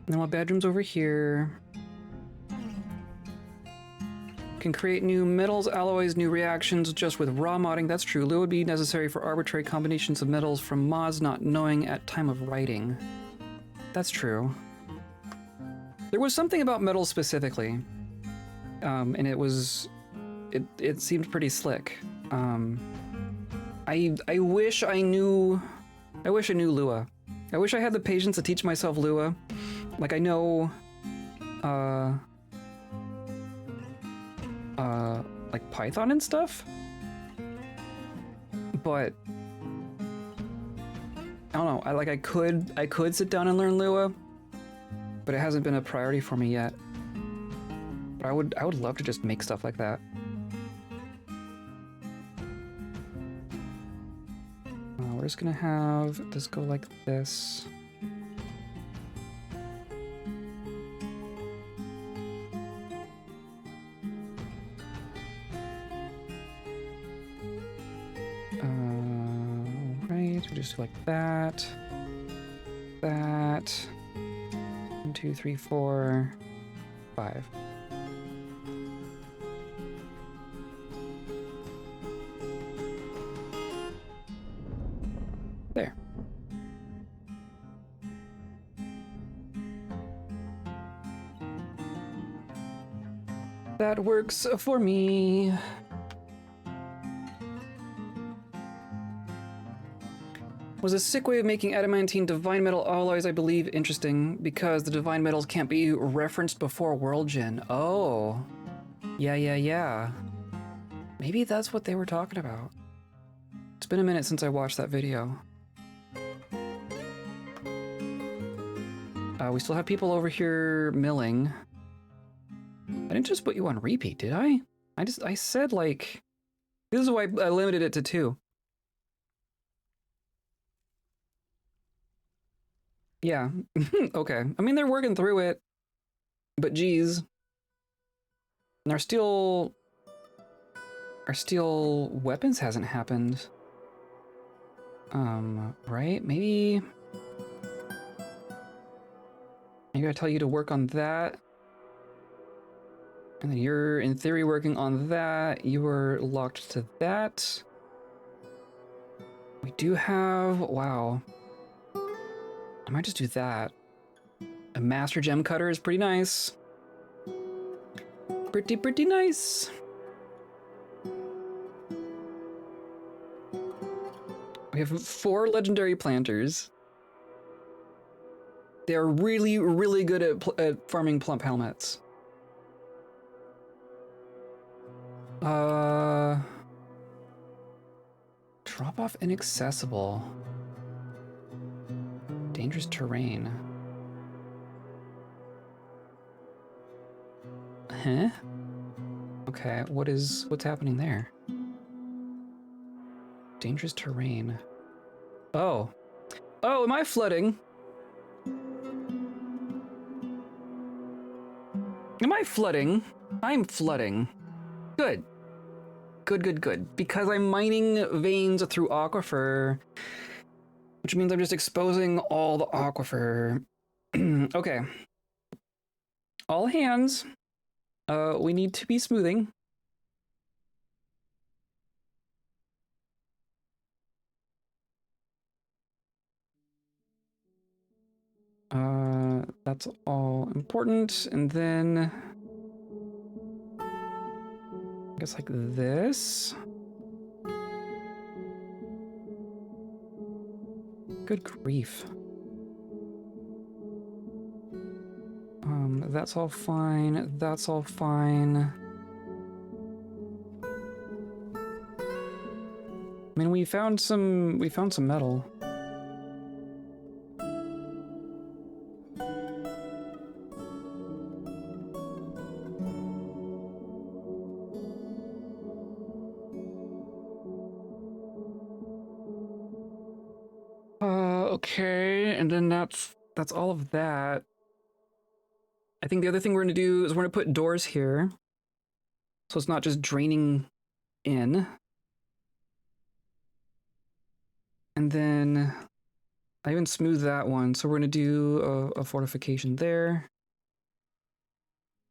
Then we'll have bedrooms over here. Can create new metals, alloys, new reactions just with raw modding. That's true. Lua would be necessary for arbitrary combinations of metals from mods not knowing at time of writing. That's true. There was something about metals specifically, and it seemed pretty slick. I wish I knew Lua. I wish I had the patience to teach myself Lua. Like I know like Python and stuff. But I don't know. I could sit down and learn Lua, but it hasn't been a priority for me yet. But I would love to just make stuff like that. We're just gonna have this go like this. Right, we'll just do like that. That. 1, 2, 3, 4, 5. There. That works for me. Was a sick way of making adamantine divine metal alloys, I believe, interesting, because the divine metals can't be referenced before World Gen. Oh. Yeah. Maybe that's what they were talking about. It's been a minute since I watched that video. We still have people over here milling. I didn't just put you on repeat, did I? I said, like... This is why I limited it to 2. Yeah. Okay. I mean, they're working through it. But geez. And our steel weapons hasn't happened. Right? Maybe I tell you to work on that. And then you're, in theory, working on that. You are locked to that. We do have... Wow. I might just do that. A master gem cutter is pretty nice. Pretty nice. We have 4 legendary planters. They're really, really good at farming plump helmets. Drop off inaccessible. Dangerous terrain. Huh? Okay, what's happening there? Dangerous terrain. Oh. Oh, am I flooding? Am I flooding? I'm flooding. Good. Good. Because I'm mining veins through aquifer, which means I'm just exposing all the aquifer. Okay. All hands. We need to be smoothing. That's all important. And then I guess like this. Good grief. That's all fine. That's all fine. I mean, we found some metal. Okay, and then that's all of that. I think the other thing we're gonna do is we're gonna put doors here, so it's not just draining in. And then I even smoothed that one, so we're gonna do a fortification there.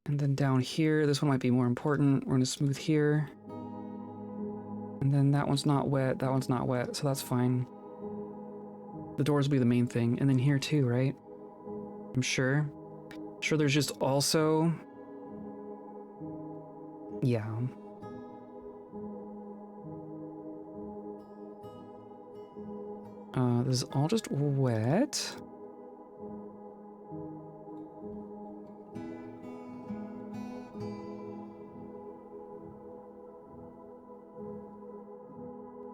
And then down here, this one might be more important. We're gonna smooth here. And then that one's not wet, that one's not wet, so that's fine. The doors will be the main thing. And then here too, right? I'm sure. Sure there's just also... Yeah. This is all just wet.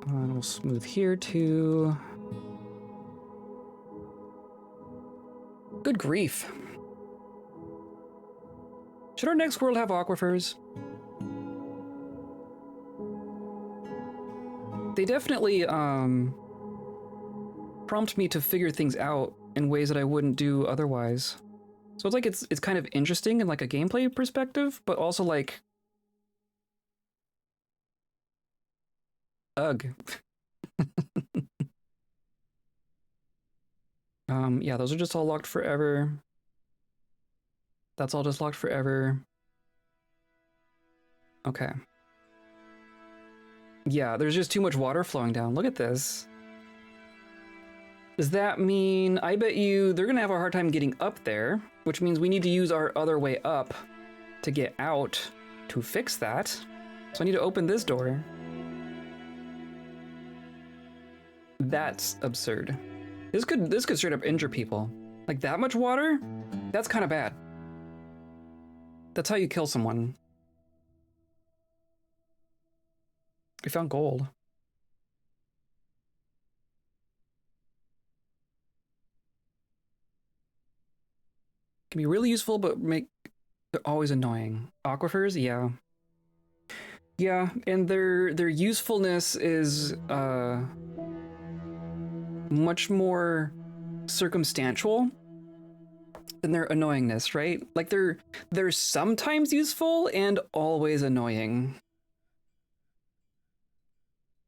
And we'll smooth here too. Good grief. Should our next world have aquifers? They definitely prompt me to figure things out in ways that I wouldn't do otherwise. So it's like it's kind of interesting in like a gameplay perspective, but also like ugh. Yeah, those are just all locked forever. That's all just locked forever. Okay. Yeah, there's just too much water flowing down. Look at this. Does that mean, I bet you they're gonna have a hard time getting up there, which means we need to use our other way up to get out to fix that. So I need to open this door. That's absurd. This could straight up injure people. Like that much water? That's kind of bad. That's how you kill someone. We found gold. Can be really useful, but they're always annoying. Aquifers, yeah. Yeah, and their usefulness is much more circumstantial than their annoyingness, right? Like they're sometimes useful and always annoying.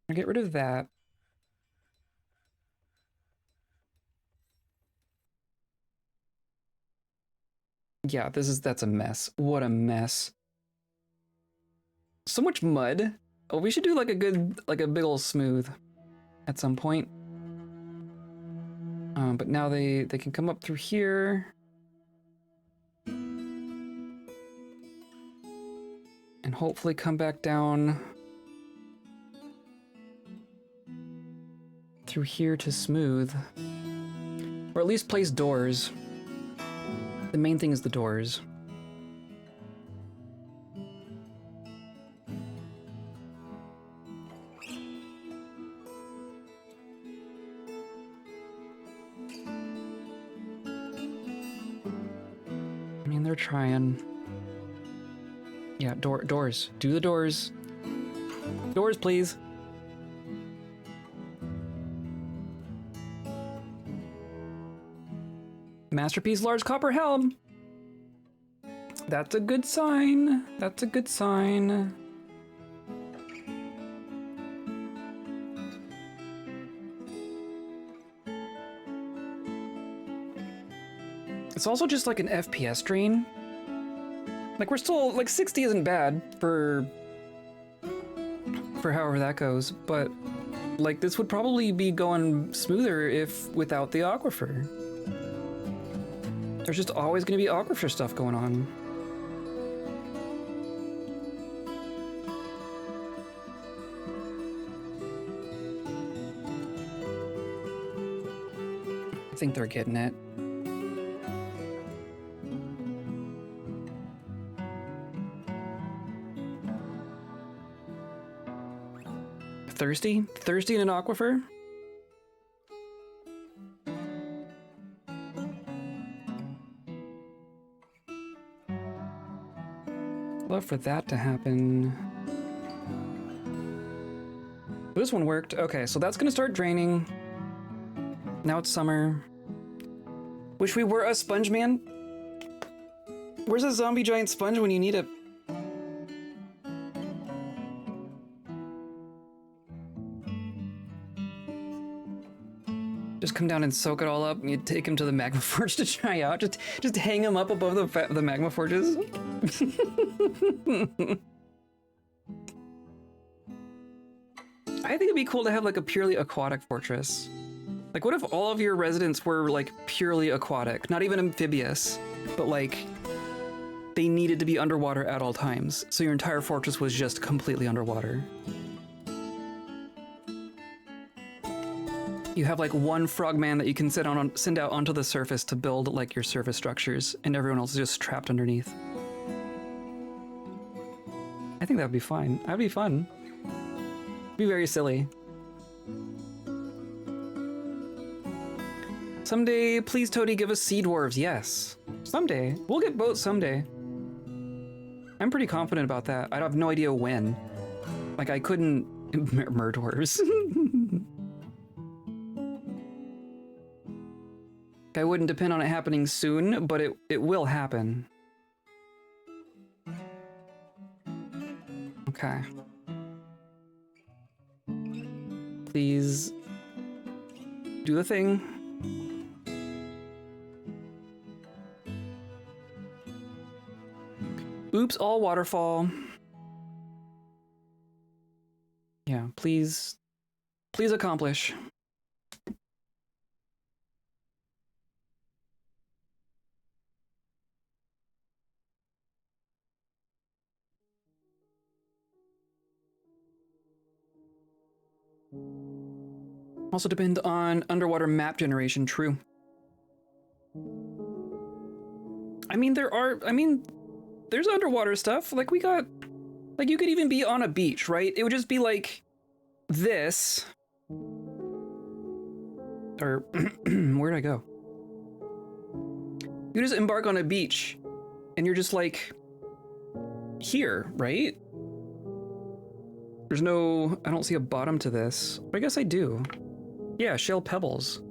I'll get rid of that. Yeah, that's a mess. What a mess. So much mud. Oh, we should do like a big ol' smooth at some point. But now they can come up through here. And hopefully come back down through here to smooth. Or at least place doors. The main thing is the doors. I mean, they're trying. Yeah, doors. Do the doors. Doors, please. Masterpiece large copper helm. That's a good sign. That's a good sign. It's also just like an FPS drain. Like we're still like 60 isn't bad for however that goes, but like this would probably be going smoother if without the aquifer. There's just always going to be aquifer stuff going on. I think they're getting it. Thirsty? Thirsty in an aquifer? Love for that to happen. This one worked. Okay, so that's gonna start draining. Now it's summer. Wish we were a sponge man. Where's a zombie giant sponge when you need it? Just come down and soak it all up, and you take him to the magma forge to try out. Just hang him up above the magma forges. I think it'd be cool to have like a purely aquatic fortress. Like, what if all of your residents were like purely aquatic, not even amphibious, but like they needed to be underwater at all times, so your entire fortress was just completely underwater. You have like one frogman that you can send out onto the surface to build like your surface structures, and everyone else is just trapped underneath. I think that would be fine. That'd be fun. It'd be very silly. Someday, please, Toady, give us sea dwarves. Yes. Someday. We'll get boats someday. I'm pretty confident about that. I have no idea when. Like, I couldn't... Murdorers. I wouldn't depend on it happening soon, but it will happen. Okay. Please do the thing. Oops, all waterfall. Yeah, please accomplish. Also depend on underwater map generation, true. I mean, there's underwater stuff. Like, we got, like, you could even be on a beach, right? It would just be like this. Or, where'd I go? You just embark on a beach and you're just like here, right? There's no, I don't see a bottom to this. But I guess I do. Yeah, shell pebbles.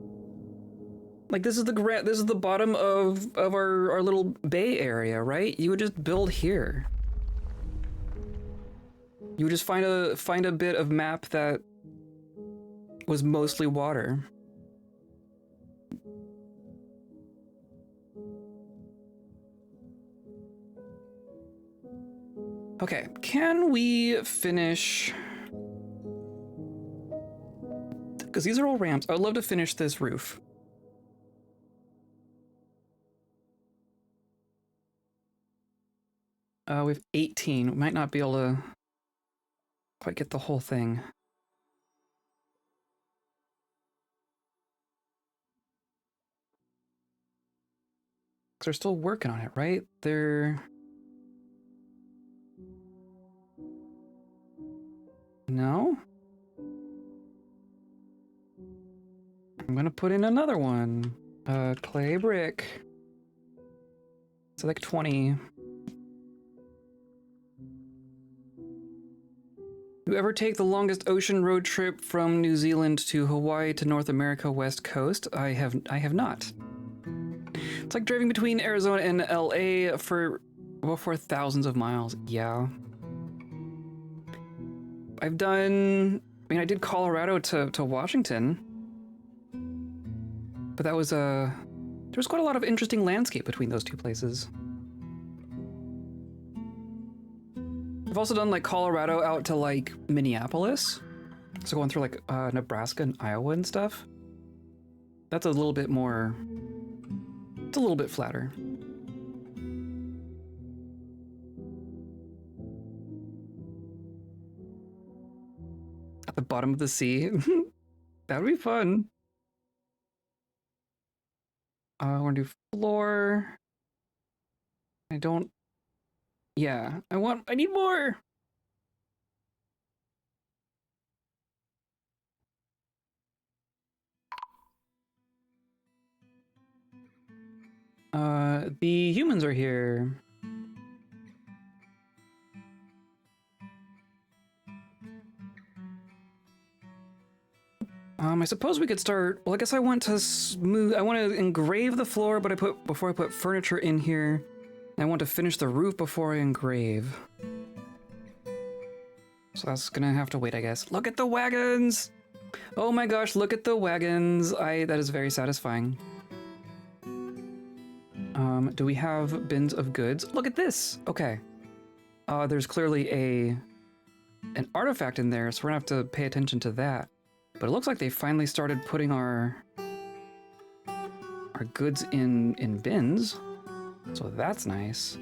Like, this is the bottom of our little bay area, right? You would just build here. You would just find a bit of map that was mostly water. Okay, can we finish? Because these are all ramps. I would love to finish this roof. We have 18. We might not be able to quite get the whole thing. Because they're still working on it, right? No? I'm gonna put in another one. Clay brick. So like 20. You ever take the longest ocean road trip from New Zealand to Hawaii to North America West Coast? I have not. It's like driving between Arizona and LA for thousands of miles. Yeah. I mean, I did Colorado to Washington. But that was there was quite a lot of interesting landscape between those two places. I've also done like Colorado out to like Minneapolis. So going through like Nebraska and Iowa and stuff. That's a little bit more, it's a little bit flatter. At the bottom of the sea. That would be fun. We're gonna do floor. Yeah, I need more. The humans are here. I suppose we could start, well, I guess I want to engrave the floor, but before I put furniture in here, I want to finish the roof before I engrave. So that's gonna have to wait, I guess. Look at the wagons! Oh my gosh, look at the wagons. That is very satisfying. Do we have bins of goods? Look at this! Okay. There's clearly an artifact in there, so we're gonna have to pay attention to that. But it looks like they finally started putting our goods in bins. So that's nice.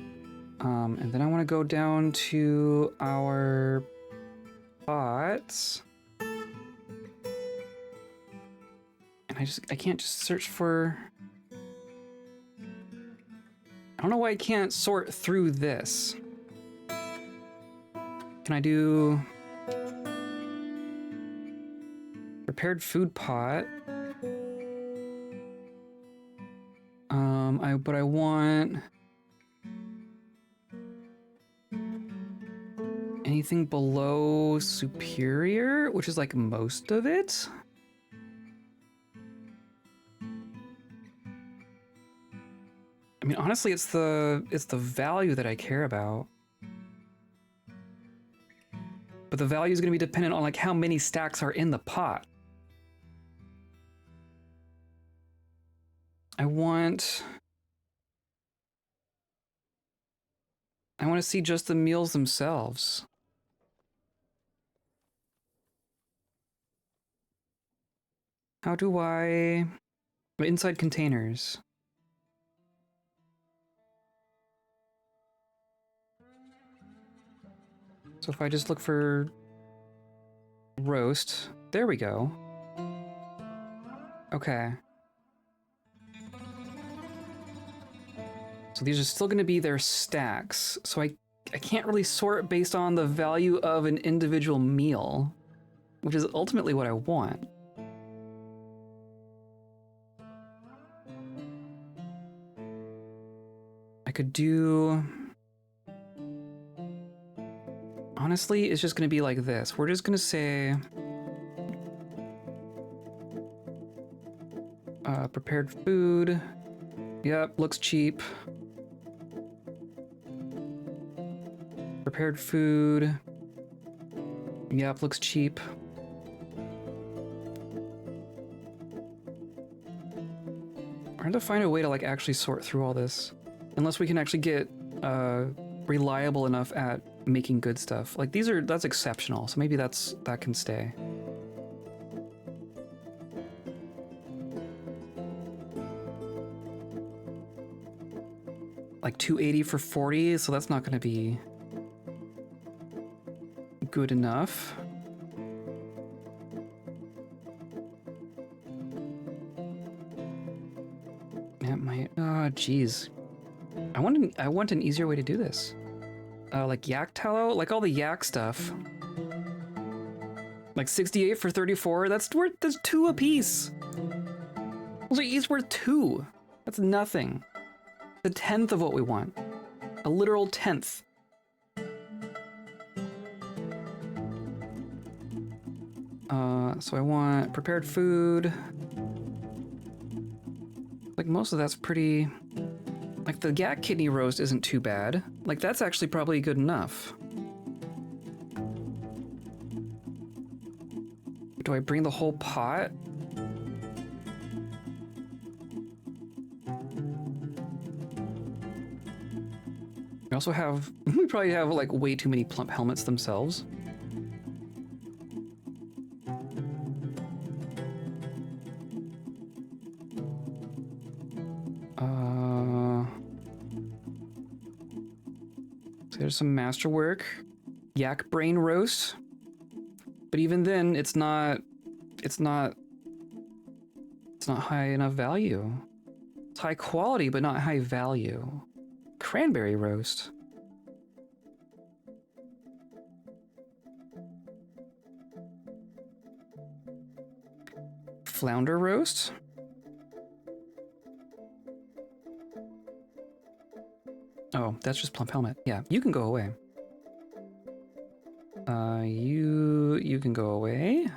And then I want to go down to our pots. And I can't just search for... I don't know why I can't sort through this. Can I do... Prepared food pot. But I want... anything below superior, which is like most of it. I mean, honestly, it's the value that I care about. But the value is going to be dependent on like how many stacks are in the pot. I want to see just the meals themselves. How do I... Inside containers. So if I just look for roast, there we go. Okay. So these are still going to be their stacks. So I can't really sort based on the value of an individual meal, which is ultimately what I want. I could do... Honestly, it's just going to be like this. We're just going to say... prepared food. Yep, looks cheap. Prepared food. Yep, looks cheap. I have to find a way to like actually sort through all this. Unless we can actually get reliable enough at making good stuff. Like that's exceptional, so maybe that can stay. Like 280 for 40, so that's not gonna be good enough. That might, oh geez. I want an easier way to do this. Like yak tallow, like all the yak stuff. Like 68 for 34, that's 2 apiece. Those are each worth 2. That's nothing. The 10th of what we want. A literal 10th. So I want prepared food. Like most of that's pretty... Like the yak kidney roast isn't too bad. Like that's actually probably good enough. Do I bring the whole pot? We also have... We probably have like way too many plump helmets themselves. So there's some masterwork. Yak brain roast. But even then, it's not high enough value. It's high quality, but not high value. Cranberry roast. Flounder roast. Oh, that's just plump helmet. Yeah, you can go away. You can go away.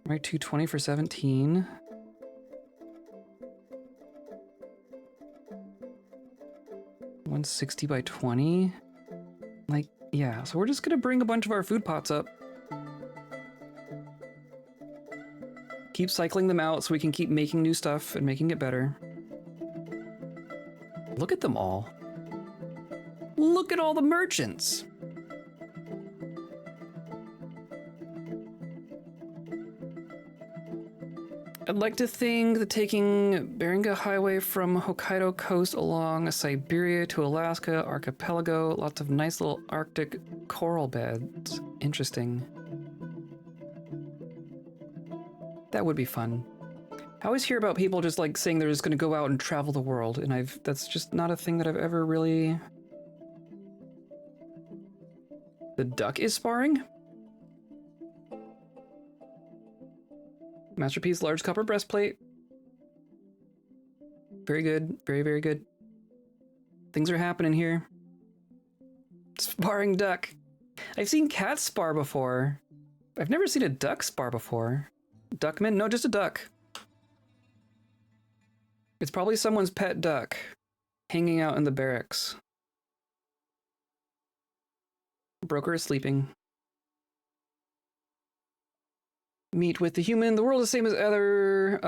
Right, 220 for 17. $160 by 20. Like, yeah, so we're just gonna bring a bunch of our food pots up. Keep cycling them out so we can keep making new stuff and making it better. Look at them all. Look at all the merchants. I'd like to think that taking Beringa Highway from Hokkaido coast along Siberia to Alaska archipelago, lots of nice little Arctic coral beds. Interesting. That would be fun. I always hear about people just like saying they're just gonna go out and travel the world, and that's just not a thing that I've ever really... The duck is sparring? Masterpiece, large copper breastplate. Very good, very, very good. Things are happening here. Sparring duck. I've seen cats spar before. I've never seen a duck spar before. Duckman? No, just a duck. It's probably someone's pet duck hanging out in the barracks. Broker is sleeping. Meet with the human. The world is the same as other.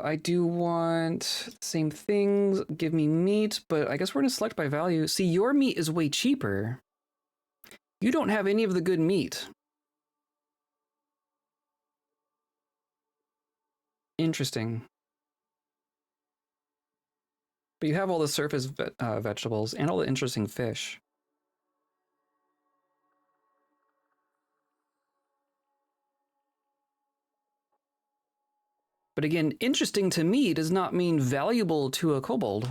I do want the same things. Give me meat, but I guess we're going to select by value. See, your meat is way cheaper. You don't have any of the good meat. Interesting. But you have all the surface vegetables and all the interesting fish. But again, interesting to me does not mean valuable to a kobold.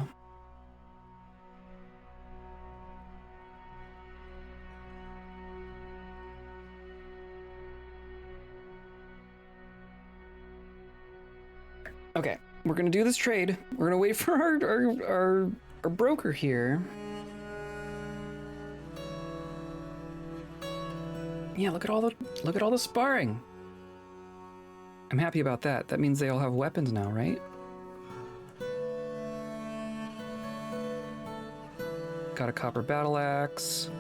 Okay, we're gonna do this trade. We're gonna wait for our broker here. Yeah, look at all the sparring. I'm happy about that. That means they all have weapons now, right? Got a copper battle axe.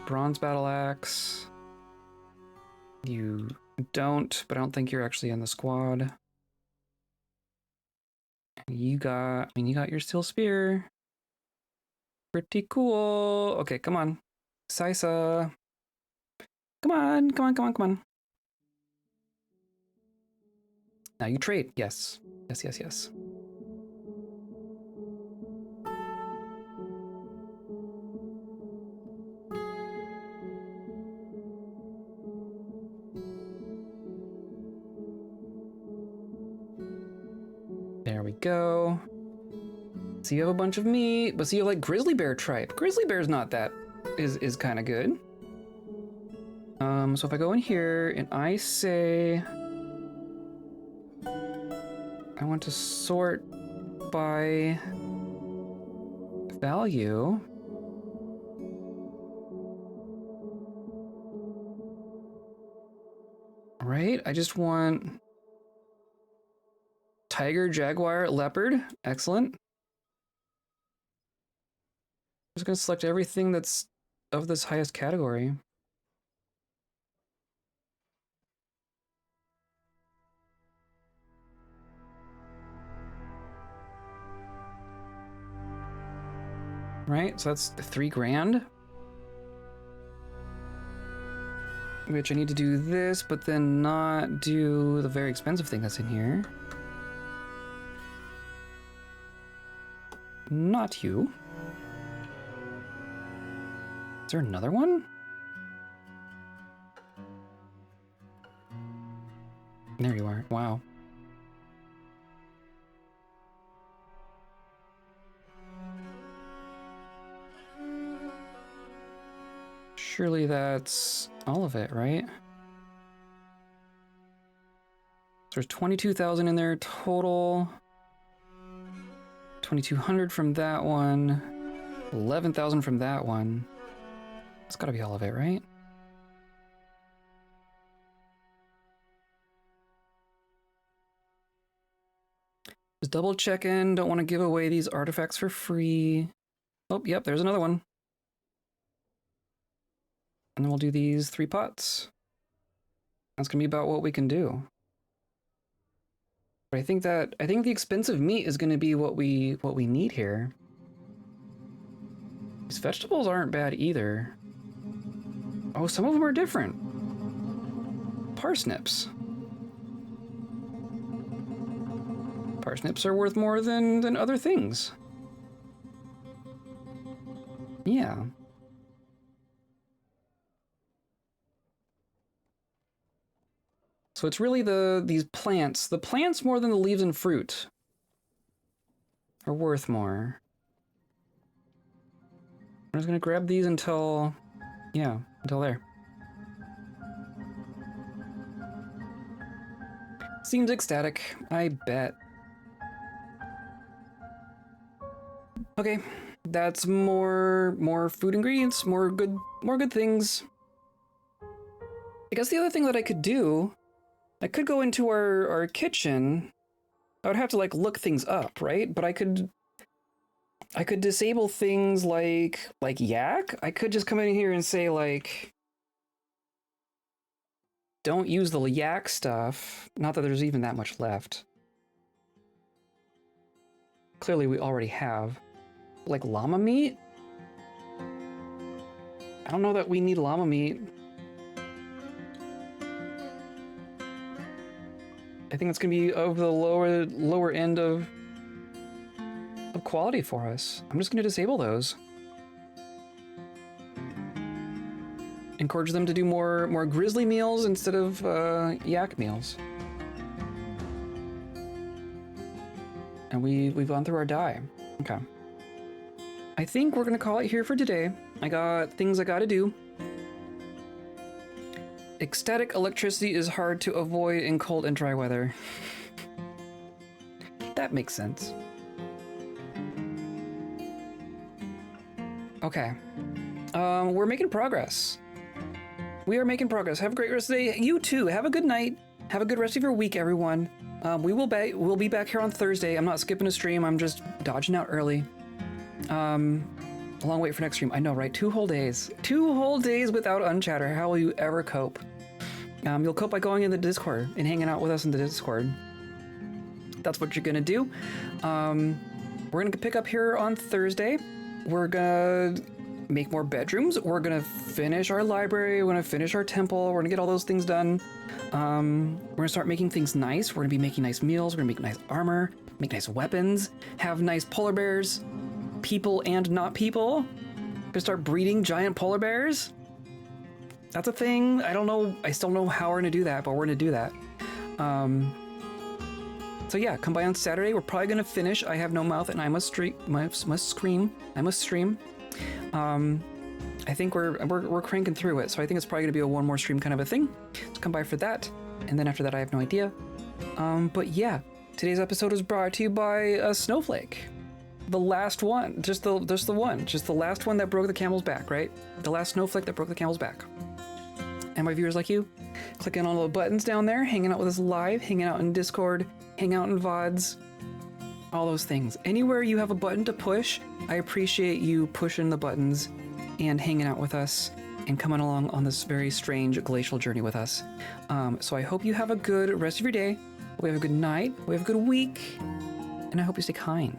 Bronze battle axe. You don't, but I don't think you're actually in the squad. You got your steel spear. Pretty cool. Okay, come on. Sisa. Come on. Now you trade. Yes. Yes. There we go. So you have a bunch of meat, but so you have like grizzly bear tripe. Grizzly bear's not that is kind of good. So if I go in here and I say I want to sort by value. Right? I just want tiger, jaguar, leopard. Excellent. I'm just gonna select everything that's of this highest category. Right, so that's $3 grand. Which I need to do this, but then not do the very expensive thing that's in here. Not you. Is there another one? There you are. Wow. Surely that's all of it, right? So there's 22,000 in there total. 2,200 from that one. 11,000 from that one. It's gotta be all of it, right? Just double checking. Don't want to give away these artifacts for free. Oh, yep, there's another one. And then we'll do these 3 pots. That's gonna be about what we can do. But I think the expensive meat is gonna be what we need here. These vegetables aren't bad either. Oh, some of them are different. Parsnips. Parsnips are worth more than other things. Yeah. So it's really these plants. The plants more than the leaves and fruit are worth more. I'm just gonna grab these until there. Seems ecstatic, I bet. Okay, That's more food ingredients, more good things. I guess the other thing that I could do, I could go into our kitchen. I would have to like look things up, right? But I could disable things like yak. I could just come in here and say like, don't use the yak stuff. Not that there's even that much left. Clearly we already have. Like llama meat? I don't know that we need llama meat. I think it's gonna be of the lower end of quality for us. I'm just gonna disable those. Encourage them to do more grizzly meals instead of yak meals. And we've gone through our dye. Okay. I think we're gonna call it here for today. I got things I gotta do. Ecstatic electricity is hard to avoid in cold and dry weather. That makes sense. Okay. We're making progress. We are making progress. Have a great rest of the day. You too. Have a good night. Have a good rest of your week, everyone. We'll be back here on Thursday. I'm not skipping a stream. I'm just dodging out early. A long wait for next stream. I know, right? 2 whole days. 2 whole days without Unchatter. How will you ever cope? You'll cope by going in the Discord and hanging out with us in the Discord. That's what you're gonna do. We're gonna pick up here on Thursday. We're gonna make more bedrooms. We're gonna finish our library. We're gonna finish our temple. We're gonna get all those things done. We're gonna start making things nice. We're gonna be making nice meals. We're gonna make nice armor, make nice weapons, have nice polar bears, people and not people. We're gonna start breeding giant polar bears. That's a thing. I don't know. I still don't know how we're gonna do that, but we're gonna do that. So yeah, come by on Saturday. We're probably gonna finish I Have No Mouth and I Must Scream. I Must Stream. I think we're cranking through it, so I think it's probably gonna be a 1 more stream kind of a thing. So come by for that, and then after that I have no idea. But yeah, today's episode is brought to you by a snowflake. The last one, just the last one that broke the camel's back, right? The last snowflake that broke the camel's back. And my viewers like you, clicking on all the buttons down there, hanging out with us live, hanging out in Discord, hang out in VODs, all those things. Anywhere you have a button to push, I appreciate you pushing the buttons and hanging out with us and coming along on this very strange glacial journey with us. So I hope you have a good rest of your day. Hope you have a good night. Hope you have a good week. And I hope you stay kind.